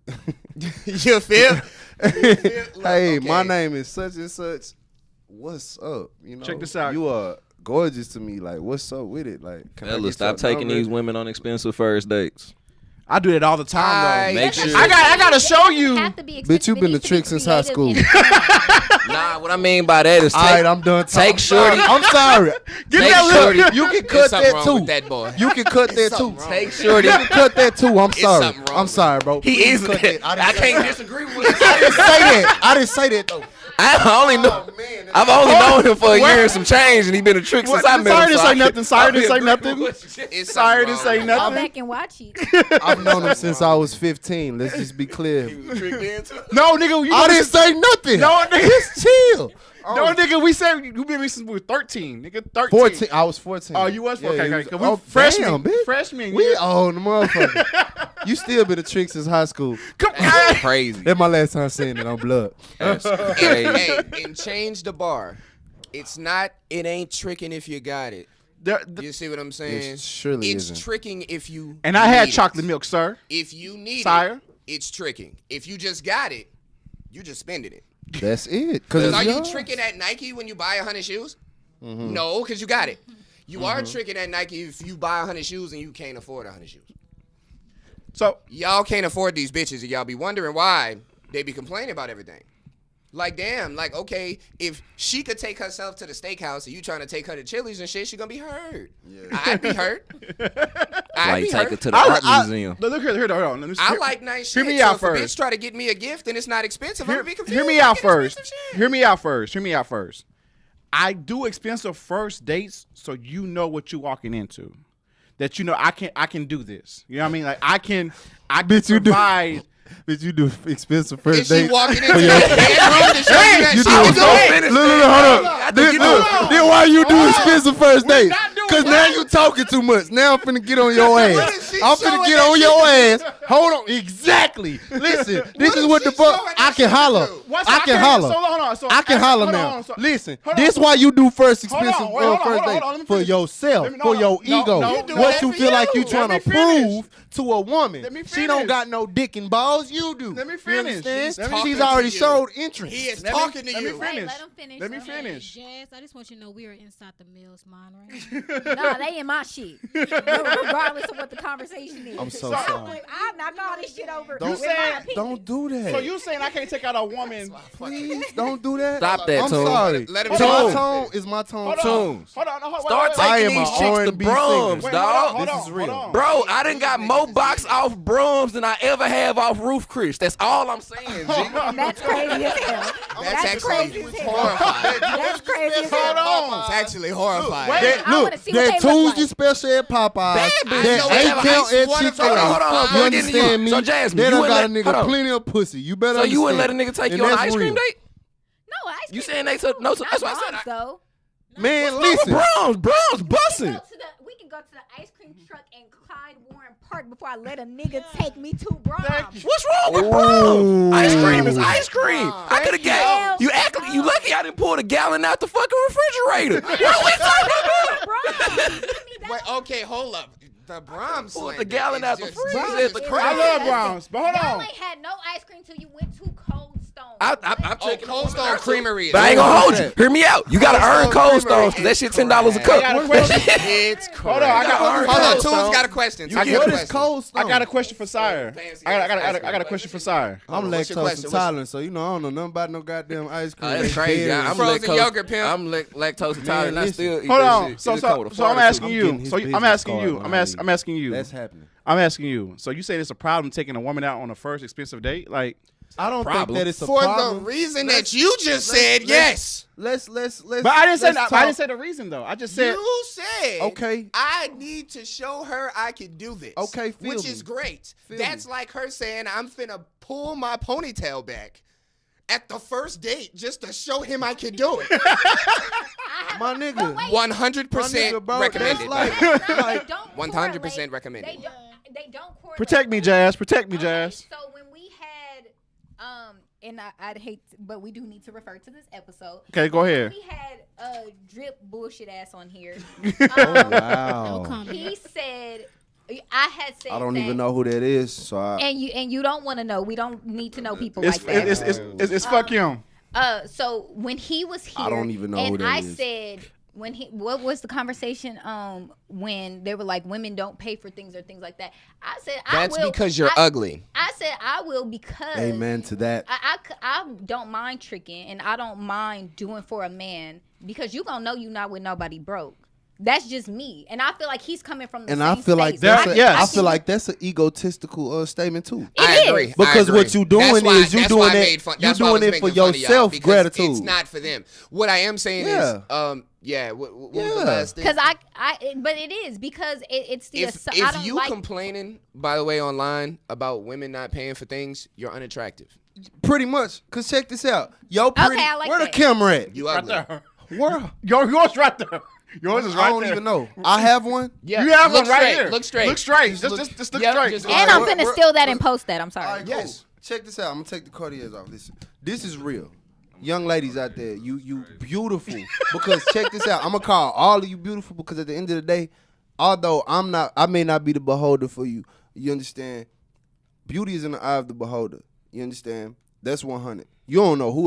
[SPEAKER 9] You feel?
[SPEAKER 8] hey,
[SPEAKER 9] okay.
[SPEAKER 8] my name is such and such. What's up? You know,
[SPEAKER 4] Check this out.
[SPEAKER 8] You are gorgeous to me. Like, what's up with it? Like, can I
[SPEAKER 5] Fellas,
[SPEAKER 8] get
[SPEAKER 5] stop
[SPEAKER 8] your
[SPEAKER 5] taking
[SPEAKER 8] number?
[SPEAKER 5] these women on expensive first dates.
[SPEAKER 4] I do that all the time, though.
[SPEAKER 5] Make sure.
[SPEAKER 4] I gotta show you.
[SPEAKER 8] Bitch, you been to trick since high school.
[SPEAKER 5] Nah, what I mean by that is
[SPEAKER 8] All right, I'm done.
[SPEAKER 5] take shorty.
[SPEAKER 8] I'm sorry.
[SPEAKER 5] Take
[SPEAKER 8] that
[SPEAKER 5] shorty.
[SPEAKER 8] You can cut
[SPEAKER 9] There's something
[SPEAKER 8] that
[SPEAKER 9] wrong
[SPEAKER 8] too.
[SPEAKER 9] with that boy.
[SPEAKER 8] You can cut that too.
[SPEAKER 5] Take shorty.
[SPEAKER 8] You can cut that too. I'm sorry.
[SPEAKER 9] something wrong
[SPEAKER 8] I'm
[SPEAKER 9] with
[SPEAKER 8] sorry, bro.
[SPEAKER 5] He is.
[SPEAKER 8] Cut that.
[SPEAKER 5] I can't disagree with it.
[SPEAKER 8] I didn't say that. I didn't say that though.
[SPEAKER 5] I only know. I've only known him for a year and some change, and he been a trick since I met him.
[SPEAKER 4] Sire didn't
[SPEAKER 5] so
[SPEAKER 4] say
[SPEAKER 5] I
[SPEAKER 4] nothing.
[SPEAKER 5] can-
[SPEAKER 4] Sire
[SPEAKER 5] I'll
[SPEAKER 4] didn't
[SPEAKER 5] be
[SPEAKER 4] say
[SPEAKER 5] agreeing
[SPEAKER 4] nothing.
[SPEAKER 5] with what you said.
[SPEAKER 9] It's
[SPEAKER 4] Sire
[SPEAKER 9] something
[SPEAKER 4] didn't say
[SPEAKER 9] wrong.
[SPEAKER 2] Go
[SPEAKER 4] nothing.
[SPEAKER 2] back and watch it.
[SPEAKER 8] I've known him since I was 15. Let's just be clear.
[SPEAKER 4] No, nigga, you
[SPEAKER 8] I didn't say nothing.
[SPEAKER 4] No, nigga.
[SPEAKER 8] Just chill.
[SPEAKER 4] No, nigga, we said you been with since we were 13, nigga. 13.
[SPEAKER 8] 14. I was 14.
[SPEAKER 4] Oh, you was?
[SPEAKER 8] Yeah,
[SPEAKER 4] Okay,
[SPEAKER 8] he
[SPEAKER 4] okay.
[SPEAKER 8] was-
[SPEAKER 4] 'Cause we freshmen,
[SPEAKER 8] damn, bitch.
[SPEAKER 4] freshmen.
[SPEAKER 8] We
[SPEAKER 4] yeah.
[SPEAKER 8] old motherfucker. You still been a trick since high school.
[SPEAKER 4] Come
[SPEAKER 5] That's
[SPEAKER 4] on.
[SPEAKER 5] crazy.
[SPEAKER 8] That's my last time saying it on blood.
[SPEAKER 5] That's crazy.
[SPEAKER 9] Hey, and change the bar. It ain't tricking if you got it. You see what I'm saying?
[SPEAKER 8] It surely
[SPEAKER 9] it's
[SPEAKER 8] isn't.
[SPEAKER 9] tricking if you
[SPEAKER 4] And I had
[SPEAKER 9] need
[SPEAKER 4] chocolate
[SPEAKER 9] it.
[SPEAKER 4] milk, sir.
[SPEAKER 9] If you need
[SPEAKER 4] Sire.
[SPEAKER 9] it, it's tricking. If you just got it, you just spending it.
[SPEAKER 8] That's it.
[SPEAKER 9] Because are you
[SPEAKER 8] yours.
[SPEAKER 9] tricking at Nike when you buy 100 shoes? No, because you got it. You are tricking at Nike if you buy 100 shoes and you can't afford 100 shoes.
[SPEAKER 4] So
[SPEAKER 9] Y'all can't afford these bitches, and y'all be wondering why they be complaining about everything. Like, damn, like, okay, if she could take herself to the steakhouse and you trying to take her to Chili's and shit, she gonna be hurt. I'd be hurt. I'd
[SPEAKER 5] Like
[SPEAKER 9] be
[SPEAKER 5] take
[SPEAKER 9] hurt.
[SPEAKER 5] her to the art museum.
[SPEAKER 4] look here, hold on. Let me
[SPEAKER 9] I like nice shit.
[SPEAKER 4] Hear me
[SPEAKER 9] so
[SPEAKER 4] out
[SPEAKER 9] if a bitch
[SPEAKER 4] first.
[SPEAKER 9] try to get me a gift and it's not expensive, I'm gonna be confused.
[SPEAKER 4] Hear me
[SPEAKER 9] I
[SPEAKER 4] out
[SPEAKER 9] get
[SPEAKER 4] first.
[SPEAKER 9] expensive shit.
[SPEAKER 4] Hear me out first. Hear me out first. I do expensive first dates so you know what you're walking into. That you know I can do this. You know what I mean? Like I can
[SPEAKER 8] Bitch, you do.
[SPEAKER 4] provide.
[SPEAKER 8] Bitch, you do expensive
[SPEAKER 9] If
[SPEAKER 8] first
[SPEAKER 9] she
[SPEAKER 8] date.
[SPEAKER 9] walking into the bedroom to show you that
[SPEAKER 8] You
[SPEAKER 9] she
[SPEAKER 8] do.
[SPEAKER 9] was good.
[SPEAKER 8] Look, hold on. Then why you do expensive first date? Because now you talking too much. Now I'm finna get on your ass. I'm finna get on your ass. Hold on. Exactly. Listen, this is what the fuck. I can holler. I can holler. I can holler now. Listen, this why you do first expensive first date for yourself, for your ego. What you feel like you trying to prove to a woman.
[SPEAKER 4] Let me
[SPEAKER 8] She don't
[SPEAKER 4] finish.
[SPEAKER 8] got no dick and balls. You do.
[SPEAKER 4] Let me
[SPEAKER 8] You
[SPEAKER 4] finish.
[SPEAKER 8] understand?
[SPEAKER 4] Let me
[SPEAKER 8] She's
[SPEAKER 9] finish.
[SPEAKER 8] already
[SPEAKER 9] to you.
[SPEAKER 8] showed interest.
[SPEAKER 9] He is
[SPEAKER 4] Let me-
[SPEAKER 9] talking to
[SPEAKER 4] let me
[SPEAKER 9] you.
[SPEAKER 4] finish.
[SPEAKER 2] Hey, let 'em finish.
[SPEAKER 4] Let me
[SPEAKER 2] Let 'em
[SPEAKER 4] finish.
[SPEAKER 6] Jazz, I just want you to know we are inside the Mills mind right now.
[SPEAKER 2] Nah, they in my shit. Regardless of what the conversation is.
[SPEAKER 8] I'm so
[SPEAKER 2] I
[SPEAKER 8] sorry.
[SPEAKER 2] knock all this shit over.
[SPEAKER 8] Don't-
[SPEAKER 2] with my
[SPEAKER 4] saying-
[SPEAKER 2] opinion.
[SPEAKER 8] Don't do that.
[SPEAKER 4] So you saying I can't take out a woman?
[SPEAKER 8] Please don't do that.
[SPEAKER 5] Stop that,
[SPEAKER 8] I'm
[SPEAKER 5] Tone.
[SPEAKER 8] sorry.
[SPEAKER 9] Let him
[SPEAKER 8] Is
[SPEAKER 9] talk.
[SPEAKER 8] my tone? Is my tone?
[SPEAKER 5] Tunes.
[SPEAKER 4] Hold on.
[SPEAKER 5] Start
[SPEAKER 8] I
[SPEAKER 5] taking
[SPEAKER 8] am
[SPEAKER 5] these
[SPEAKER 8] a
[SPEAKER 5] chicks to
[SPEAKER 8] R&B
[SPEAKER 5] brooms,
[SPEAKER 8] singer.
[SPEAKER 5] dog.
[SPEAKER 8] This is real.
[SPEAKER 5] Bro, I done got more box off brooms than I ever have off Roof Chris. That's all I'm saying, G.
[SPEAKER 2] That's crazy as hell.
[SPEAKER 9] That's
[SPEAKER 2] crazy
[SPEAKER 9] actually
[SPEAKER 2] as hell.
[SPEAKER 9] horrifying.
[SPEAKER 2] That's crazy as
[SPEAKER 4] Hold
[SPEAKER 2] hell.
[SPEAKER 4] on.
[SPEAKER 9] It's actually horrifying.
[SPEAKER 4] Wait.
[SPEAKER 8] That,
[SPEAKER 2] I
[SPEAKER 8] look,
[SPEAKER 2] wanna see what
[SPEAKER 8] that
[SPEAKER 2] they look
[SPEAKER 8] Tuesday
[SPEAKER 2] like.
[SPEAKER 8] special at Popeyes,
[SPEAKER 5] Bad bitches
[SPEAKER 8] that
[SPEAKER 5] don't have
[SPEAKER 8] 8 count
[SPEAKER 9] ice
[SPEAKER 8] at
[SPEAKER 9] water
[SPEAKER 8] Chick-fil-A.
[SPEAKER 9] for-
[SPEAKER 5] Hold on,
[SPEAKER 8] You
[SPEAKER 5] I'm getting to you.
[SPEAKER 8] understand me?
[SPEAKER 5] So, Jasmine,
[SPEAKER 8] They
[SPEAKER 5] you
[SPEAKER 8] done
[SPEAKER 5] wouldn't
[SPEAKER 8] got a
[SPEAKER 5] let- hold
[SPEAKER 8] nigga
[SPEAKER 5] on.
[SPEAKER 8] plenty of pussy. You better
[SPEAKER 5] So you wouldn't let a
[SPEAKER 8] understand.
[SPEAKER 5] nigga take
[SPEAKER 8] And
[SPEAKER 5] you on an
[SPEAKER 8] that's
[SPEAKER 5] ice cream
[SPEAKER 8] real.
[SPEAKER 5] date?
[SPEAKER 2] No, ice
[SPEAKER 5] You
[SPEAKER 2] cream
[SPEAKER 5] saying they took no? So
[SPEAKER 2] not
[SPEAKER 5] that's why I said.
[SPEAKER 2] bombs, though.
[SPEAKER 8] Man,
[SPEAKER 5] What's
[SPEAKER 8] listen.
[SPEAKER 5] wrong with Browns bussing.
[SPEAKER 2] We can go to the ice cream truck in Clyde Warren Park before I let a nigga take me to Brahms.
[SPEAKER 5] What's wrong with Browns? Ice cream is ice cream. I could have
[SPEAKER 2] Hell
[SPEAKER 5] got you. You lucky I didn't pull the gallon out the fucking refrigerator. What are we talking about?
[SPEAKER 2] Brahms.
[SPEAKER 9] Wait, okay, hold up. The Brahms
[SPEAKER 5] Pulled the
[SPEAKER 9] slander
[SPEAKER 5] gallon
[SPEAKER 9] is
[SPEAKER 5] out the
[SPEAKER 9] just-
[SPEAKER 5] freezer
[SPEAKER 9] Brahms
[SPEAKER 5] at the
[SPEAKER 9] is
[SPEAKER 5] crib.
[SPEAKER 4] I
[SPEAKER 9] crazy.
[SPEAKER 4] love Browns, but hold
[SPEAKER 2] Y'all
[SPEAKER 4] on.
[SPEAKER 2] ain't had no ice cream till you went to Cold Stone.
[SPEAKER 5] I'm checking
[SPEAKER 9] Cold Stone Creamery.
[SPEAKER 5] But I ain't gonna hold you. Hear me out. You gotta earn Cold Stones because that shit $10 a cup.
[SPEAKER 4] I got a question.
[SPEAKER 9] It's crazy.
[SPEAKER 4] Hold on, I got
[SPEAKER 9] Hold on,
[SPEAKER 4] Cold
[SPEAKER 9] Tunes
[SPEAKER 4] Stone.
[SPEAKER 9] got a question.
[SPEAKER 8] What is Cold Stone?
[SPEAKER 4] I got a question for Sire. I got a question for Sire.
[SPEAKER 8] I'm
[SPEAKER 9] What's your
[SPEAKER 8] lactose
[SPEAKER 9] question?
[SPEAKER 8] intolerant, so you know I don't know nothing about no goddamn ice cream.
[SPEAKER 5] That's crazy.
[SPEAKER 8] Berries.
[SPEAKER 5] I'm
[SPEAKER 9] Frozen yogurt, pimp.
[SPEAKER 5] I'm lactose intolerant. And I
[SPEAKER 8] listen.
[SPEAKER 5] still eat
[SPEAKER 4] Hold
[SPEAKER 5] that
[SPEAKER 4] on.
[SPEAKER 5] shit.
[SPEAKER 4] So
[SPEAKER 5] It just come with a
[SPEAKER 4] I'm
[SPEAKER 5] fart or
[SPEAKER 4] asking
[SPEAKER 5] two.
[SPEAKER 8] getting
[SPEAKER 4] you.
[SPEAKER 8] his
[SPEAKER 4] So I'm
[SPEAKER 8] business
[SPEAKER 4] asking
[SPEAKER 8] card
[SPEAKER 4] you.
[SPEAKER 8] when
[SPEAKER 4] I'm
[SPEAKER 8] I
[SPEAKER 4] asking you.
[SPEAKER 8] That's happening.
[SPEAKER 4] I'm asking you. So you saying it's a problem taking a woman out on a first expensive date? Like,
[SPEAKER 8] I don't
[SPEAKER 5] Problem.
[SPEAKER 8] think that it's a
[SPEAKER 9] For
[SPEAKER 8] problem.
[SPEAKER 9] the reason that you just said yes.
[SPEAKER 8] Let's.
[SPEAKER 4] but I didn't say
[SPEAKER 8] let's
[SPEAKER 4] that.
[SPEAKER 8] talk.
[SPEAKER 4] I didn't say the reason though. I just said
[SPEAKER 9] You said,
[SPEAKER 8] Okay.
[SPEAKER 9] I need to show her I can do this.
[SPEAKER 8] Okay, feel
[SPEAKER 9] which
[SPEAKER 8] me.
[SPEAKER 9] is great.
[SPEAKER 8] Feel
[SPEAKER 9] That's
[SPEAKER 8] me.
[SPEAKER 9] like her saying, I'm finna pull my ponytail back at the first date just to show him I can do it.
[SPEAKER 8] My nigga.
[SPEAKER 9] 100%
[SPEAKER 8] bro,
[SPEAKER 9] recommended.
[SPEAKER 8] that's like-
[SPEAKER 9] 100% recommended.
[SPEAKER 2] They don't correlate.
[SPEAKER 4] protect me, Jazz. Protect me, Jazz.
[SPEAKER 2] So when we had, and I'd hate, but we do need to refer to this episode.
[SPEAKER 4] Okay, go ahead.
[SPEAKER 2] We had Drip bullshit ass on here.
[SPEAKER 8] Wow.
[SPEAKER 6] No comment.
[SPEAKER 2] He said, I had said,
[SPEAKER 8] I don't
[SPEAKER 2] that,
[SPEAKER 8] even know who that is, so I.
[SPEAKER 2] And you don't want to know. We don't need to know people
[SPEAKER 4] It's
[SPEAKER 2] like that.
[SPEAKER 4] it's fuck him.
[SPEAKER 2] So when he was here,
[SPEAKER 8] I don't even know
[SPEAKER 2] and
[SPEAKER 8] who that
[SPEAKER 2] I
[SPEAKER 8] is.
[SPEAKER 2] said, what was the conversation? When they were like, women don't pay for things or things like that. I said,
[SPEAKER 9] That's
[SPEAKER 2] I will.
[SPEAKER 9] because you're ugly.
[SPEAKER 2] I said I will because.
[SPEAKER 8] Amen to that.
[SPEAKER 2] I don't mind tricking and I don't mind doing for a man because you gonna know you not with nobody broke. That's just me, and I feel like he's coming from the
[SPEAKER 8] And
[SPEAKER 2] same
[SPEAKER 8] I feel like
[SPEAKER 2] space.
[SPEAKER 8] that's
[SPEAKER 4] Yes.
[SPEAKER 8] I feel like that's an egotistical statement too.
[SPEAKER 9] I
[SPEAKER 2] It
[SPEAKER 9] agree.
[SPEAKER 2] is.
[SPEAKER 8] Because
[SPEAKER 9] I
[SPEAKER 8] what
[SPEAKER 9] agree.
[SPEAKER 8] you doing
[SPEAKER 9] That's why-
[SPEAKER 8] is you
[SPEAKER 9] that's
[SPEAKER 8] doing
[SPEAKER 9] why I
[SPEAKER 8] it-
[SPEAKER 9] made fun-
[SPEAKER 8] you
[SPEAKER 9] that's why I was
[SPEAKER 8] doing it for
[SPEAKER 9] making fun of y'all,
[SPEAKER 8] yourself
[SPEAKER 9] because
[SPEAKER 8] gratitude.
[SPEAKER 9] It's not for them. What I am saying
[SPEAKER 8] Yeah.
[SPEAKER 9] is, what was the
[SPEAKER 8] Yeah.
[SPEAKER 9] last thing?
[SPEAKER 2] because but it is because it's the
[SPEAKER 9] If
[SPEAKER 2] I don't
[SPEAKER 9] you
[SPEAKER 2] like.
[SPEAKER 9] complaining, by the way, online about women not paying for things, you're unattractive.
[SPEAKER 8] Pretty much. Cause check this out. Yo, pretty.
[SPEAKER 2] I like
[SPEAKER 8] where
[SPEAKER 2] that.
[SPEAKER 8] the camera at?
[SPEAKER 9] You
[SPEAKER 4] Right
[SPEAKER 9] ugly.
[SPEAKER 4] there.
[SPEAKER 8] Where?
[SPEAKER 4] Yours right there. Yours is right
[SPEAKER 8] I don't
[SPEAKER 4] there.
[SPEAKER 8] even know. I have one.
[SPEAKER 9] Yeah,
[SPEAKER 4] You have
[SPEAKER 9] look
[SPEAKER 4] one right
[SPEAKER 9] straight,
[SPEAKER 4] here.
[SPEAKER 9] Look straight.
[SPEAKER 4] Look straight.
[SPEAKER 8] Just
[SPEAKER 4] Just look
[SPEAKER 9] Yep,
[SPEAKER 4] straight.
[SPEAKER 9] just-
[SPEAKER 2] and I'm
[SPEAKER 8] Alright,
[SPEAKER 2] finna
[SPEAKER 8] we're-
[SPEAKER 2] steal that and post that. I'm sorry.
[SPEAKER 8] All right,
[SPEAKER 9] Yes.
[SPEAKER 8] cool. Check this out. I'm gonna take the Cartiers off. Listen, this is real. Young ladies out there, you beautiful. Because check this out. I'm gonna call all of you beautiful because at the end of the day, although I may not be the beholder for you. You understand? Beauty is in the eye of the beholder. You understand? That's 100. You don't know who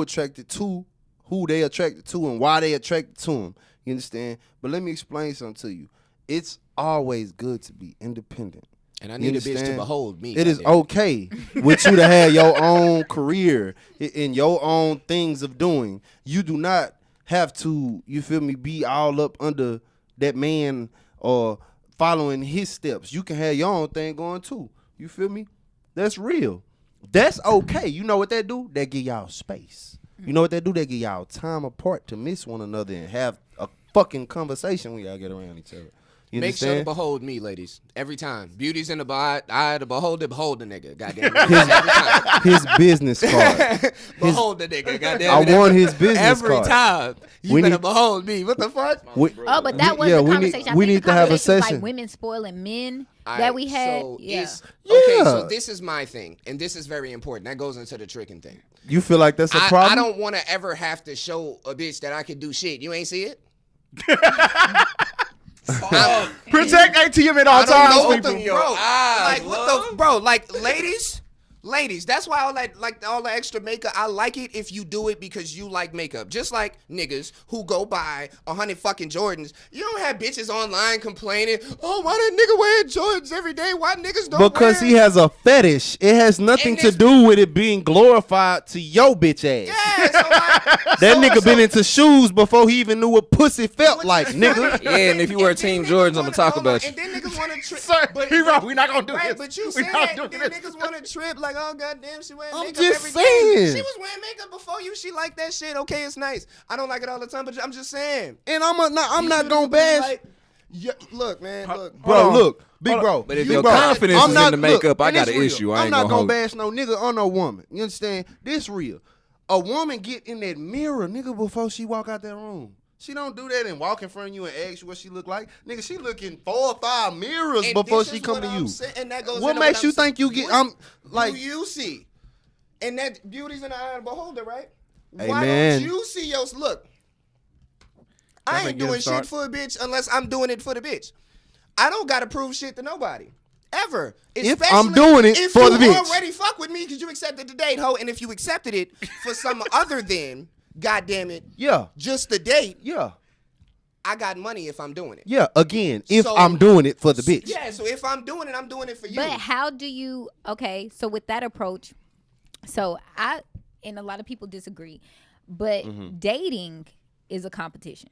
[SPEAKER 8] they attracted to and why they attracted to them. You understand? But let me explain something to you. It's always good to be independent.
[SPEAKER 9] And I
[SPEAKER 8] You
[SPEAKER 9] need a bitch to
[SPEAKER 8] understand?
[SPEAKER 9] behold me.
[SPEAKER 8] It is
[SPEAKER 9] goddamn.
[SPEAKER 8] okay with you to have your own career in your own things of doing. You do not have to, you feel me, be all up under that man or following his steps. You can have your own thing going too. You feel me? That's real. That's okay. You know what that do? That give y'all space. You know what that do? They give y'all time apart to miss one another and have a fucking conversation when y'all get around each other. You
[SPEAKER 9] Make sure to
[SPEAKER 8] understand?
[SPEAKER 9] behold me, ladies. Every time. Beauty's in the eye of the beholder, behold the nigga. Goddamn it. Every time.
[SPEAKER 8] His business card.
[SPEAKER 9] Behold the nigga. Goddamn
[SPEAKER 8] I
[SPEAKER 9] it.
[SPEAKER 8] want his business
[SPEAKER 9] Every
[SPEAKER 8] card.
[SPEAKER 9] time. You
[SPEAKER 8] We
[SPEAKER 9] better
[SPEAKER 8] need-
[SPEAKER 9] behold me. What the fuck?
[SPEAKER 2] But that was
[SPEAKER 8] yeah,
[SPEAKER 2] the
[SPEAKER 8] we need-
[SPEAKER 2] conversation.
[SPEAKER 8] we
[SPEAKER 2] I think
[SPEAKER 8] need
[SPEAKER 2] the
[SPEAKER 8] to have a
[SPEAKER 2] conversation was
[SPEAKER 8] session.
[SPEAKER 2] like women spoiling men that
[SPEAKER 9] Alright,
[SPEAKER 2] we had.
[SPEAKER 9] So
[SPEAKER 2] Yeah.
[SPEAKER 9] okay,
[SPEAKER 8] Yeah.
[SPEAKER 9] so this is my thing, and this is very important. That goes into the tricking thing.
[SPEAKER 8] You feel like that's a
[SPEAKER 9] I
[SPEAKER 8] problem?
[SPEAKER 9] don't want to ever have to show a bitch that I can do shit. You ain't see it?
[SPEAKER 4] Protect ATM at all
[SPEAKER 9] I don't know
[SPEAKER 4] times,
[SPEAKER 9] what
[SPEAKER 4] people.
[SPEAKER 9] the, bro. Like what the bro? Like ladies. That's why all that like all the extra makeup. I like it if you do it because you like makeup. Just like niggas who go buy 100 fucking Jordans. You don't have bitches online complaining. Oh, why that nigga wearing Jordans every day? Why niggas don't?
[SPEAKER 8] because
[SPEAKER 9] wear
[SPEAKER 8] he has a fetish. It has nothing
[SPEAKER 9] And
[SPEAKER 8] to
[SPEAKER 9] this-
[SPEAKER 8] do with it being glorified to your bitch ass.
[SPEAKER 9] Yeah, so like,
[SPEAKER 8] That
[SPEAKER 9] so-
[SPEAKER 8] nigga
[SPEAKER 9] so-
[SPEAKER 8] been into shoes before he even knew what pussy felt like, nigga.
[SPEAKER 5] Yeah, and if you wear Team Jordans, I'ma talk about you.
[SPEAKER 9] And then niggas want to trip.
[SPEAKER 4] Sir, he wrong. We not gonna do
[SPEAKER 9] Right,
[SPEAKER 4] this.
[SPEAKER 9] but you
[SPEAKER 4] We
[SPEAKER 9] said
[SPEAKER 4] not
[SPEAKER 9] that.
[SPEAKER 4] doing
[SPEAKER 9] Then
[SPEAKER 4] this.
[SPEAKER 9] niggas want to trip like, oh goddamn, she wearing
[SPEAKER 8] I'm
[SPEAKER 9] makeup
[SPEAKER 8] just
[SPEAKER 9] every day.
[SPEAKER 8] saying.
[SPEAKER 9] She was wearing makeup before you. She like that shit. Okay, it's nice. I don't like it all the time, but I'm just saying.
[SPEAKER 8] And I'm not
[SPEAKER 9] You
[SPEAKER 8] gonna
[SPEAKER 9] should've been
[SPEAKER 8] bash.
[SPEAKER 9] like, yeah, look, man, look.
[SPEAKER 8] Bro,
[SPEAKER 4] Hold on.
[SPEAKER 8] look, big bro.
[SPEAKER 5] But if
[SPEAKER 8] big
[SPEAKER 5] your
[SPEAKER 8] bro,
[SPEAKER 5] confidence
[SPEAKER 8] I'm
[SPEAKER 5] is
[SPEAKER 8] not-
[SPEAKER 5] in the makeup, I
[SPEAKER 8] and
[SPEAKER 5] got
[SPEAKER 8] it's
[SPEAKER 5] an
[SPEAKER 8] real.
[SPEAKER 5] issue. I
[SPEAKER 8] I'm
[SPEAKER 5] ain't
[SPEAKER 8] not
[SPEAKER 5] gonna
[SPEAKER 8] gonna
[SPEAKER 5] hold
[SPEAKER 8] bash no nigga or no woman. You understand? This real. A woman get in that mirror, nigga, before she walk out that room. She don't do that and walk in front of you and ask you what she look like. Nigga, she look in 4 or 5 mirrors
[SPEAKER 9] And
[SPEAKER 8] before
[SPEAKER 9] this
[SPEAKER 8] she
[SPEAKER 9] is
[SPEAKER 8] come
[SPEAKER 9] what
[SPEAKER 8] to
[SPEAKER 9] I'm
[SPEAKER 8] you.
[SPEAKER 9] saying, and that goes
[SPEAKER 8] What
[SPEAKER 9] into
[SPEAKER 8] makes
[SPEAKER 9] I'm
[SPEAKER 8] you think you
[SPEAKER 9] saying.
[SPEAKER 8] get?
[SPEAKER 9] What
[SPEAKER 8] Like,
[SPEAKER 9] do you see? And that beauty's in the eye of the beholder, right?
[SPEAKER 8] Hey,
[SPEAKER 9] Why
[SPEAKER 8] man.
[SPEAKER 9] don't you see your look? I
[SPEAKER 4] That
[SPEAKER 9] ain't
[SPEAKER 4] may get
[SPEAKER 9] doing
[SPEAKER 4] a start.
[SPEAKER 9] shit for a bitch unless I'm doing it for the bitch. I don't gotta prove shit to nobody. Ever.
[SPEAKER 8] If
[SPEAKER 9] Especially
[SPEAKER 8] I'm doing it
[SPEAKER 9] if
[SPEAKER 8] for the
[SPEAKER 9] you
[SPEAKER 8] bitch.
[SPEAKER 9] already fuck with me because you accepted the date, ho. And if you accepted it for some other than, goddamn it,
[SPEAKER 8] Yeah.
[SPEAKER 9] just the date,
[SPEAKER 8] Yeah.
[SPEAKER 9] I got money if I'm doing it.
[SPEAKER 8] Yeah. Again, if
[SPEAKER 9] So-
[SPEAKER 8] I'm doing it for the bitch.
[SPEAKER 9] Yeah, so if I'm doing it, I'm doing it for you.
[SPEAKER 2] But how do you? Okay, so with that approach, so I and a lot of people disagree, but dating is a competition.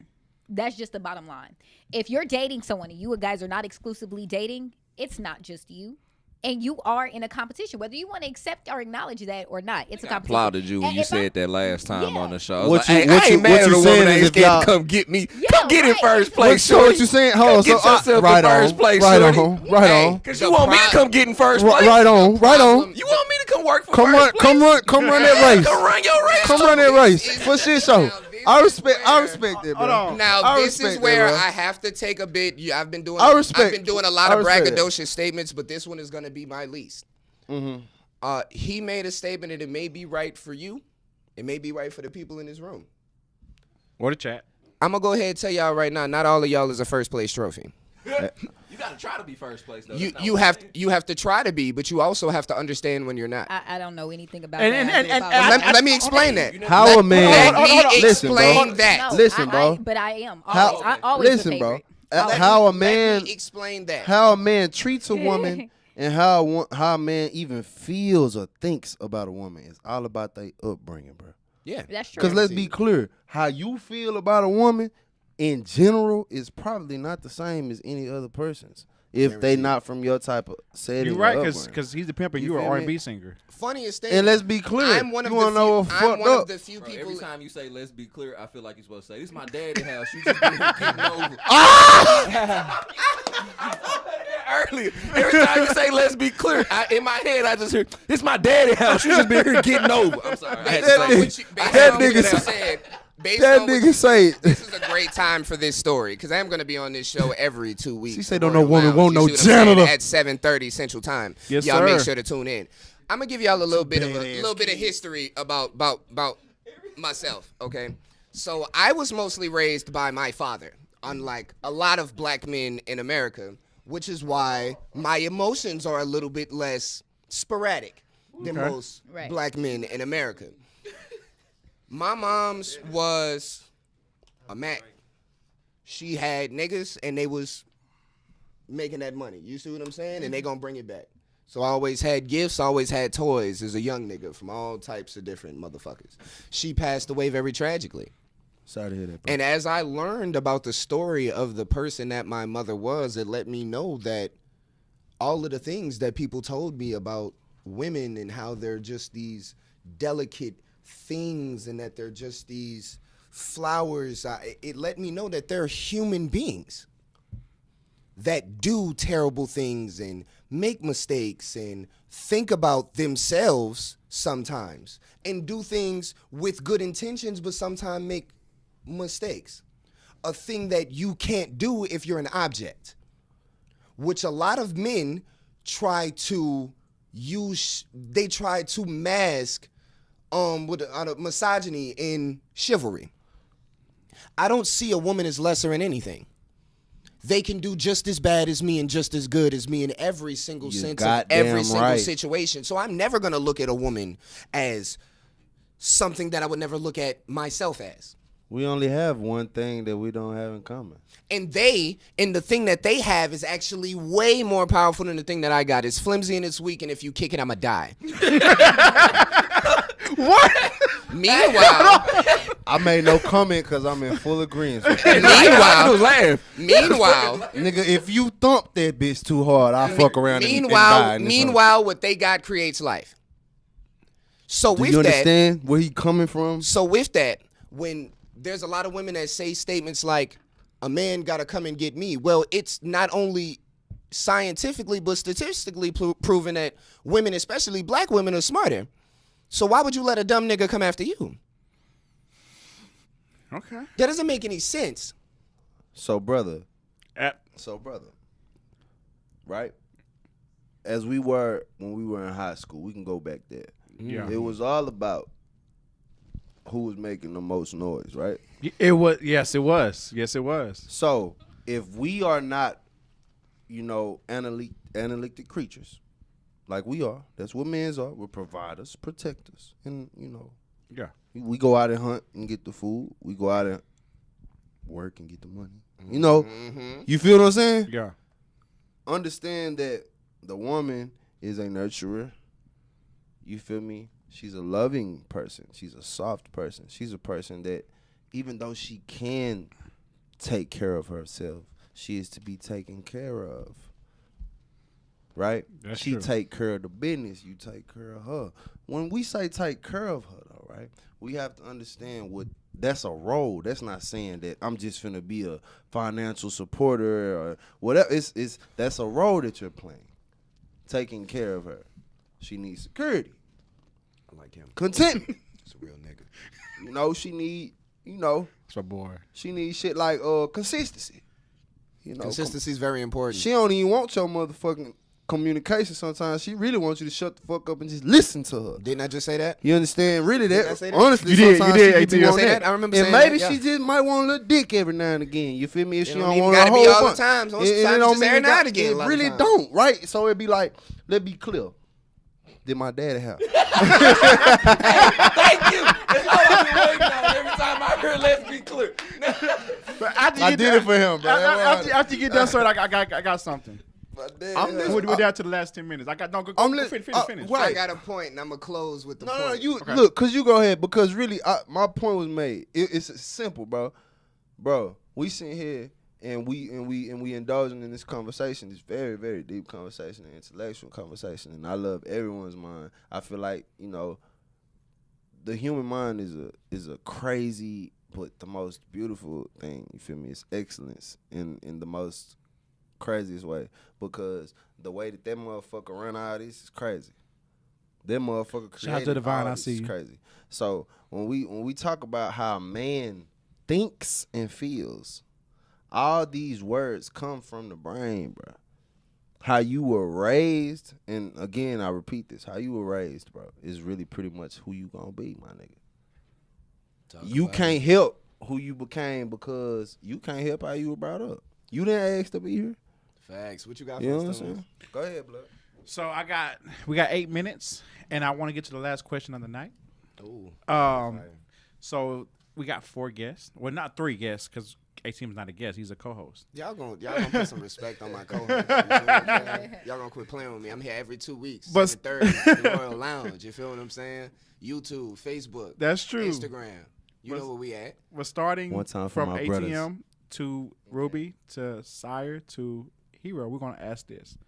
[SPEAKER 2] That's just the bottom line. If you're dating someone and you guys are not exclusively dating, it's not just you. And you are in a competition, whether you want to accept or acknowledge that or not. It's a
[SPEAKER 5] I
[SPEAKER 2] competition.
[SPEAKER 5] applauded you when
[SPEAKER 2] And
[SPEAKER 5] you
[SPEAKER 2] if
[SPEAKER 5] said that last time
[SPEAKER 2] Yeah.
[SPEAKER 5] on the show. I was
[SPEAKER 8] What
[SPEAKER 5] like,
[SPEAKER 8] you-
[SPEAKER 5] hey,
[SPEAKER 8] what
[SPEAKER 5] I
[SPEAKER 8] you-
[SPEAKER 5] ain't mad
[SPEAKER 8] what
[SPEAKER 5] at
[SPEAKER 8] you
[SPEAKER 5] a woman
[SPEAKER 8] saying
[SPEAKER 5] that
[SPEAKER 8] is
[SPEAKER 5] ain't
[SPEAKER 8] if
[SPEAKER 5] scared
[SPEAKER 8] y'all-
[SPEAKER 5] to come get me.
[SPEAKER 2] Yeah,
[SPEAKER 5] Come get in
[SPEAKER 2] right.
[SPEAKER 5] first
[SPEAKER 8] What,
[SPEAKER 5] place,
[SPEAKER 8] so what
[SPEAKER 5] shorty.
[SPEAKER 8] you saying?
[SPEAKER 5] Come
[SPEAKER 8] Hold on.
[SPEAKER 5] get
[SPEAKER 8] So
[SPEAKER 5] yourself
[SPEAKER 8] right
[SPEAKER 5] in first
[SPEAKER 8] on.
[SPEAKER 5] place,
[SPEAKER 8] Right
[SPEAKER 5] shorty.
[SPEAKER 8] on. Right
[SPEAKER 9] Hey,
[SPEAKER 8] on.
[SPEAKER 5] Because you want me to come get in first place.
[SPEAKER 8] Right on. Right on.
[SPEAKER 5] You want me to come work for
[SPEAKER 8] Come
[SPEAKER 5] first
[SPEAKER 8] run.
[SPEAKER 5] place?
[SPEAKER 8] Come run that race.
[SPEAKER 5] Come run your race.
[SPEAKER 8] Come run that race
[SPEAKER 9] This is-
[SPEAKER 8] for shit show.
[SPEAKER 9] now, this
[SPEAKER 8] I
[SPEAKER 9] is
[SPEAKER 8] respect. I
[SPEAKER 9] where-
[SPEAKER 8] respect it, bro.
[SPEAKER 4] Hold on.
[SPEAKER 9] Now
[SPEAKER 8] I
[SPEAKER 9] this is
[SPEAKER 8] respect
[SPEAKER 9] where
[SPEAKER 8] that, bro.
[SPEAKER 9] I have to take a bit. I've been doing.
[SPEAKER 8] I respect-
[SPEAKER 9] I've been doing a lot
[SPEAKER 8] I
[SPEAKER 9] of
[SPEAKER 8] respect that.
[SPEAKER 9] braggadocious statements, but this one is going to be my least.
[SPEAKER 8] Mm-hmm.
[SPEAKER 9] He made a statement, and it may be right for you. It may be right for the people in this room.
[SPEAKER 4] Or the chat.
[SPEAKER 9] I'm gonna go ahead and tell y'all right now. Not all of y'all is a first place trophy.
[SPEAKER 5] You gotta try to be first place though.
[SPEAKER 9] You have to try to be, but you also have to understand when you're not.
[SPEAKER 2] I don't know anything about
[SPEAKER 4] And-
[SPEAKER 2] that.
[SPEAKER 4] and-
[SPEAKER 2] I do
[SPEAKER 4] and-
[SPEAKER 2] apologize.
[SPEAKER 9] Let me explain that.
[SPEAKER 8] How a man?
[SPEAKER 9] Let me
[SPEAKER 8] Listen, bro.
[SPEAKER 9] explain that.
[SPEAKER 2] No,
[SPEAKER 8] Listen, bro.
[SPEAKER 2] but I am.
[SPEAKER 8] How-
[SPEAKER 2] Always. I always
[SPEAKER 8] Listen,
[SPEAKER 2] the
[SPEAKER 8] bro.
[SPEAKER 2] favorite.
[SPEAKER 8] How a
[SPEAKER 9] Let
[SPEAKER 8] man?
[SPEAKER 9] me explain that.
[SPEAKER 8] How a man treats a woman and how a man even feels or thinks about a woman is all about their upbringing, bro.
[SPEAKER 9] Yeah.
[SPEAKER 2] That's true.
[SPEAKER 8] Because let's be clear, how you feel about a woman in general is probably not the same as any other person's if they not from your type of setting.
[SPEAKER 4] You're
[SPEAKER 8] or
[SPEAKER 4] right,
[SPEAKER 8] upbringing.
[SPEAKER 4] because he's a pimp and
[SPEAKER 8] You
[SPEAKER 4] you are
[SPEAKER 8] feel me?
[SPEAKER 4] R&B singer.
[SPEAKER 9] Funniest thing.
[SPEAKER 8] And let's be clear,
[SPEAKER 9] I'm one of
[SPEAKER 8] you
[SPEAKER 9] the
[SPEAKER 8] wanna know what
[SPEAKER 9] few, I'm
[SPEAKER 8] fucked
[SPEAKER 9] one
[SPEAKER 8] up?
[SPEAKER 9] of the few
[SPEAKER 5] Bro,
[SPEAKER 9] people.
[SPEAKER 5] every time you say "let's be clear," I feel like you're supposed to say, "This is my daddy's house." You just been here getting over. Earlier, every time you say "let's be clear," in my head I just hear, "This is my daddy's house." You just been here getting over. I'm sorry. I had to
[SPEAKER 9] Based
[SPEAKER 5] say
[SPEAKER 9] on
[SPEAKER 5] it.
[SPEAKER 9] what you- based
[SPEAKER 8] that
[SPEAKER 9] on what
[SPEAKER 8] nigga
[SPEAKER 9] you
[SPEAKER 8] said-
[SPEAKER 9] said. Based
[SPEAKER 8] That
[SPEAKER 9] on what
[SPEAKER 8] nigga
[SPEAKER 9] you
[SPEAKER 8] say
[SPEAKER 9] said, this is a great time for this story because I'm going to be on this show every 2 weeks.
[SPEAKER 8] She say
[SPEAKER 9] The
[SPEAKER 8] don't no
[SPEAKER 9] Royal
[SPEAKER 8] woman
[SPEAKER 9] Lounge.
[SPEAKER 8] want
[SPEAKER 9] You
[SPEAKER 8] no
[SPEAKER 9] see what I'm saying?
[SPEAKER 8] janitor.
[SPEAKER 9] At 7:30 Central Time.
[SPEAKER 4] Yes,
[SPEAKER 9] y'all make
[SPEAKER 4] sir.
[SPEAKER 9] sure to tune in. I'm gonna give y'all a little bit of history about myself. Okay, so I was mostly raised by my father, unlike a lot of black men in America, which is why my emotions are a little bit less sporadic than most
[SPEAKER 2] Right.
[SPEAKER 9] black men in America. My mom's was a Mac. She had niggas and they was making that money. You see what I'm saying? And they gonna bring it back. So I always had gifts, always had toys as a young nigga from all types of different motherfuckers. She passed away very tragically.
[SPEAKER 8] Sorry to hear that, bro.
[SPEAKER 9] And as I learned about the story of the person that my mother was, it let me know that all of the things that people told me about women and how they're just these delicate things and that they're just these flowers, it let me know that they're human beings that do terrible things and make mistakes and think about themselves sometimes and do things with good intentions but sometimes make mistakes. A thing that you can't do if you're an object, which a lot of men try to use. They try to mask with misogyny in chivalry. I don't see a woman as lesser in anything. They can do just as bad as me and just as good as me in every single sense of
[SPEAKER 8] goddamn
[SPEAKER 9] every single
[SPEAKER 8] right.
[SPEAKER 9] situation. So I'm never going to look at a woman as something that I would never look at myself as.
[SPEAKER 8] We only have one thing that we don't have in common.
[SPEAKER 9] And the thing that they have is actually way more powerful than the thing that I got. It's flimsy and it's weak, and if you kick it, I'ma die.
[SPEAKER 8] What?
[SPEAKER 9] Meanwhile,
[SPEAKER 8] I made no comment because I'm in full agreement.
[SPEAKER 9] meanwhile,
[SPEAKER 8] Nigga, if you thump that bitch too hard, I'll fuck around and die. in this
[SPEAKER 9] meanwhile, what they got creates life. So
[SPEAKER 8] Do
[SPEAKER 9] with
[SPEAKER 8] you
[SPEAKER 9] that,
[SPEAKER 8] understand where he coming from?
[SPEAKER 9] So with that, when there's a lot of women that say statements like, a man got to come and get me. Well, it's not only scientifically, but statistically proven that women, especially black women, are smarter. So why would you let a dumb nigga come after you?
[SPEAKER 4] Okay.
[SPEAKER 9] That doesn't make any sense.
[SPEAKER 8] So, brother,
[SPEAKER 4] Uh,
[SPEAKER 8] right? As we were when we were in high school, we can go back there.
[SPEAKER 4] Yeah.
[SPEAKER 8] It was all about who was making the most noise, right?
[SPEAKER 4] It was. Yes, it was. Yes, it was.
[SPEAKER 8] So if we are not, analytic creatures, like we are. That's what men's are. We're providers, protectors, and
[SPEAKER 4] Yeah.
[SPEAKER 8] we go out and hunt and get the food. We go out and work and get the money. You feel what I'm saying?
[SPEAKER 4] Yeah.
[SPEAKER 8] Understand that the woman is a nurturer. You feel me? She's a loving person. She's a soft person. She's a person that, even though she can take care of herself, she is to be taken care of. Right?
[SPEAKER 4] That's
[SPEAKER 8] She
[SPEAKER 4] true.
[SPEAKER 8] take care of the business. You take care of her. When we say take care of her, though, right? We have to understand what that's a role. That's not saying that I'm just finna be a financial supporter or whatever. It's that's a role that you're playing. Taking care of her. She needs security.
[SPEAKER 3] I like him.
[SPEAKER 8] Contentment.
[SPEAKER 3] It's a real nigga.
[SPEAKER 8] She need,
[SPEAKER 4] It's my boy.
[SPEAKER 8] she needs shit like consistency.
[SPEAKER 3] Consistency is very important.
[SPEAKER 8] She don't even want your motherfucking communication sometimes. She really wants you to shut the fuck up and just listen to her.
[SPEAKER 3] Didn't I just say that?
[SPEAKER 8] You understand? Really,
[SPEAKER 3] Didn't I
[SPEAKER 8] that
[SPEAKER 3] say that?
[SPEAKER 8] honestly,
[SPEAKER 4] You did,
[SPEAKER 8] sometimes
[SPEAKER 4] you did,
[SPEAKER 8] she be
[SPEAKER 4] AT.
[SPEAKER 8] on
[SPEAKER 3] Say
[SPEAKER 8] that.
[SPEAKER 3] that? I remember
[SPEAKER 8] and
[SPEAKER 3] saying
[SPEAKER 8] maybe
[SPEAKER 3] that, yeah.
[SPEAKER 8] she just might want a little dick every now and again. You feel me? If she
[SPEAKER 3] don't
[SPEAKER 8] don't
[SPEAKER 3] even
[SPEAKER 8] want
[SPEAKER 3] gotta
[SPEAKER 8] a
[SPEAKER 3] be
[SPEAKER 8] whole
[SPEAKER 3] all the
[SPEAKER 8] bunch.
[SPEAKER 3] time. Sometimes
[SPEAKER 8] It
[SPEAKER 3] just
[SPEAKER 8] don't mean
[SPEAKER 3] every
[SPEAKER 8] it
[SPEAKER 3] now
[SPEAKER 8] got-
[SPEAKER 3] and again, a
[SPEAKER 8] It
[SPEAKER 3] lot of
[SPEAKER 8] really
[SPEAKER 3] times.
[SPEAKER 8] don't, right? So it'd be like, let's be clear. Did my daddy have?
[SPEAKER 5] Thank you. That's all I've been waiting on. Every time I hear "Let's be clear."
[SPEAKER 4] But after
[SPEAKER 8] I did it for him, bro.
[SPEAKER 4] After you get done, sir, I got something.
[SPEAKER 8] I'm
[SPEAKER 4] We're down to the last 10 minutes. Go
[SPEAKER 8] I'm
[SPEAKER 4] finish.
[SPEAKER 8] right.
[SPEAKER 3] I got a point, and I'm gonna close with the
[SPEAKER 8] No,
[SPEAKER 3] point.
[SPEAKER 8] you look, cause you go ahead. Because really, my point was made. It's simple, bro. Bro, we sitting here and we indulging in this conversation. This very, very deep conversation, and intellectual conversation. And I love everyone's mind. I feel like the human mind is a crazy but the most beautiful thing. You feel me? It's excellence in the most craziest way, because the way that motherfucker run all this is crazy. That motherfucker created
[SPEAKER 4] Shout out to Divine,
[SPEAKER 8] all
[SPEAKER 4] I
[SPEAKER 8] this
[SPEAKER 4] see
[SPEAKER 8] is
[SPEAKER 4] you.
[SPEAKER 8] crazy. So when we talk about how a man thinks and feels, all these words come from the brain, bro. How you were raised, and again I repeat this, how you were raised, bro, is really pretty much who you gonna be, my nigga. You can't help who you became because you can't help how you were brought up. You didn't ask to be here.
[SPEAKER 3] Facts. What you got
[SPEAKER 8] You
[SPEAKER 3] for
[SPEAKER 8] know what I'm
[SPEAKER 3] us,
[SPEAKER 8] saying? Go ahead, blood.
[SPEAKER 4] So we got 8 minutes, and I want to get to the last question of the night.
[SPEAKER 3] Ooh.
[SPEAKER 4] So we got 4 guests. Well, not 3 guests, because A-Team's not a guest. He's a co-host.
[SPEAKER 3] Y'all gonna put some respect on my co-host. You feel what I'm saying? Y'all gonna quit playing with me. I'm here every 2 weeks.
[SPEAKER 4] But-
[SPEAKER 3] 7:30, the Royal Lounge. You feel what I'm saying? YouTube, Facebook,
[SPEAKER 4] That's true.
[SPEAKER 3] Instagram. You know where we at.
[SPEAKER 4] We're starting
[SPEAKER 8] One time for
[SPEAKER 4] from
[SPEAKER 8] my brothers.
[SPEAKER 4] ATM to Ruby to Sire to Hero. We're going to ask this.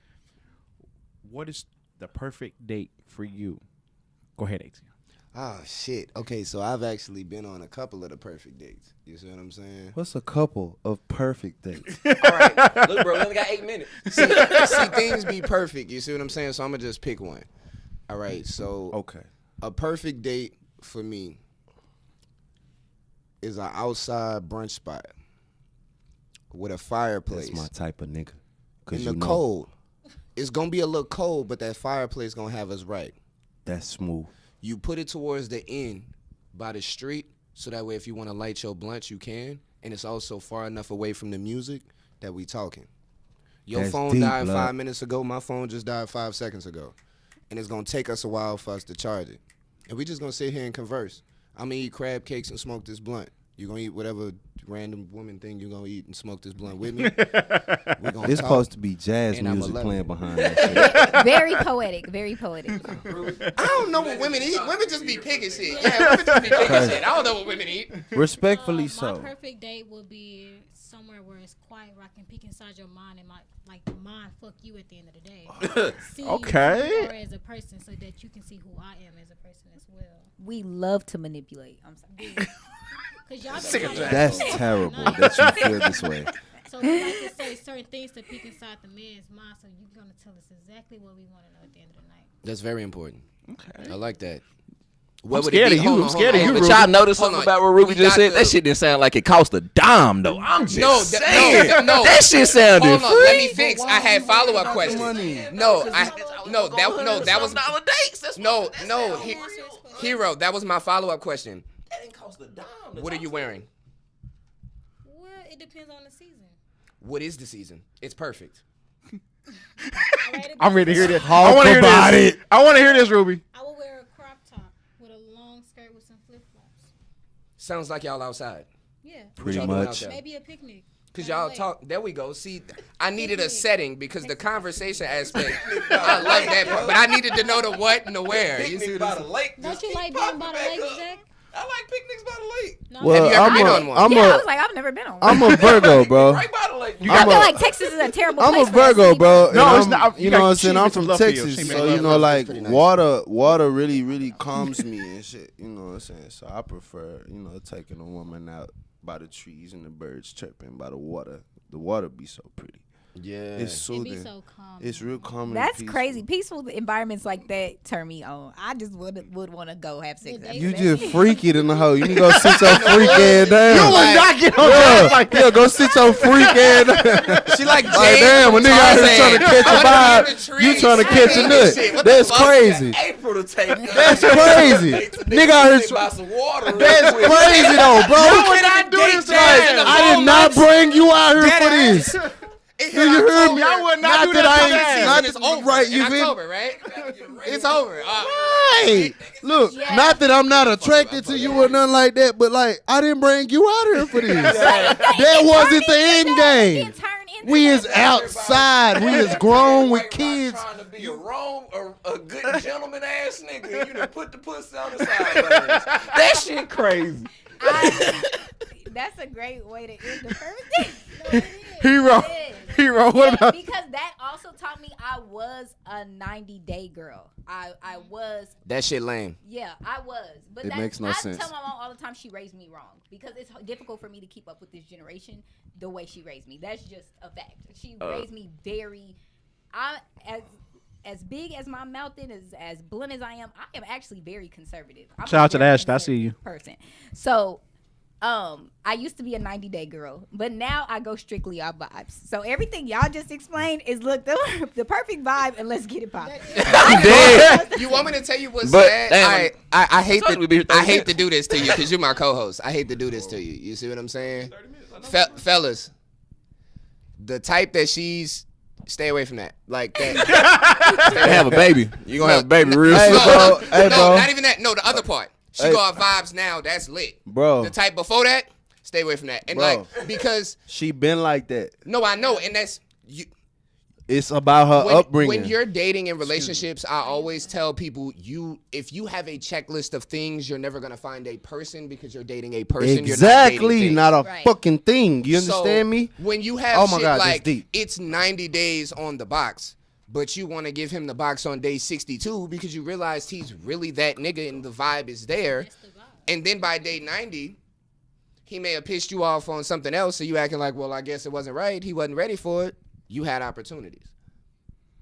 [SPEAKER 4] What is the perfect date for you? Go ahead, ATM.
[SPEAKER 3] Oh shit. Okay, so I've actually been on a couple of the perfect dates. You see what I'm saying?
[SPEAKER 8] What's a couple of perfect dates?
[SPEAKER 3] All right.
[SPEAKER 5] Look, bro, we only got 8 minutes.
[SPEAKER 3] See, things be perfect. You see what I'm saying? So I'm gonna just pick one. All right. So
[SPEAKER 8] Okay.
[SPEAKER 3] a perfect date for me is an outside brunch spot with a fireplace
[SPEAKER 8] That's my type of nigga. Cause
[SPEAKER 3] in the cold. It's gonna be a little cold, but that fireplace gonna have us right.
[SPEAKER 8] That's smooth.
[SPEAKER 3] You put it towards the end by the street, so that way if you want to light your blunt, you can. And it's also far enough away from the music that we talking. Your
[SPEAKER 8] That's
[SPEAKER 3] phone
[SPEAKER 8] deep,
[SPEAKER 3] died
[SPEAKER 8] blood.
[SPEAKER 3] 5 minutes ago. My phone just died 5 seconds ago. And it's going to take us a while for us to charge it. And we just going to sit here and converse. I'm going to eat crab cakes and smoke this blunt. You're going to eat whatever random woman thing you're going to eat and smoke this blunt with me. We're gonna
[SPEAKER 8] It's
[SPEAKER 3] talk.
[SPEAKER 8] supposed to be jazz
[SPEAKER 3] And I'ma
[SPEAKER 8] music
[SPEAKER 3] love
[SPEAKER 8] playing
[SPEAKER 3] it.
[SPEAKER 8] behind that shit.
[SPEAKER 2] Very poetic. Very poetic.
[SPEAKER 3] I don't know what women eat. Women just be picking shit. Yeah, women just be picking shit. I don't know what women eat.
[SPEAKER 8] Respectfully
[SPEAKER 6] My
[SPEAKER 8] so.
[SPEAKER 6] perfect date would be somewhere where it's quiet, where I can peek inside your mind and like the mind fuck you at the end of the day. See
[SPEAKER 4] Okay.
[SPEAKER 6] who you are as a person, so that you can see who I am as a person as well.
[SPEAKER 2] We love to manipulate. I'm sorry.
[SPEAKER 6] Cause y'all
[SPEAKER 4] Sick of
[SPEAKER 6] been
[SPEAKER 4] that.
[SPEAKER 8] That's terrible that you feel this way.
[SPEAKER 6] So we like to say certain things to peek inside the man's mind, so you're gonna tell us exactly what we want to know at the end of the night.
[SPEAKER 3] That's very important.
[SPEAKER 4] Okay.
[SPEAKER 3] I like that.
[SPEAKER 4] I'm scared of you. I'm scared of you,
[SPEAKER 5] But
[SPEAKER 4] Ruby.
[SPEAKER 5] y'all notice
[SPEAKER 3] Hold
[SPEAKER 5] something
[SPEAKER 3] on.
[SPEAKER 5] about what Ruby
[SPEAKER 3] We
[SPEAKER 5] just
[SPEAKER 3] got
[SPEAKER 5] said?
[SPEAKER 3] the-
[SPEAKER 5] That shit didn't sound like it cost a dime, though. I'm just
[SPEAKER 3] No,
[SPEAKER 5] saying.
[SPEAKER 3] no.
[SPEAKER 5] That shit sounded
[SPEAKER 3] Hold
[SPEAKER 5] free.
[SPEAKER 3] on, let me fix.
[SPEAKER 6] But
[SPEAKER 3] I had
[SPEAKER 6] why
[SPEAKER 3] follow
[SPEAKER 6] you
[SPEAKER 3] up
[SPEAKER 6] want
[SPEAKER 3] questions.
[SPEAKER 8] money?
[SPEAKER 3] No, that was
[SPEAKER 5] $100 dates. That's
[SPEAKER 3] no,
[SPEAKER 5] what-
[SPEAKER 3] no,
[SPEAKER 5] that's
[SPEAKER 3] he-
[SPEAKER 5] all.
[SPEAKER 3] Hero. That was my follow up question.
[SPEAKER 5] That didn't cost a dime.
[SPEAKER 3] What are you wearing?
[SPEAKER 6] Well, it depends on the season.
[SPEAKER 3] What is the season? It's perfect.
[SPEAKER 4] I'm ready to hear this.
[SPEAKER 8] Talk
[SPEAKER 4] I want to hear
[SPEAKER 8] about
[SPEAKER 4] this.
[SPEAKER 8] it.
[SPEAKER 4] I want to hear this, Ruby.
[SPEAKER 6] I will wear a crop top with a long skirt with some flip flops.
[SPEAKER 9] Sounds like y'all outside.
[SPEAKER 6] Yeah.
[SPEAKER 8] Pretty
[SPEAKER 9] y'all doing out
[SPEAKER 8] much.
[SPEAKER 9] there?
[SPEAKER 6] Maybe a picnic.
[SPEAKER 9] Cause
[SPEAKER 6] By the
[SPEAKER 9] y'all
[SPEAKER 6] lake.
[SPEAKER 9] talk. There we go. See, I needed a setting because the conversation aspect. I like that part, but I needed to know the what and the where. You see
[SPEAKER 5] Picnic
[SPEAKER 9] what
[SPEAKER 5] by
[SPEAKER 9] I'm
[SPEAKER 5] the
[SPEAKER 9] saying?
[SPEAKER 5] lake.
[SPEAKER 6] Don't
[SPEAKER 5] just
[SPEAKER 6] you
[SPEAKER 5] keep
[SPEAKER 6] like being
[SPEAKER 5] popping
[SPEAKER 6] by the
[SPEAKER 5] back
[SPEAKER 6] lake,
[SPEAKER 5] up.
[SPEAKER 6] Zach?
[SPEAKER 5] I like picnics by the lake.
[SPEAKER 6] No.
[SPEAKER 8] Well,
[SPEAKER 9] Have you ever
[SPEAKER 8] I'm
[SPEAKER 9] been
[SPEAKER 8] a-
[SPEAKER 9] on one?
[SPEAKER 8] I'm
[SPEAKER 2] Yeah, I
[SPEAKER 8] a-
[SPEAKER 2] was like, I've never been on one.
[SPEAKER 8] I'm a Virgo, bro.
[SPEAKER 5] Right by the lake.
[SPEAKER 2] I
[SPEAKER 8] I'm
[SPEAKER 2] feel
[SPEAKER 8] a-
[SPEAKER 2] like Texas is a terrible
[SPEAKER 8] I'm
[SPEAKER 2] place
[SPEAKER 8] a
[SPEAKER 2] for that
[SPEAKER 8] Virgo,
[SPEAKER 2] city.
[SPEAKER 8] bro. and
[SPEAKER 4] No,
[SPEAKER 8] I'm-
[SPEAKER 4] it's not.
[SPEAKER 8] You
[SPEAKER 4] You
[SPEAKER 8] know
[SPEAKER 4] got-
[SPEAKER 8] what I'm saying?
[SPEAKER 4] she
[SPEAKER 8] I'm
[SPEAKER 4] made
[SPEAKER 8] from
[SPEAKER 4] some love for you.
[SPEAKER 8] Texas,
[SPEAKER 4] She made
[SPEAKER 8] so
[SPEAKER 4] love
[SPEAKER 8] you
[SPEAKER 4] for
[SPEAKER 8] know,
[SPEAKER 4] you.
[SPEAKER 8] like
[SPEAKER 9] Pretty nice.
[SPEAKER 8] water really calms me and shit. You know what I'm saying? So I prefer, taking a woman out by the trees and the birds chirping by the water. The water be so pretty.
[SPEAKER 9] Yeah.
[SPEAKER 8] It's
[SPEAKER 6] It
[SPEAKER 8] soothing.
[SPEAKER 6] be so calm.
[SPEAKER 8] It's real calm. and
[SPEAKER 2] That's
[SPEAKER 8] peaceful.
[SPEAKER 2] crazy. Peaceful environments like that turn me on. I just would want to go have sex. after
[SPEAKER 8] You
[SPEAKER 2] that.
[SPEAKER 8] just freak it in the hoe. You can go sit your freak ass down.
[SPEAKER 4] You would not get on
[SPEAKER 8] Yeah,
[SPEAKER 4] that like that.
[SPEAKER 8] yeah, go sit your freak ass down.
[SPEAKER 9] She like
[SPEAKER 8] Like,
[SPEAKER 9] Jane
[SPEAKER 8] damn,
[SPEAKER 9] from
[SPEAKER 8] a nigga out here
[SPEAKER 9] Tarzan.
[SPEAKER 8] trying to catch a
[SPEAKER 9] I'm in
[SPEAKER 8] vibe.
[SPEAKER 9] the
[SPEAKER 8] You
[SPEAKER 9] trees.
[SPEAKER 8] trying to catch a
[SPEAKER 9] Shit,
[SPEAKER 8] nut.
[SPEAKER 9] what the
[SPEAKER 8] That's
[SPEAKER 9] fuck?
[SPEAKER 8] crazy.
[SPEAKER 5] April to take.
[SPEAKER 8] That's crazy. Nigga out here.
[SPEAKER 5] Buy some water.
[SPEAKER 8] That's crazy though, bro.
[SPEAKER 9] Can I do this?
[SPEAKER 8] I did not bring you out here for this.
[SPEAKER 9] It
[SPEAKER 8] Do you hear me?
[SPEAKER 4] I would not do
[SPEAKER 8] that
[SPEAKER 4] that
[SPEAKER 8] I
[SPEAKER 4] to
[SPEAKER 8] ain't
[SPEAKER 4] that.
[SPEAKER 8] not
[SPEAKER 9] It's
[SPEAKER 8] that-
[SPEAKER 9] over
[SPEAKER 8] right.
[SPEAKER 9] in
[SPEAKER 8] You feel?
[SPEAKER 9] October, right? It's over.
[SPEAKER 8] Right. Look,
[SPEAKER 2] Yeah.
[SPEAKER 8] not that I'm not attracted to you or nothing like that, but like I didn't bring you out here for this. That wasn't the end game. We is outside. We is grown with kids.
[SPEAKER 5] Trying to be a good gentleman ass nigga. And you done put the pussy on the sidelines. That shit crazy.
[SPEAKER 2] That's a great way to end the first
[SPEAKER 4] Hero. Hero. What about?
[SPEAKER 2] Because that also taught me I was a 90-day girl. I was.
[SPEAKER 9] That shit lame.
[SPEAKER 2] Yeah, I was. But
[SPEAKER 8] It
[SPEAKER 2] that,
[SPEAKER 8] makes no
[SPEAKER 2] I
[SPEAKER 8] sense.
[SPEAKER 2] tell my mom all the time she raised me wrong because it's difficult for me to keep up with this generation the way she raised me. That's just a fact. She raised me very. As big as my mouth is, as blunt as I am actually very conservative. I'm
[SPEAKER 4] Shout out to
[SPEAKER 2] a very
[SPEAKER 4] Ash. I see you.
[SPEAKER 2] Person. So. I used to be a 90-day girl, but now I go strictly off vibes. So everything y'all just explained is look the perfect vibe, and let's get it popping.
[SPEAKER 9] You want me to tell you what's
[SPEAKER 5] But,
[SPEAKER 9] sad?
[SPEAKER 5] damn,
[SPEAKER 9] I hate
[SPEAKER 5] told you we'd be here 30
[SPEAKER 9] I hate
[SPEAKER 5] minutes.
[SPEAKER 9] to do this to you because you're my co-host. I hate to do this to you. You see what I'm saying? Fellas, the type that she's stay away from that. Like that.
[SPEAKER 5] They have a baby. You gonna have a baby real
[SPEAKER 8] Hey,
[SPEAKER 5] soon.
[SPEAKER 8] bro. Hey,
[SPEAKER 9] no,
[SPEAKER 8] bro.
[SPEAKER 9] not even that. No, the other part. She
[SPEAKER 8] Hey.
[SPEAKER 9] go off vibes now. That's lit.
[SPEAKER 8] Bro.
[SPEAKER 9] The type before that, stay away from that. And
[SPEAKER 8] Bro.
[SPEAKER 9] like because
[SPEAKER 8] She been like that.
[SPEAKER 9] no, I know, and that's you.
[SPEAKER 8] It's about her upbringing.
[SPEAKER 9] When you're dating in relationships, I always tell people if you have a checklist of things, you're never gonna find a person because you're dating a person.
[SPEAKER 8] exactly,
[SPEAKER 9] you're
[SPEAKER 8] not a
[SPEAKER 2] Right.
[SPEAKER 8] fucking thing. You understand
[SPEAKER 9] So,
[SPEAKER 8] me?
[SPEAKER 9] When you have
[SPEAKER 8] Oh my
[SPEAKER 9] shit
[SPEAKER 8] God, that's
[SPEAKER 9] like
[SPEAKER 8] deep.
[SPEAKER 9] it's 90 days on the box, but you want to give him the box on day 62 because you realized he's really that nigga and the vibe is there, and then by day 90. He may have pissed you off on something else, so you acting like, well, I guess it wasn't right. He wasn't ready for it. You had opportunities.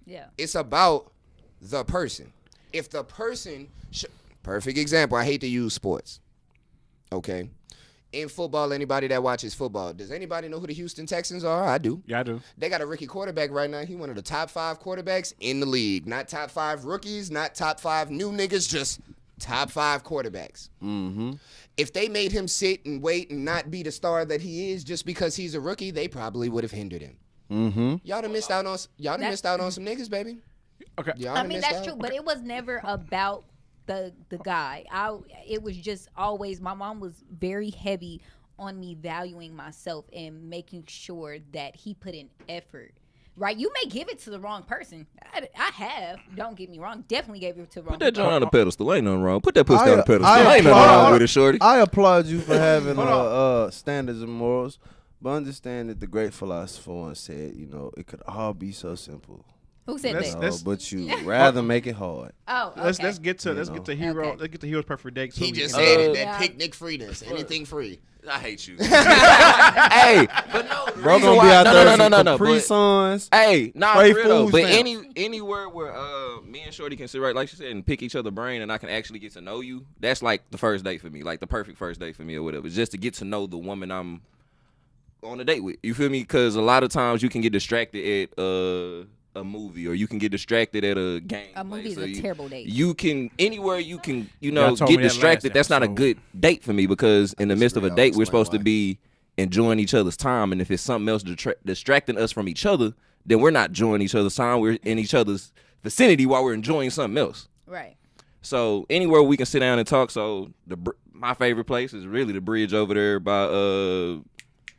[SPEAKER 2] Yeah.
[SPEAKER 9] It's about the person. If the person, perfect example, I hate to use sports. Okay. In football, anybody that watches football, does anybody know who the Houston Texans are? I do.
[SPEAKER 4] Yeah, I do.
[SPEAKER 9] They got a rookie quarterback right now. He one of the top 5 quarterbacks in the league. Not top 5 rookies, not top 5 new niggas, just top 5 quarterbacks.
[SPEAKER 8] Mm-hmm.
[SPEAKER 9] If they made him sit and wait and not be the star that he is just because he's a rookie, they probably would have hindered him.
[SPEAKER 8] Mm-hmm.
[SPEAKER 9] Y'all done missed out on some niggas, baby.
[SPEAKER 4] Okay.
[SPEAKER 9] Y'all
[SPEAKER 2] I
[SPEAKER 9] done
[SPEAKER 2] mean
[SPEAKER 9] missed
[SPEAKER 2] that's
[SPEAKER 9] out.
[SPEAKER 2] true, but it was never about the guy. It was just always my mom was very heavy on me valuing myself and making sure that he put in effort. Right, you may give it to the wrong person. I have. Don't get me wrong. Definitely gave it to the wrong.
[SPEAKER 5] Put that
[SPEAKER 2] person.
[SPEAKER 5] joint on the pedestal. Ain't nothing wrong. Put that pussy on the pedestal.
[SPEAKER 8] I
[SPEAKER 5] Ain't nothing
[SPEAKER 8] applaud-
[SPEAKER 5] wrong with it, shorty.
[SPEAKER 8] I applaud you for having standards and morals, but understand that the great philosopher once said, it could all be so simple.
[SPEAKER 2] Who said
[SPEAKER 4] Let's-
[SPEAKER 2] that?
[SPEAKER 8] But you rather make it hard.
[SPEAKER 2] Oh, okay.
[SPEAKER 4] Let's get to hero.
[SPEAKER 2] Okay.
[SPEAKER 4] Let's get to hero's perfect date. So
[SPEAKER 9] He
[SPEAKER 4] we
[SPEAKER 9] just
[SPEAKER 4] can-
[SPEAKER 9] said it. That
[SPEAKER 2] Yeah.
[SPEAKER 9] picnic freeness. Anything free.
[SPEAKER 5] I hate you. Hey, but no, the
[SPEAKER 8] Bro
[SPEAKER 5] reason
[SPEAKER 8] gonna
[SPEAKER 5] why-
[SPEAKER 8] be out there
[SPEAKER 5] no,
[SPEAKER 8] with
[SPEAKER 5] no,
[SPEAKER 8] some
[SPEAKER 5] no, no,
[SPEAKER 8] Capri
[SPEAKER 5] but-
[SPEAKER 8] Suns.
[SPEAKER 5] Hey, nah,
[SPEAKER 8] Straight
[SPEAKER 5] for real though.
[SPEAKER 8] foods,
[SPEAKER 5] But
[SPEAKER 8] fam.
[SPEAKER 5] anywhere where me and Shorty can sit right, like she said, and pick each other brain, and I can actually get to know you. That's like the first date for me, like the perfect first date for me or whatever. Just to get to know the woman I'm on a date with. You feel me? Because a lot of times you can get distracted at a movie, or you can get distracted at a game.
[SPEAKER 2] A movie is
[SPEAKER 5] So
[SPEAKER 2] a terrible date.
[SPEAKER 5] You can anywhere you can
[SPEAKER 4] Y'all told
[SPEAKER 5] get
[SPEAKER 4] me that
[SPEAKER 5] distracted.
[SPEAKER 4] last
[SPEAKER 5] That's not a
[SPEAKER 4] episode.
[SPEAKER 5] good date for me because in the midst of a
[SPEAKER 7] disagree.
[SPEAKER 5] date
[SPEAKER 7] I'll
[SPEAKER 5] we're
[SPEAKER 7] explain
[SPEAKER 5] supposed to
[SPEAKER 7] why.
[SPEAKER 5] be enjoying each other's time, and if it's something else distracting us from each other, then we're not enjoying each other's time. We're in each other's vicinity while we're enjoying something else.
[SPEAKER 2] Right.
[SPEAKER 5] So anywhere we can sit down and talk. So my favorite place is really the bridge over there by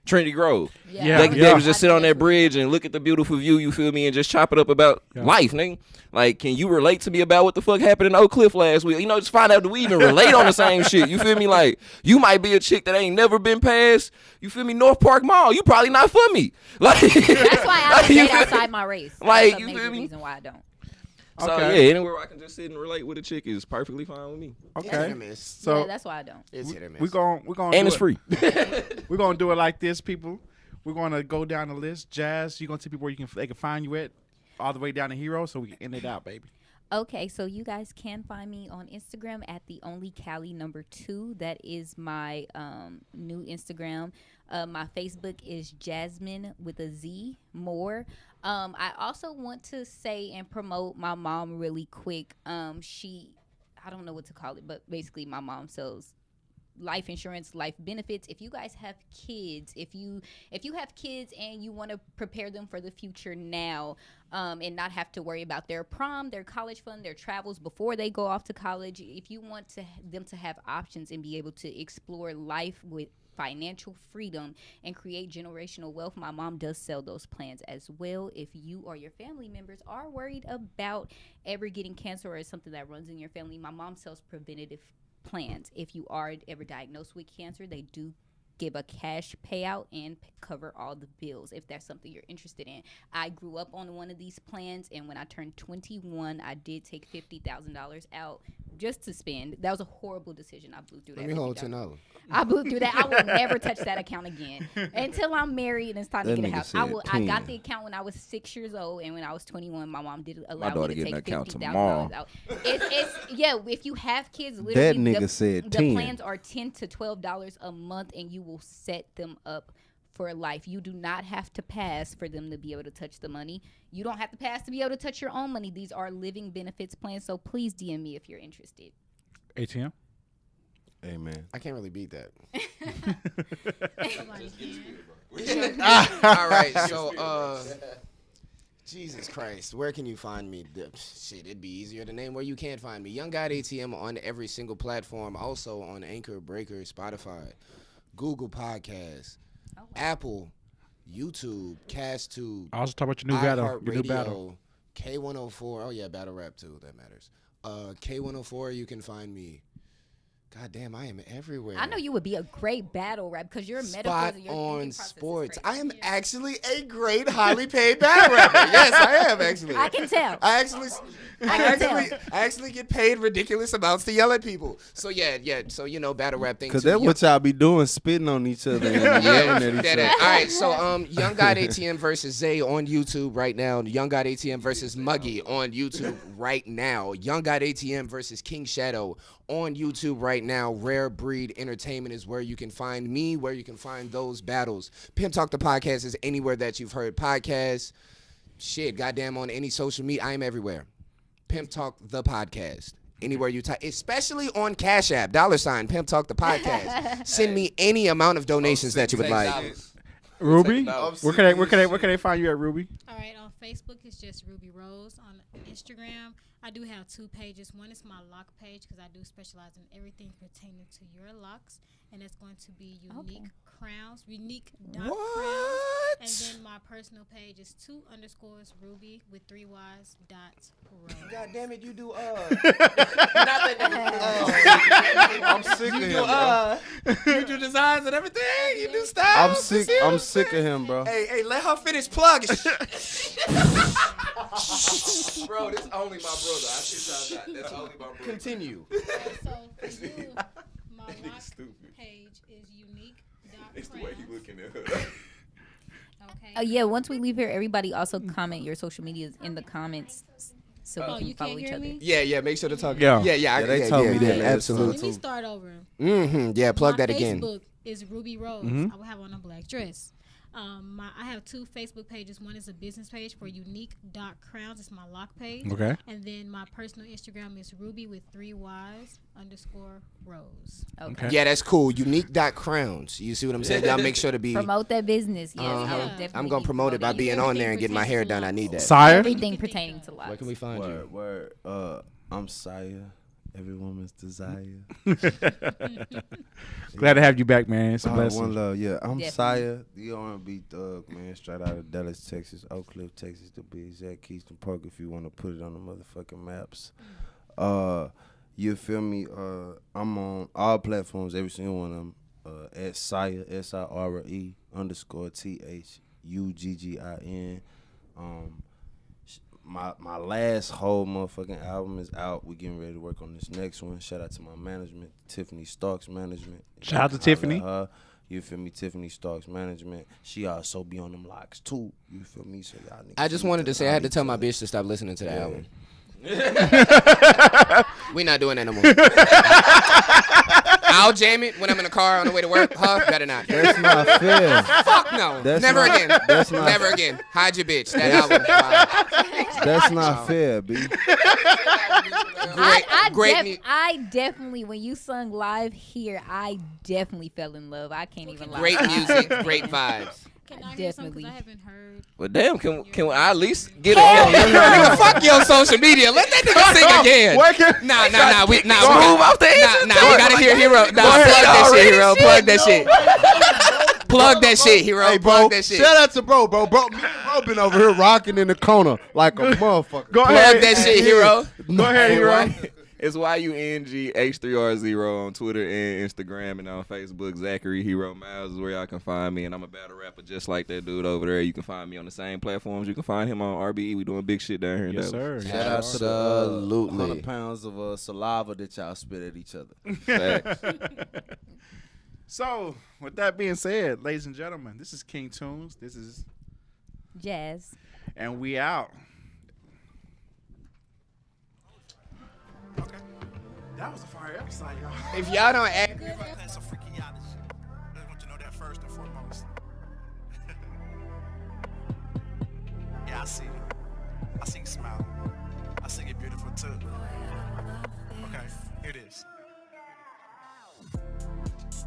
[SPEAKER 5] Trinity Grove.
[SPEAKER 2] Yeah.
[SPEAKER 5] They can be able to just sit on that bridge and look at the beautiful view, you feel me, and just chop it up about life, nigga. Like, can you relate to me about what the fuck happened in Oak Cliff last week? You know, just find out, do we even relate on the same shit? You feel me? Like, you might be a chick that ain't never been past, you feel me, North Park Mall. You probably not for me. Like,
[SPEAKER 2] that's why I don't date outside my race.
[SPEAKER 5] Like,
[SPEAKER 2] That's
[SPEAKER 5] you
[SPEAKER 2] a
[SPEAKER 5] feel
[SPEAKER 2] major
[SPEAKER 5] me?
[SPEAKER 2] reason why I don't.
[SPEAKER 5] So,
[SPEAKER 4] Okay.
[SPEAKER 5] yeah, anywhere I can just sit and relate with a chick is perfectly fine with me.
[SPEAKER 3] Hit
[SPEAKER 4] Okay.
[SPEAKER 3] or miss.
[SPEAKER 4] So
[SPEAKER 2] Yeah, that's why I don't.
[SPEAKER 3] It's hit or miss.
[SPEAKER 4] we're gonna
[SPEAKER 5] And
[SPEAKER 4] do
[SPEAKER 5] it's
[SPEAKER 4] it-
[SPEAKER 5] free.
[SPEAKER 4] We're gonna do it like this, people. We're gonna go down the list. Jazz, you're gonna tell people where they can find you at, all the way down to Hero, so we can end it out, baby.
[SPEAKER 2] Okay, so you guys can find me on Instagram at the only Cali #2. That is my new Instagram. My Facebook is Jasmine with a Z Moore. I also want to say and promote my mom really quick. I don't know what to call it, but basically my mom sells life insurance, life benefits. If you guys have kids, if you have kids and you want to prepare them for the future now, and not have to worry about their prom, their college fund, their travels before they go off to college, if you want them to have options and be able to explore life with financial freedom and create generational wealth, my mom does sell those plans as well. If you or your family members are worried about ever getting cancer or something that runs in your family, my mom sells preventative plans. If you are ever diagnosed with cancer, they do give a cash payout and cover all the bills if that's something you're interested in. I grew up on one of these plans, and when I turned 21, I did take $50,000 out just to spend. That was a horrible decision. I blew through that.
[SPEAKER 3] Let me hold
[SPEAKER 2] $50,000.
[SPEAKER 3] $10.
[SPEAKER 2] I blew through that. I will never touch that account again until I'm married and it's time
[SPEAKER 8] That
[SPEAKER 2] to get a
[SPEAKER 8] nigga
[SPEAKER 2] house.
[SPEAKER 8] said
[SPEAKER 2] I got
[SPEAKER 8] 10.
[SPEAKER 2] the account when I was 6 years old, and when I was 21, my mom did
[SPEAKER 5] My
[SPEAKER 2] allow
[SPEAKER 5] daughter
[SPEAKER 2] me to
[SPEAKER 5] getting
[SPEAKER 2] take
[SPEAKER 5] an account
[SPEAKER 2] $50,000
[SPEAKER 5] tomorrow.
[SPEAKER 2] out. It's yeah. If you have kids, literally,
[SPEAKER 8] nigga said
[SPEAKER 2] the
[SPEAKER 8] 10.
[SPEAKER 2] plans are $10 to $12 a month, and you will set them up for life. You do not have to pass for them to be able to touch the money. You don't have to pass to be able to touch your own money. These are living benefits plans. So please DM me if you're interested.
[SPEAKER 4] ATM.
[SPEAKER 8] Amen.
[SPEAKER 3] I can't really beat that.
[SPEAKER 6] Nobody can.
[SPEAKER 3] All right, so Jesus Christ, where can you find me? Shit, it'd be easier to name where you can't find me. Young God ATM on every single platform, also on Anchor, Breaker, Spotify, Google Podcasts, Apple, YouTube, CastTube,
[SPEAKER 4] I also talk about your new battle. Your new battle.
[SPEAKER 3] K104. Oh yeah, battle rap too. That matters. K104. You can find me. God damn, I am everywhere.
[SPEAKER 2] I know you would be a great battle rap because you're medical.
[SPEAKER 3] Spot
[SPEAKER 2] and your
[SPEAKER 3] on
[SPEAKER 2] thinking process is
[SPEAKER 3] sports.
[SPEAKER 2] crazy.
[SPEAKER 3] I am actually a great, highly paid battle rapper. Yes, I am actually.
[SPEAKER 2] I can tell.
[SPEAKER 3] I actually get paid ridiculous amounts to yell at people. So yeah. So battle rap thing.
[SPEAKER 8] Cause
[SPEAKER 3] too.
[SPEAKER 8] that's what y'all be doing, spitting on each other and yelling at each
[SPEAKER 3] That-
[SPEAKER 8] other.
[SPEAKER 3] All right, so Young God ATM versus Zay on YouTube right now. Young God ATM versus Muggy on YouTube right now. Young God ATM versus King Shadow on YouTube right now. Rare Breed Entertainment is where you can find me, where you can find those battles. Pimp Talk the podcast is anywhere that you've heard podcasts. Shit, goddamn, on any social media, I am everywhere. Pimp Talk the podcast. Anywhere you type, especially on Cash App, $, Pimp Talk the podcast. Send me any amount of donations that you would like.
[SPEAKER 4] Ruby,
[SPEAKER 5] $10.
[SPEAKER 4] where can they find you at, Ruby?
[SPEAKER 6] All right, on Facebook, it's just Ruby Rose. On Instagram, I do have 2 pages. One is my lock page because I do specialize in everything pertaining to your locks, and it's going to be Unique Crowns, Unique dot Crowns. And then my personal page is 2_ Ruby with 3 Y's dot Rose.
[SPEAKER 3] God damn it, you do
[SPEAKER 8] I'm sick of him, bro.
[SPEAKER 3] you do designs and everything. You do styles.
[SPEAKER 8] I'm sick of him, bro.
[SPEAKER 3] Hey, let her finish plugging.
[SPEAKER 5] Bro, this only my brother. I shit y'all not. That's only my brother.
[SPEAKER 3] Continue.
[SPEAKER 6] So for you, my lock
[SPEAKER 5] stupid.
[SPEAKER 6] page is Unique dot
[SPEAKER 5] It's the way he
[SPEAKER 6] Crowns.
[SPEAKER 5] looking at her.
[SPEAKER 6] Okay.
[SPEAKER 2] Yeah, once we leave here, everybody also comment your social medias in the comments so
[SPEAKER 6] Oh,
[SPEAKER 2] we can
[SPEAKER 6] you
[SPEAKER 2] follow
[SPEAKER 6] can't
[SPEAKER 2] each
[SPEAKER 6] hear
[SPEAKER 2] other.
[SPEAKER 6] me?
[SPEAKER 3] Yeah, make sure to talk.
[SPEAKER 4] Yeah.
[SPEAKER 3] Yeah,
[SPEAKER 8] they told me that, man.
[SPEAKER 3] absolutely.
[SPEAKER 6] Let me start over.
[SPEAKER 3] Yeah, plug
[SPEAKER 6] My
[SPEAKER 3] that again.
[SPEAKER 6] Facebook is Ruby Rose. I will have on a black dress. I have 2 Facebook pages. One is a business page for unique.crowns. It's my lock page.
[SPEAKER 4] Okay.
[SPEAKER 6] And then my personal Instagram is Ruby with 3 Ys _Rose.
[SPEAKER 2] Okay.
[SPEAKER 9] Yeah, that's cool. Unique.crowns. You see what I'm saying? Y'all make sure to be.
[SPEAKER 2] Promote that business. Yes,
[SPEAKER 9] Uh-huh.
[SPEAKER 2] I would definitely
[SPEAKER 9] I'm gonna promote it by being on there and getting my hair done. I need that.
[SPEAKER 4] Sire.
[SPEAKER 2] Everything pertaining to life.
[SPEAKER 9] Where can we find you?
[SPEAKER 8] Word. I'm Sire. Every woman's desire.
[SPEAKER 4] Glad to have you back, man. It's a
[SPEAKER 8] One
[SPEAKER 4] blessing.
[SPEAKER 8] love, yeah. I'm
[SPEAKER 2] Definitely.
[SPEAKER 8] Sire, the R&B thug, man. Straight out of Dallas, Texas, Oak Cliff, Texas, to be exact. Keystone Park, if you want to put it on the motherfucking maps. You feel me? I'm on all platforms, every single one of them. At Sire, SIRE _THUGGIN. My last whole motherfucking album is out. We getting ready to work on this next one. Shout out to my management, Tiffany Starks Management.
[SPEAKER 4] Shout out to
[SPEAKER 8] Holla
[SPEAKER 4] Tiffany.
[SPEAKER 8] at her. You feel me? Tiffany Starks Management. She also be on them locks too. You feel me? So y'all niggas
[SPEAKER 9] I just
[SPEAKER 8] need
[SPEAKER 9] wanted to say I had to tell my
[SPEAKER 8] holler
[SPEAKER 9] bitch to stop listening to the album. We not doing that no more. I'll jam it when I'm in the car on the way to work. Better not.
[SPEAKER 8] That's not fair.
[SPEAKER 9] Fuck no.
[SPEAKER 8] That's
[SPEAKER 9] Never
[SPEAKER 8] not-
[SPEAKER 9] again.
[SPEAKER 8] that's not-
[SPEAKER 9] Never again. Hide your bitch. That album. Wow.
[SPEAKER 8] That's not fair, B.
[SPEAKER 2] I definitely, when you sung live here, I definitely fell in love. I can't even lie.
[SPEAKER 9] Great music, great vibes.
[SPEAKER 6] Can I hear something?
[SPEAKER 2] Definitely.
[SPEAKER 6] 'Cause I haven't heard.
[SPEAKER 5] Well, damn, can I at least get
[SPEAKER 9] Nigga, fuck your social media. Let that nigga sing again. Nah. We
[SPEAKER 5] move off the answer.
[SPEAKER 9] we gotta hear Hero. Nah, plug that shit, Hero. Plug that shit. Plug that shit, Hero.
[SPEAKER 8] Hey, bro.
[SPEAKER 9] Plug that shit.
[SPEAKER 8] Shout out to bro. Bro been over here rocking in the corner like a motherfucker.
[SPEAKER 4] Go
[SPEAKER 9] Plug
[SPEAKER 4] ahead.
[SPEAKER 9] that shit, Hero.
[SPEAKER 4] Go ahead, Hero.
[SPEAKER 5] It's YUNGH3R0 on Twitter and Instagram, and on Facebook. Zachary Hero Miles is where y'all can find me, and I'm a battle rapper just like that dude over there. You can find me on the same platforms. You can find him on RBE. We doing big shit down here in
[SPEAKER 4] Yes,
[SPEAKER 5] Dallas.
[SPEAKER 4] sir.
[SPEAKER 8] Shout out to the
[SPEAKER 9] Absolutely.
[SPEAKER 8] 100 pounds of saliva that y'all spit at each other.
[SPEAKER 5] Facts.
[SPEAKER 4] So, with that being said, ladies and gentlemen, this is King Tunes. This is,
[SPEAKER 2] Jazz.
[SPEAKER 4] and we out. That was a fire episode, y'all.
[SPEAKER 9] If y'all don't act.
[SPEAKER 1] That's some freaky shit. I just want you to know that first and foremost. Yeah, I see you. I see you smiling. I see you beautiful too. Okay, here it is.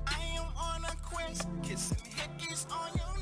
[SPEAKER 1] I am on a quest, kissing hickeys on your